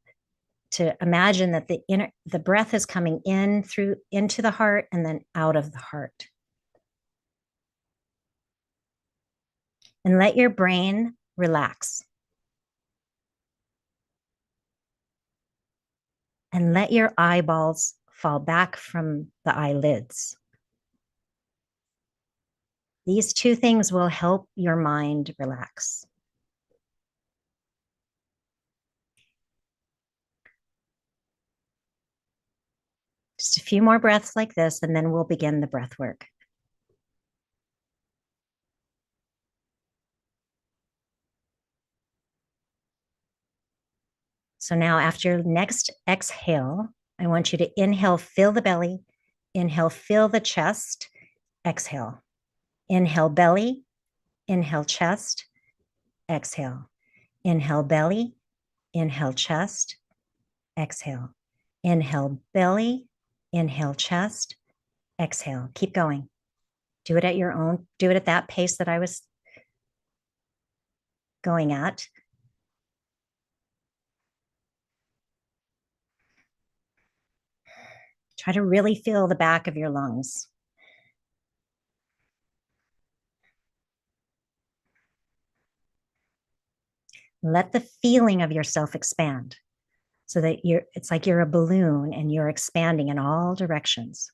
to imagine that the breath is coming in through into the heart and then out of the heart. And let your brain relax. And let your eyeballs fall back from the eyelids. These 2 things will help your mind relax. Just a few more breaths like this, and then we'll begin the breath work. So now after your next exhale, I want you to inhale, fill the belly, inhale, fill the chest, exhale. Inhale, belly, inhale, chest, exhale. Inhale, belly, inhale, chest, exhale. Inhale, belly, inhale, chest, exhale. Keep going. Do it at your own, do it at that pace that I was going at. Try to really feel the back of your lungs. Let the feeling of yourself expand, so that it's like you're a balloon and you're expanding in all directions.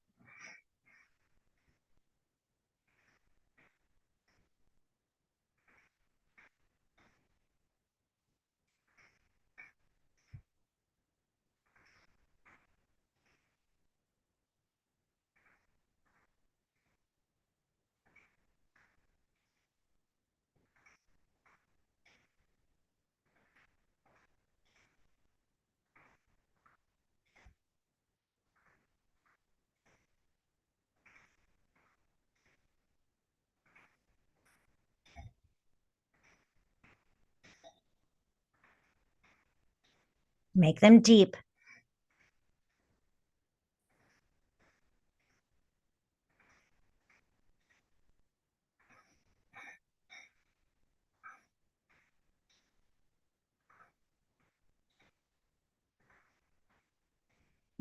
Make them deep.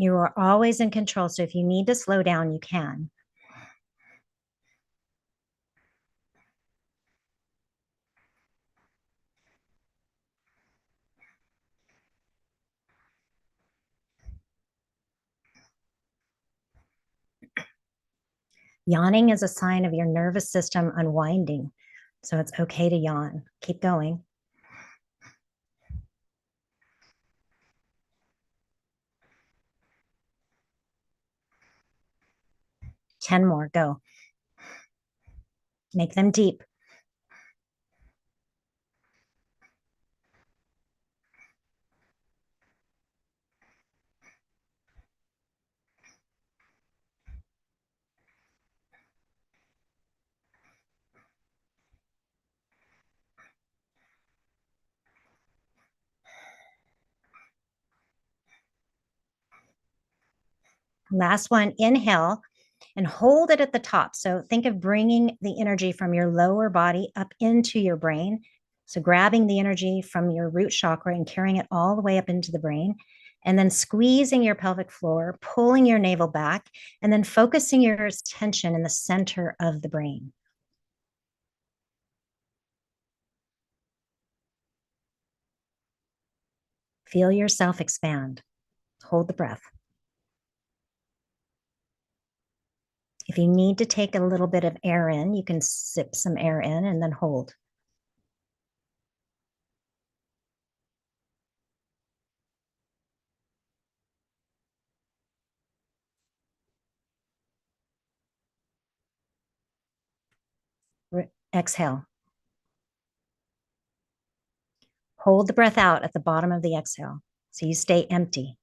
You are always in control. So if you need to slow down, you can. Yawning is a sign of your nervous system unwinding. So it's okay to yawn. Keep going. Ten more, go. Make them deep. Last one, inhale and hold it at the top. So think of bringing the energy from your lower body up into your brain. So grabbing the energy from your root chakra and carrying it all the way up into the brain, and then squeezing your pelvic floor, pulling your navel back, and then focusing your attention in the center of the brain. Feel yourself expand. Hold the breath. If you need to take a little bit of air in, you can sip some air in and then hold. Exhale. Hold the breath out at the bottom of the exhale, so you stay empty.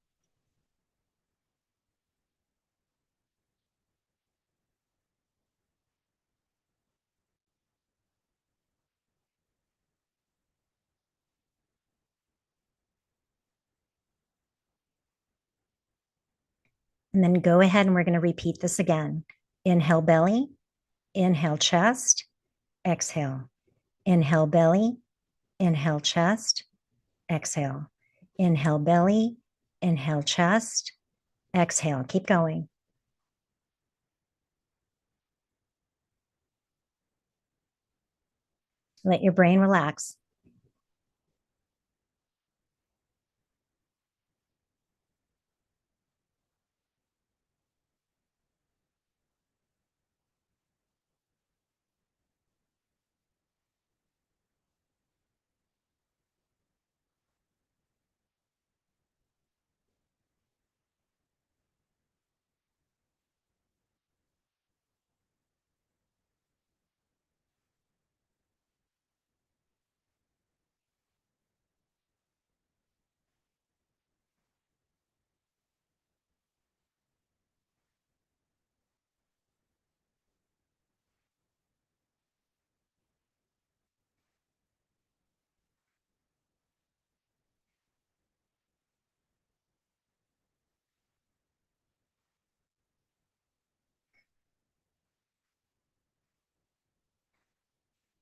And then go ahead and we're going to repeat this again. Inhale belly, inhale chest, exhale. Inhale belly, inhale chest, exhale. Inhale belly, inhale chest, exhale. Keep going. Let your brain relax.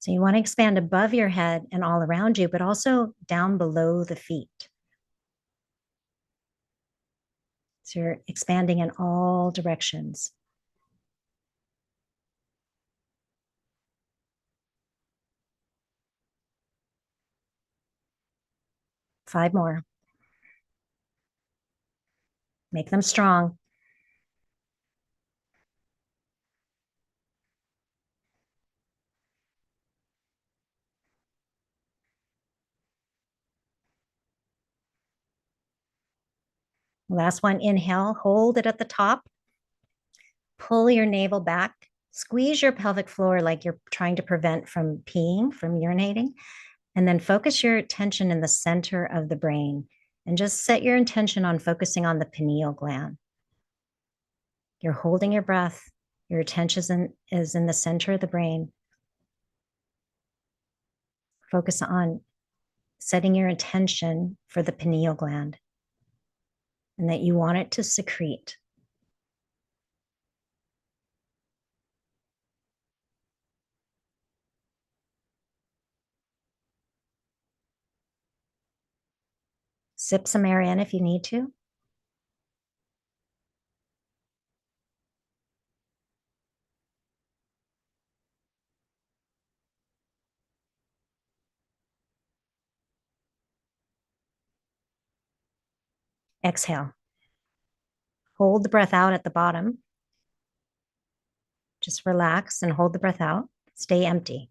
So you want to expand above your head and all around you, but also down below the feet. So you're expanding in all directions. Five more. Make them strong. Last one, inhale, hold it at the top. Pull your navel back. Squeeze your pelvic floor like you're trying to prevent from peeing, from urinating. And then focus your attention in the center of the brain. And just set your intention on focusing on the pineal gland. You're holding your breath. Your attention is in the center of the brain. Focus on setting your intention for the pineal gland and that you want it to secrete. Sip some air in if you need to. Exhale. Hold the breath out at the bottom. Just relax and hold the breath out. Stay empty.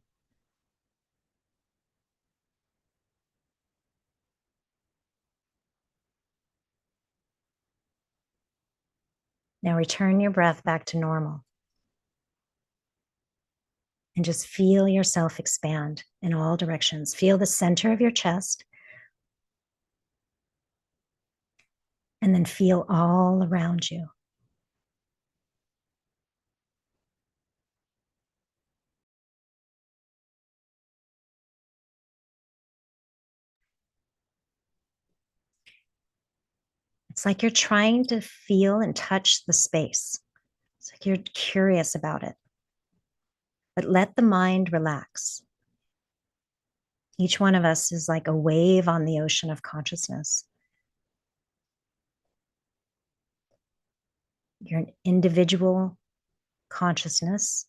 Now return your breath back to normal. And just feel yourself expand in all directions. Feel the center of your chest. And then feel all around you. It's like you're trying to feel and touch the space. It's like you're curious about it. But let the mind relax. Each one of us is like a wave on the ocean of consciousness. You're an individual consciousness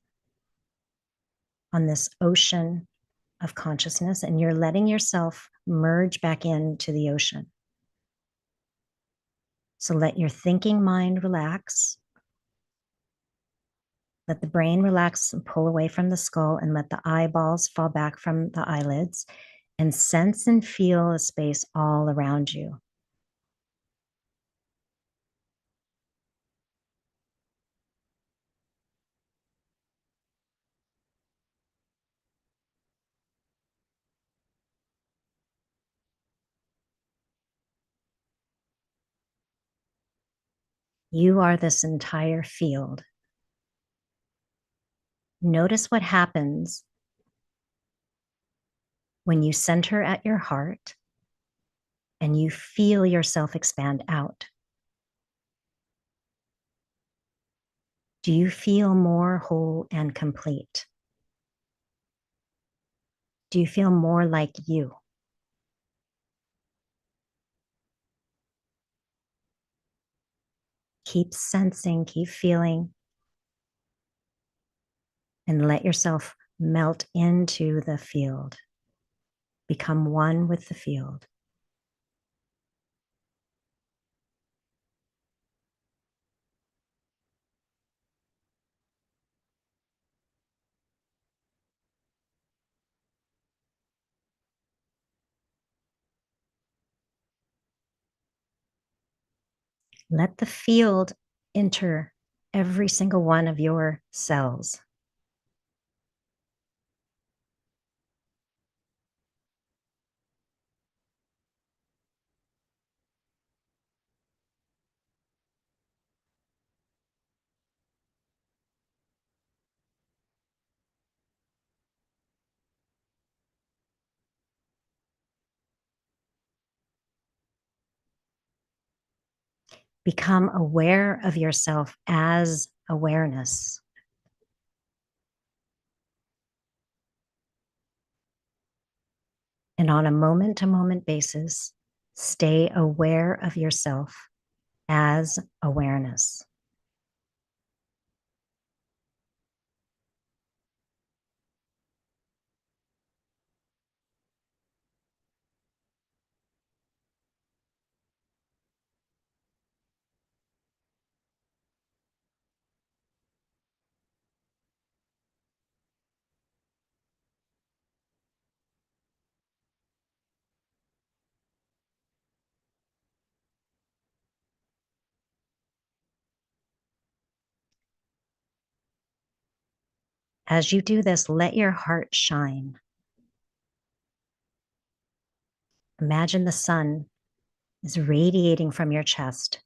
on this ocean of consciousness, and you're letting yourself merge back into the ocean. So let your thinking mind relax. Let the brain relax and pull away from the skull, and let the eyeballs fall back from the eyelids, and sense and feel a space all around you. You are this entire field. Notice what happens when you center at your heart and you feel yourself expand out. Do you feel more whole and complete? Do you feel more like you? Keep sensing, keep feeling, and let yourself melt into the field. Become one with the field. Let the field enter every single one of your cells. Become aware of yourself as awareness. And on a moment-to-moment basis, stay aware of yourself as awareness. As you do this, let your heart shine. Imagine the sun is radiating from your chest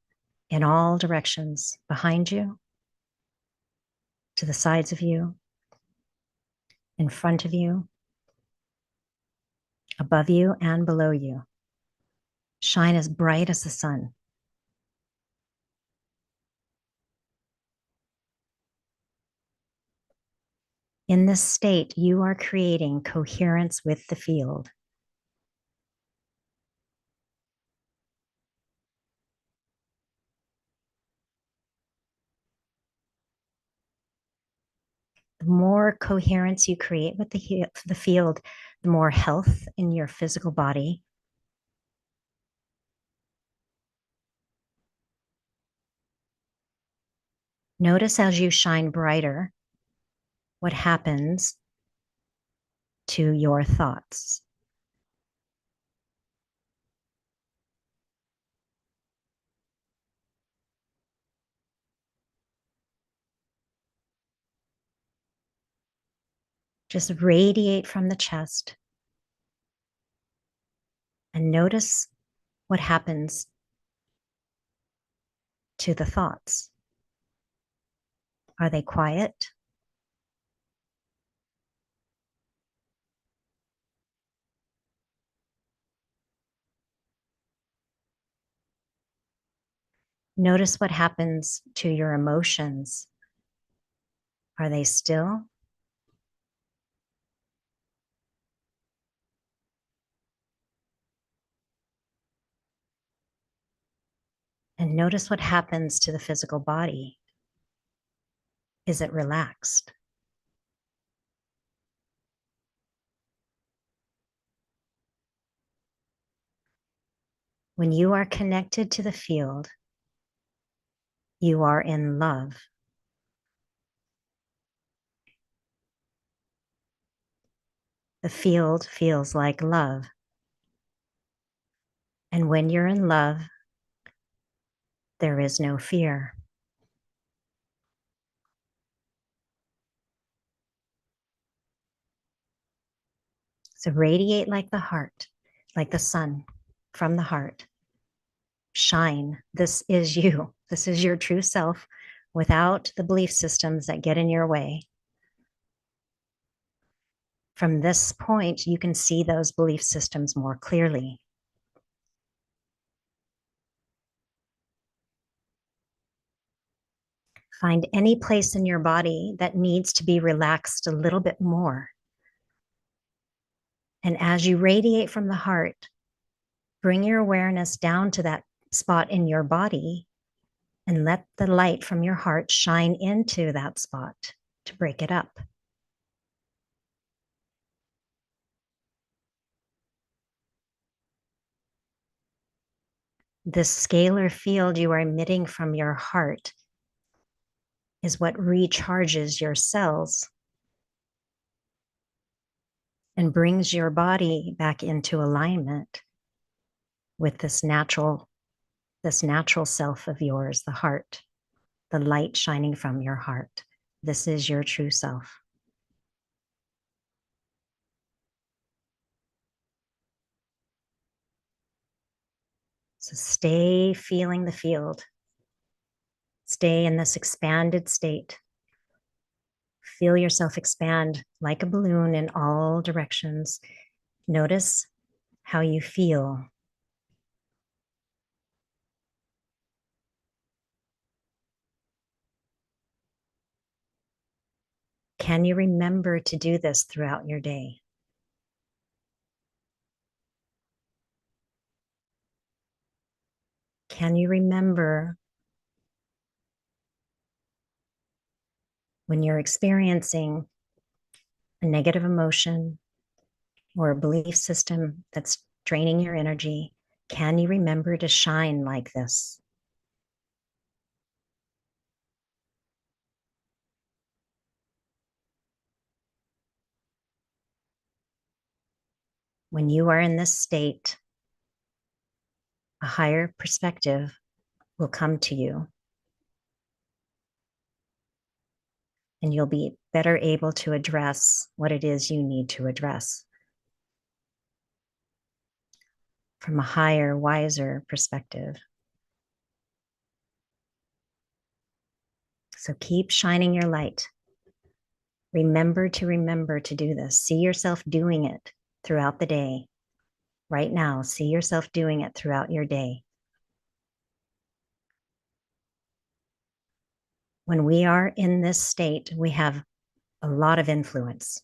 in all directions, behind you, to the sides of you, in front of you, above you, and below you. Shine as bright as the sun. In this state, you are creating coherence with the field. The more coherence you create with the field, the more health in your physical body, Notice as you shine brighter, what happens to your thoughts. Just radiate from the chest and notice what happens to the thoughts. Are they quiet? Notice what happens to your emotions. Are they still? And notice what happens to the physical body. Is it relaxed? When you are connected to the field, you are in love. The field feels like love. And when you're in love, there is no fear. So radiate like the heart, like the sun from the heart. Shine. This is you. This is your true self without the belief systems that get in your way. From this point, you can see those belief systems more clearly. Find any place in your body that needs to be relaxed a little bit more. And as you radiate from the heart, bring your awareness down to that spot in your body and let the light from your heart shine into that spot to break it up. This scalar field you are emitting from your heart is what recharges your cells and brings your body back into alignment with this natural self of yours, the heart, the light shining from your heart. This is your true self. So stay feeling the field. Stay in this expanded state. Feel yourself expand like a balloon in all directions. Notice how you feel. Can you remember to do this throughout your day? Can you remember when you're experiencing a negative emotion or a belief system that's draining your energy? Can you remember to shine like this? When you are in this state, a higher perspective will come to you, and you'll be better able to address what it is you need to address from a higher, wiser perspective. So keep shining your light. Remember to do this. See yourself doing it throughout the day. Right now, see yourself doing it throughout your day. When we are in this state, we have a lot of influence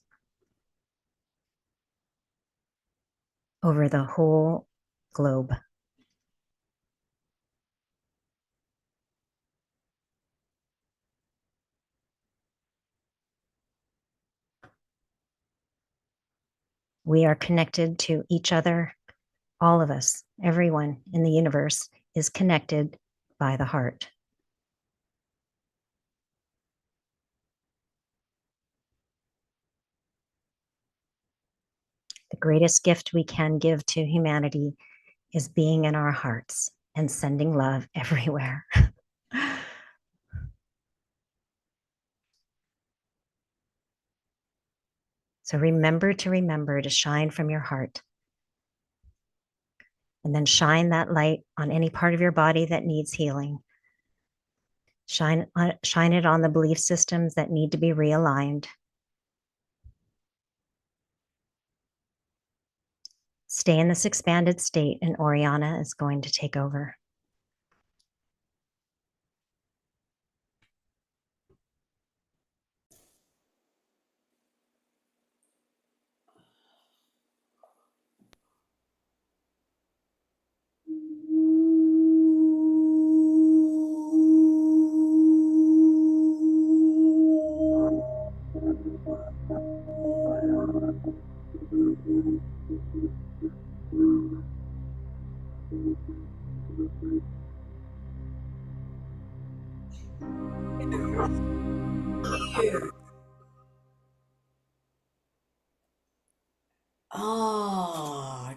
over the whole globe. We are connected to each other. All of us, everyone in the universe is connected by the heart. The greatest gift we can give to humanity is being in our hearts and sending love everywhere. So remember to shine from your heart. And then shine that light on any part of your body that needs healing. Shine it on the belief systems that need to be realigned. Stay in this expanded state, and Oriana is going to take over.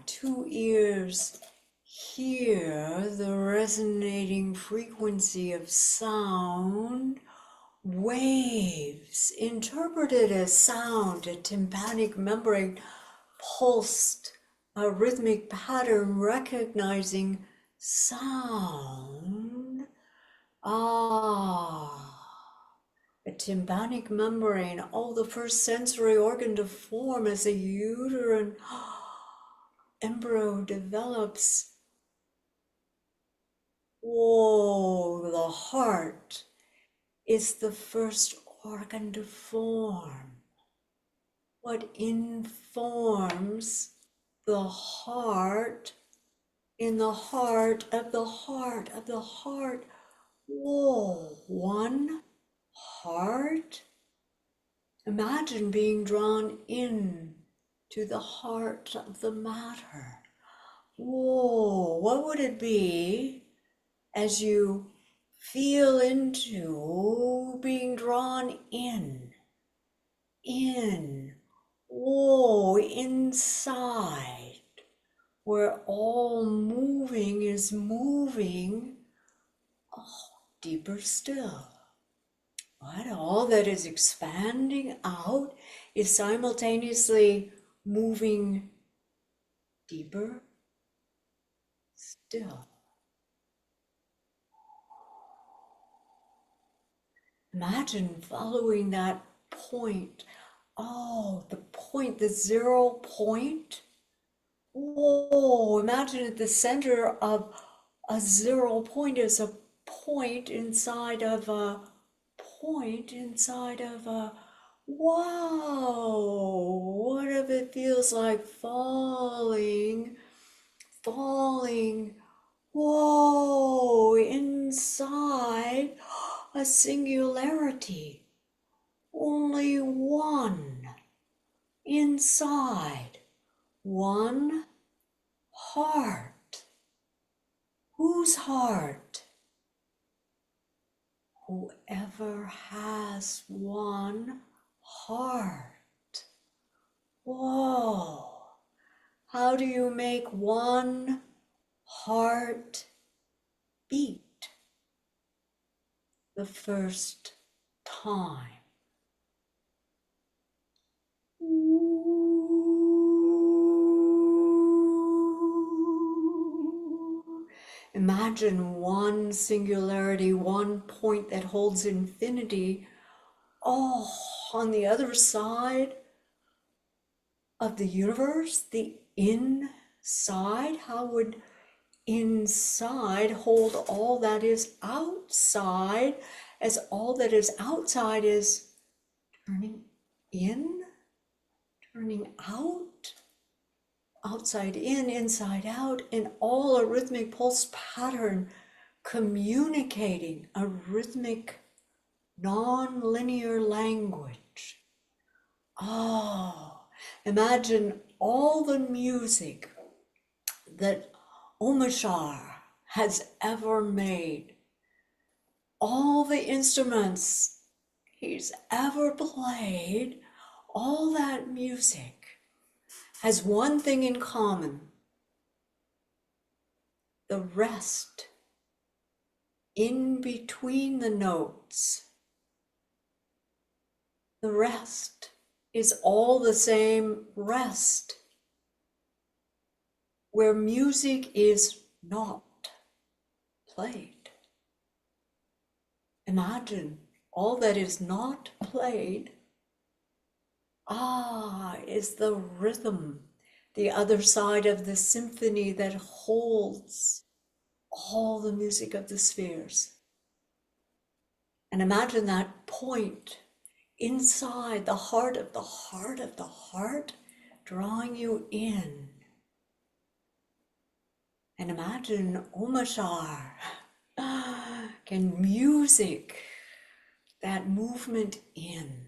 Two ears hear the resonating frequency of sound, waves interpreted as sound, a tympanic membrane pulsed, a rhythmic pattern recognizing sound. A tympanic membrane, the first sensory organ to form as a uterine embryo develops. Whoa, the heart is the first organ to form. What informs the heart in the heart of the heart of the heart? Whoa, one heart. Imagine being drawn in to the heart of the matter. Whoa, what would it be as you feel into being drawn in, whoa, inside, where all moving is moving, deeper still. Right? All that is expanding out is simultaneously moving deeper still. Imagine following that point. The point, the 0 point. Whoa, imagine at the center of a 0 point is a point inside of a point inside of a. Wow, what if it feels like falling, whoa, inside a singularity, only one, inside one heart. Whose heart? Whoever has one heart. Whoa, how do you make one heart beat the first time? Imagine one singularity, one point that holds infinity. On the other side of the universe, the inside. How would inside hold all that is outside, as all that is outside is turning in, turning out, outside in, inside out, in all a rhythmic pulse pattern, communicating a rhythmic non-linear language. Imagine all the music that Omashar has ever made, all the instruments he's ever played, all that music has one thing in common: the rest in between the notes. The rest is all the same rest, where music is not played. Imagine all that is not played, is the rhythm, the other side of the symphony that holds all the music of the spheres. And imagine that point inside the heart of the heart of the heart, drawing you in. And imagine Omashar. Can music, that movement in.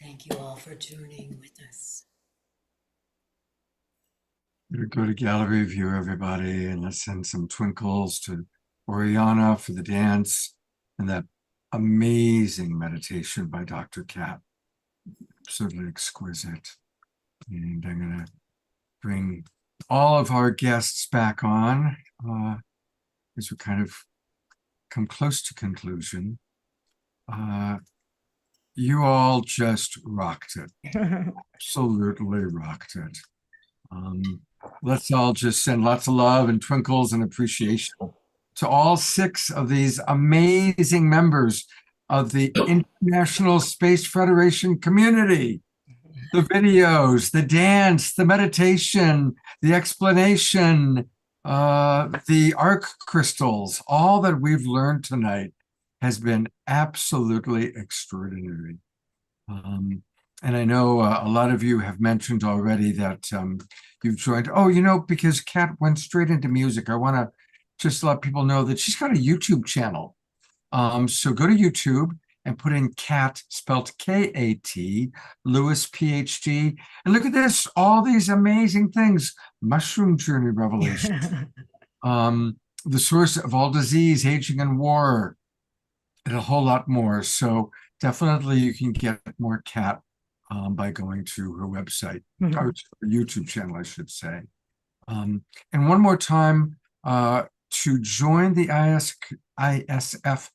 Thank you all for tuning with us. Go to gallery view, everybody, and let's send some twinkles to Oriana for the dance and that amazing meditation by Dr. Kat. Absolutely exquisite. And I'm going to bring all of our guests back on as we kind of come close to conclusion. You all just rocked it. Absolutely rocked it. Let's all just send lots of love and twinkles and appreciation to all 6 of these amazing members of the International Space Federation community. The videos, the dance, the meditation, the explanation, the arc crystals, all that we've learned tonight has been absolutely extraordinary. And I know a lot of you have mentioned already that you've joined. Oh, you know, because Kat went straight into music, I want to just let people know that she's got a YouTube channel. So go to YouTube and put in Kat, spelled K-A-T, Lewis, PhD. And look at this, all these amazing things. Mushroom Journey Revelation. The source of all disease, aging, and war. And a whole lot more. So definitely you can get more Kat by going to her website, or to her YouTube channel, I should say. And one more time, to join the ISF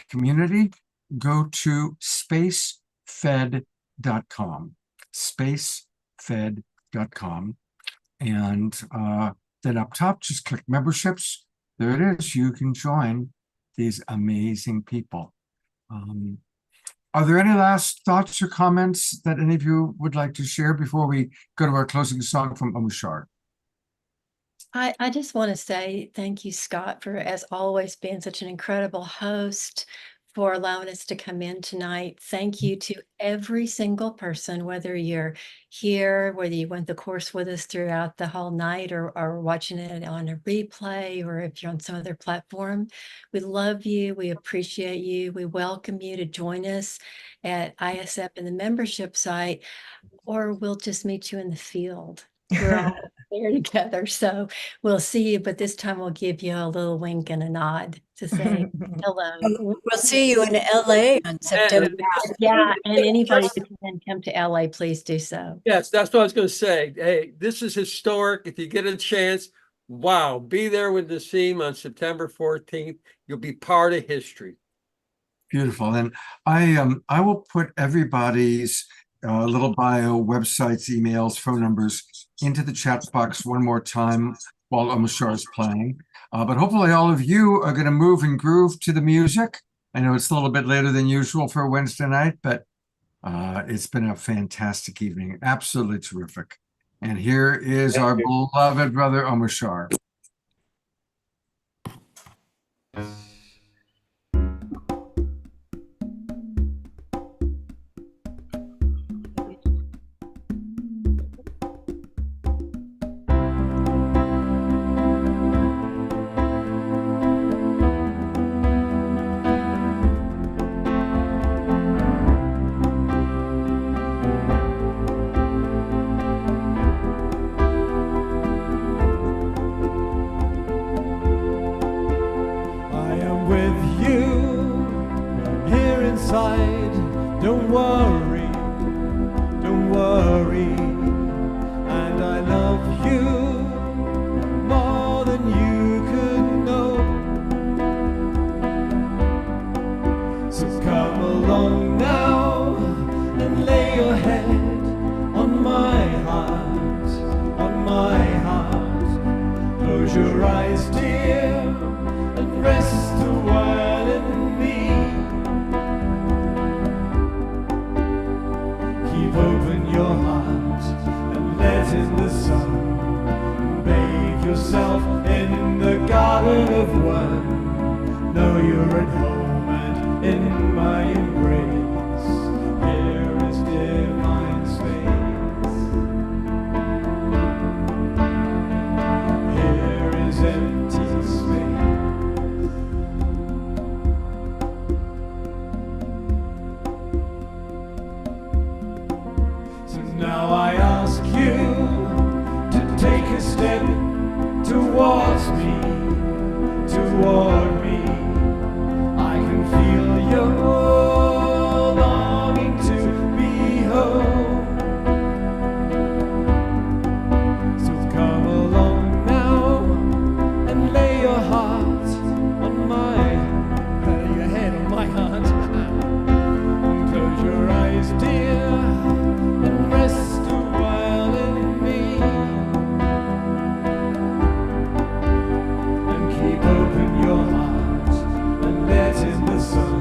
community, go to spacefed.com, spacefed.com. And then up top, just click memberships. There it is. You can join these amazing people. Are there any last thoughts or comments that any of you would like to share before we go to our closing song from Omushar? I just want to say thank you, Scott, for, as always, being such an incredible host, for allowing us to come in tonight. Thank you to every single person, whether you're here, whether you went the course with us throughout the whole night, or watching it on a replay, or if you're on some other platform. We love you. We appreciate you. We welcome you to join us at ISF in the membership site, or we'll just meet you in the field. We're all there together. So we'll see you, but this time we'll give you a little wink and a nod to say hello. We'll see you in LA on September. Yeah, and anybody who can come to LA, please do so. Yes, that's what I was going to say. Hey, this is historic. If you get a chance, wow, be there with Nassim on September 14th. You'll be part of history. Beautiful. And I will put everybody's little bio, websites, emails, phone numbers into the chat box one more time while Omushar is playing. But hopefully all of you are going to move and groove to the music. I know it's a little bit later than usual for a Wednesday night, but it's been a fantastic evening. Absolutely terrific. And here is our beloved brother Omushar. Don't worry, don't worry, and I love you more than you could know. So come along now and lay your head on my heart, on my heart. Close your eyes, dear, and rest a while in me. Open your heart and let in the sun. Bathe yourself in the garden of one. Know you're at home and in my embrace. Here is divine space. Here is empty space. Now I ask you to take a step towards me, toward me. I can feel your longing to be home. So come along now and lay your heart on my, your head on my heart. And close your eyes, dear, and rest a while in me. And keep open your heart and let in the sun.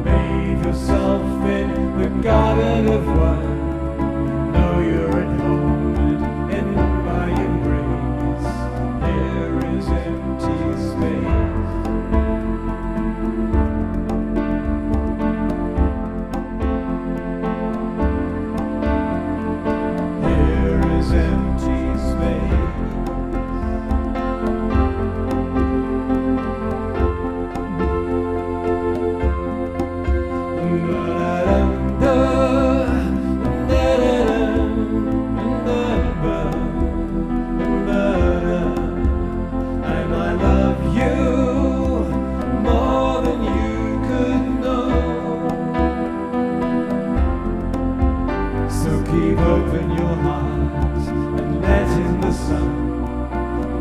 Bathe yourself in the garden of one. Know you're at home and in my embrace. There is empty space. There is empty space. And I love you more than you could know. So keep open your heart and let in the sun.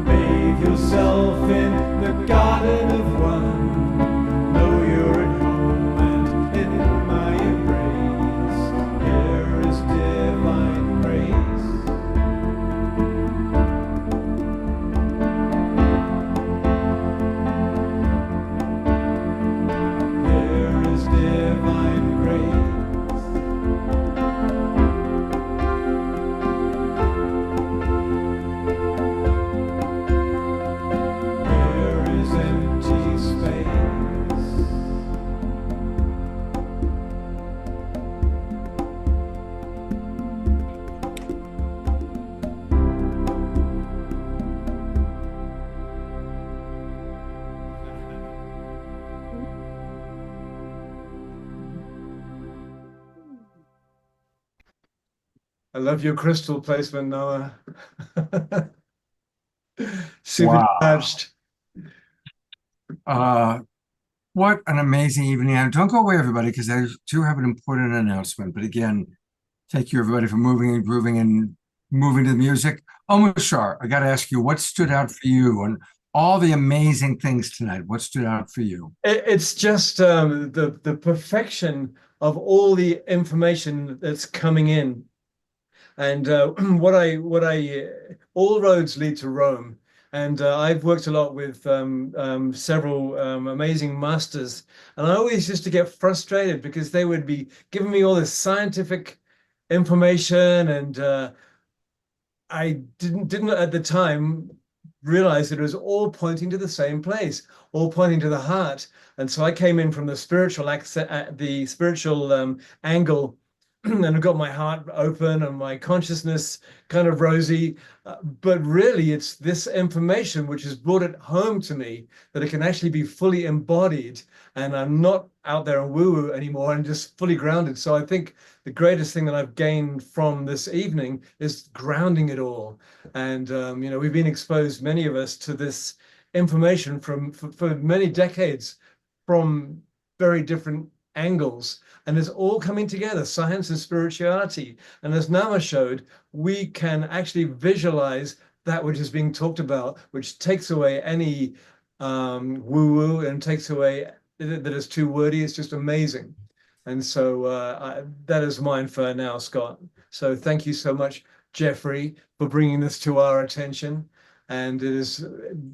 Bathe yourself in the garden of one. Know you're at home and in my embrace. There is divine grace. There is divine grace. There is empty space. I love your crystal placement, Noah. Super Wow. touched. What an amazing evening. And don't go away, everybody, because I do have an important announcement. But again, thank you, everybody, for moving and grooving and moving to the music. Omashar, I got to ask you, what stood out for you and all the amazing things tonight? What stood out for you? It's just the perfection of all the information that's coming in. And all roads lead to Rome. And I've worked a lot with several amazing masters, and I always used to get frustrated because they would be giving me all this scientific information, and I didn't at the time realize that it was all pointing to the same place, all pointing to the heart. And so I came in from the spiritual angle. And I've got my heart open and my consciousness kind of rosy. But really, it's this information which has brought it home to me that it can actually be fully embodied. And I'm not out there on woo-woo anymore and just fully grounded. So I think the greatest thing that I've gained from this evening is grounding it all. And, we've been exposed, many of us, to this information for many decades from very different angles, and it's all coming together, science and spirituality. And as Nama showed, we can actually visualize that which is being talked about, which takes away any woo-woo and takes away that is too wordy. It's just amazing. And so that is mine for now, Scott. So thank you so much, Jeffrey, for bringing this to our attention. And it is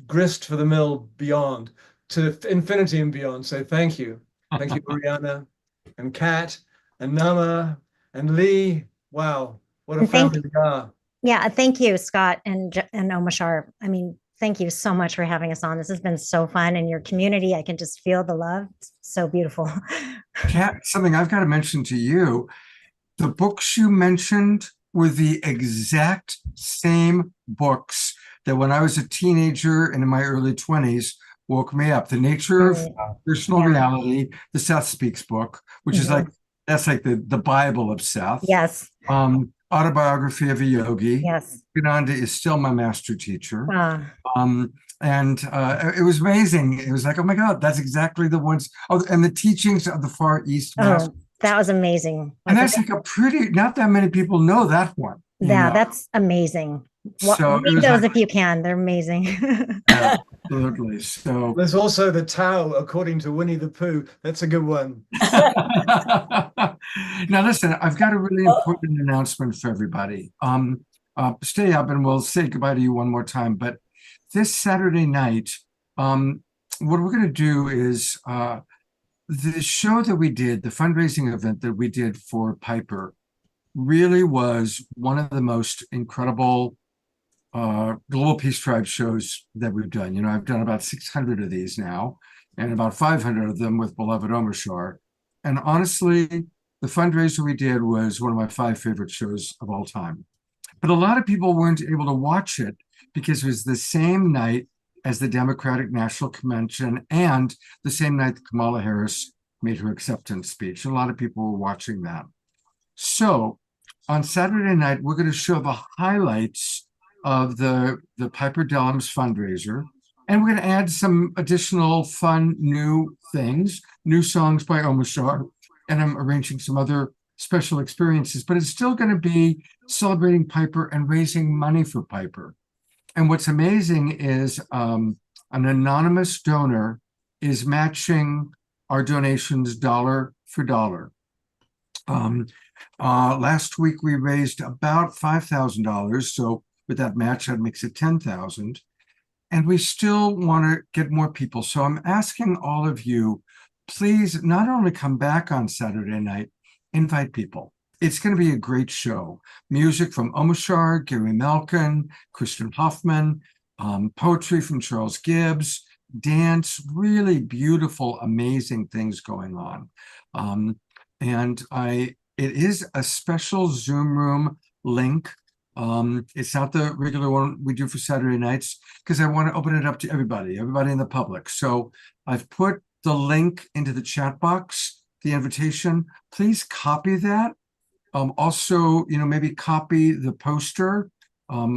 grist for the mill beyond, to infinity and beyond. So thank you. Thank you, Mariana, and Kat, and Nama, and Lee. Wow, what a And thank- family we are. Yeah, thank you, Scott and Omashar. I mean, thank you so much for having us on. This has been so fun, and your community, I can just feel the love. It's so beautiful. Kat, something I've got to mention to you. The books you mentioned were the exact same books that when I was a teenager and in my early 20s woke me up. The Nature of Personal Reality, the Seth Speaks book, which is like That's like the Bible of Seth. Yes. Autobiography of a Yogi. Yes. Yogananda is still my master teacher. Ah, And it was amazing. It was like, oh my God, that's exactly the ones. Oh, and the teachings of the Far East Master. oh, that was amazing. And that's like a pretty, not that many people know that one. Yeah, that's amazing. So it Read was those like- if you can. They're amazing. Yeah, absolutely. So There's also the Tao, according to Winnie the Pooh. That's a good one. now listen, I've got a really important announcement for everybody. Stay up and we'll say goodbye to you one more time. But this Saturday night, what we're going to do is the show that we did, the fundraising event that we did for Piper, really was one of the most incredible Global Peace Tribe shows that we've done. You know, I've done about 600 of these now, and about 500 of them with beloved Omashar. And honestly, the fundraiser we did was one of my 5 favorite shows of all time. But a lot of people weren't able to watch it because it was the same night as the Democratic National Convention and the same night that Kamala Harris made her acceptance speech. And a lot of people were watching that. So on Saturday night, we're going to show the highlights of the Piper Dellums fundraiser. And we're going to add some additional fun new things, new songs by Omashar. And I'm arranging some other special experiences, but it's still going to be celebrating Piper and raising money for Piper. And what's amazing is an anonymous donor is matching our donations dollar for dollar. Last week we raised about $5,000. So with that match, that makes it 10,000. And we still want to get more people. So I'm asking all of you, please not only come back on Saturday night, invite people. It's going to be a great show. Music from Omashar, Gary Malkin, Christian Hoffman, poetry from Charles Gibbs, dance, really beautiful, amazing things going on. It is a special Zoom room link. It's not the regular one we do for Saturday nights because I want to open it up to everybody in the public. So I've put the link into the chat box, the invitation. Please copy that. Also, you know, maybe copy the poster,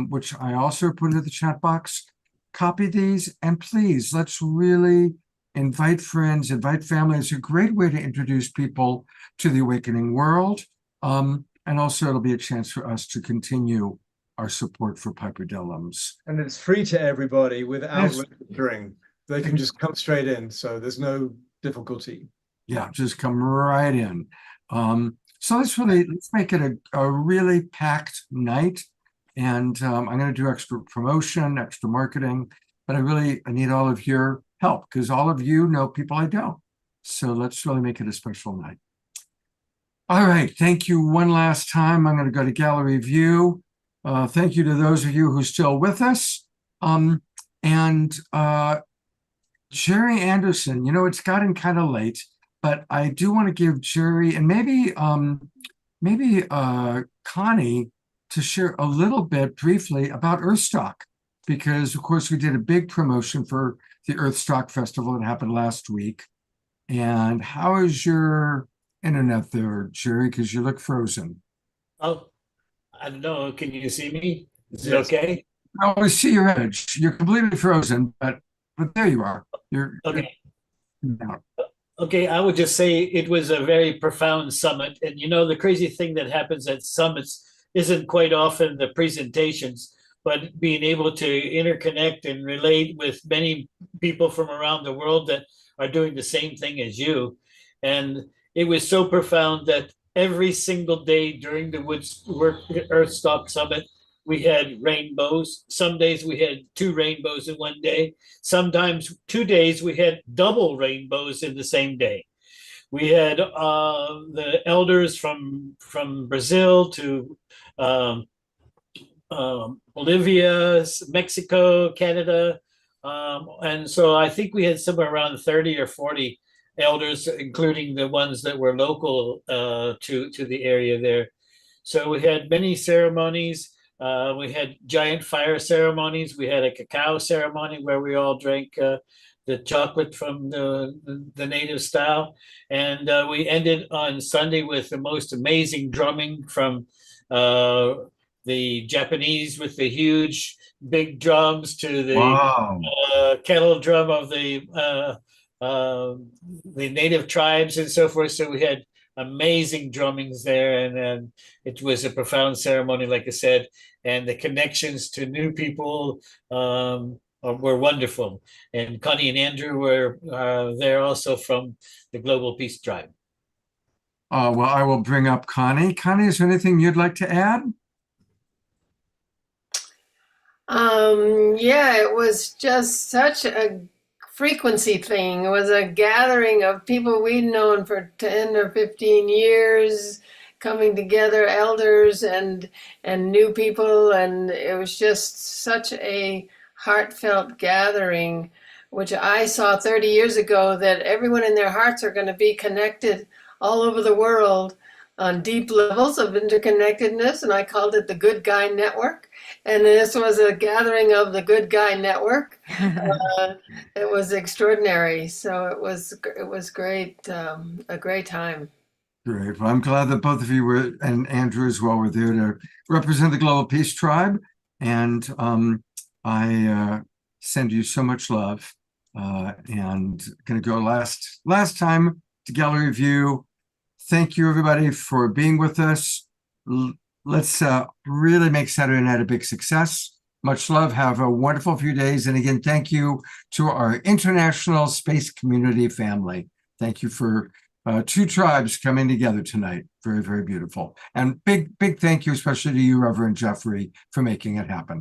which I also put into the chat box. Copy these, and please, let's really invite friends, invite family. It's a great way to introduce people to the awakening world. And also it'll be a chance for us to continue our support for Piper Dellums. And it's free to everybody without registering. They can just come straight in, so there's no difficulty. Yeah, just come right in. So let's make it a really packed night. And I'm going to do extra promotion, extra marketing, but I need all of your help because all of you know people I don't. So let's really make it a special night. All right. Thank you one last time. I'm going to go to gallery view. Thank you to those of you who are still with us. Jerry Anderson, you know, it's gotten kind of late, but I do want to give Jerry and maybe Connie to share a little bit briefly about Earthstock, because of course we did a big promotion for the Earthstock Festival that happened last week. And how is your internet there, Jerry? Because you look frozen. Oh, I don't know. Can you see me? Is it Yes. okay? I always see your edge. You're completely frozen, but there you are. You're Okay. now. Okay, I would just say it was a very profound summit. And you know, the crazy thing that happens at summits isn't quite often the presentations, but being able to interconnect and relate with many people from around the world that are doing the same thing as you. And it was so profound that every single day during the Earthstock Summit, we had rainbows. Some days we had 2 rainbows in one day. Sometimes 2 days we had double rainbows in the same day. We had the elders from Brazil to Bolivia, Mexico, Canada. And so I think we had somewhere around 30 or 40 elders, including the ones that were local to the area there. So we had many ceremonies. We had giant fire ceremonies. We had a cacao ceremony where we all drank the chocolate from the native style. And we ended on Sunday with the most amazing drumming from the Japanese with the huge big drums to the kettle drum of the native tribes and so forth. So we had amazing drummings there, and it was a profound ceremony, like I said, and the connections to new people were wonderful. And Connie and Andrew were there also from the Global Peace Tribe. Well, I will bring up Connie. Connie, is there anything you'd like to add? Yeah, it was just such a frequency thing. It was a gathering of people we'd known for 10 or 15 years coming together, elders and new people, and it was just such a heartfelt gathering, which I saw 30 years ago, that everyone in their hearts are going to be connected all over the world on deep levels of interconnectedness, and I called it the Good Guy Network. And this was a gathering of the Good Guy Network. It was extraordinary. So it was great, a great time. Great. Well, I'm glad that both of you were, and Andrew as well, were there to represent the Global Peace Tribe. And I send you so much love. And going to go last time to gallery view. Thank you, everybody, for being with us. Let's really make Saturday night a big success. Much love. Have a wonderful few days. And again, thank you to our international space community family. Thank you for two tribes coming together tonight. Very, very beautiful. And big thank you, especially to you, Reverend Jeffrey, for making it happen.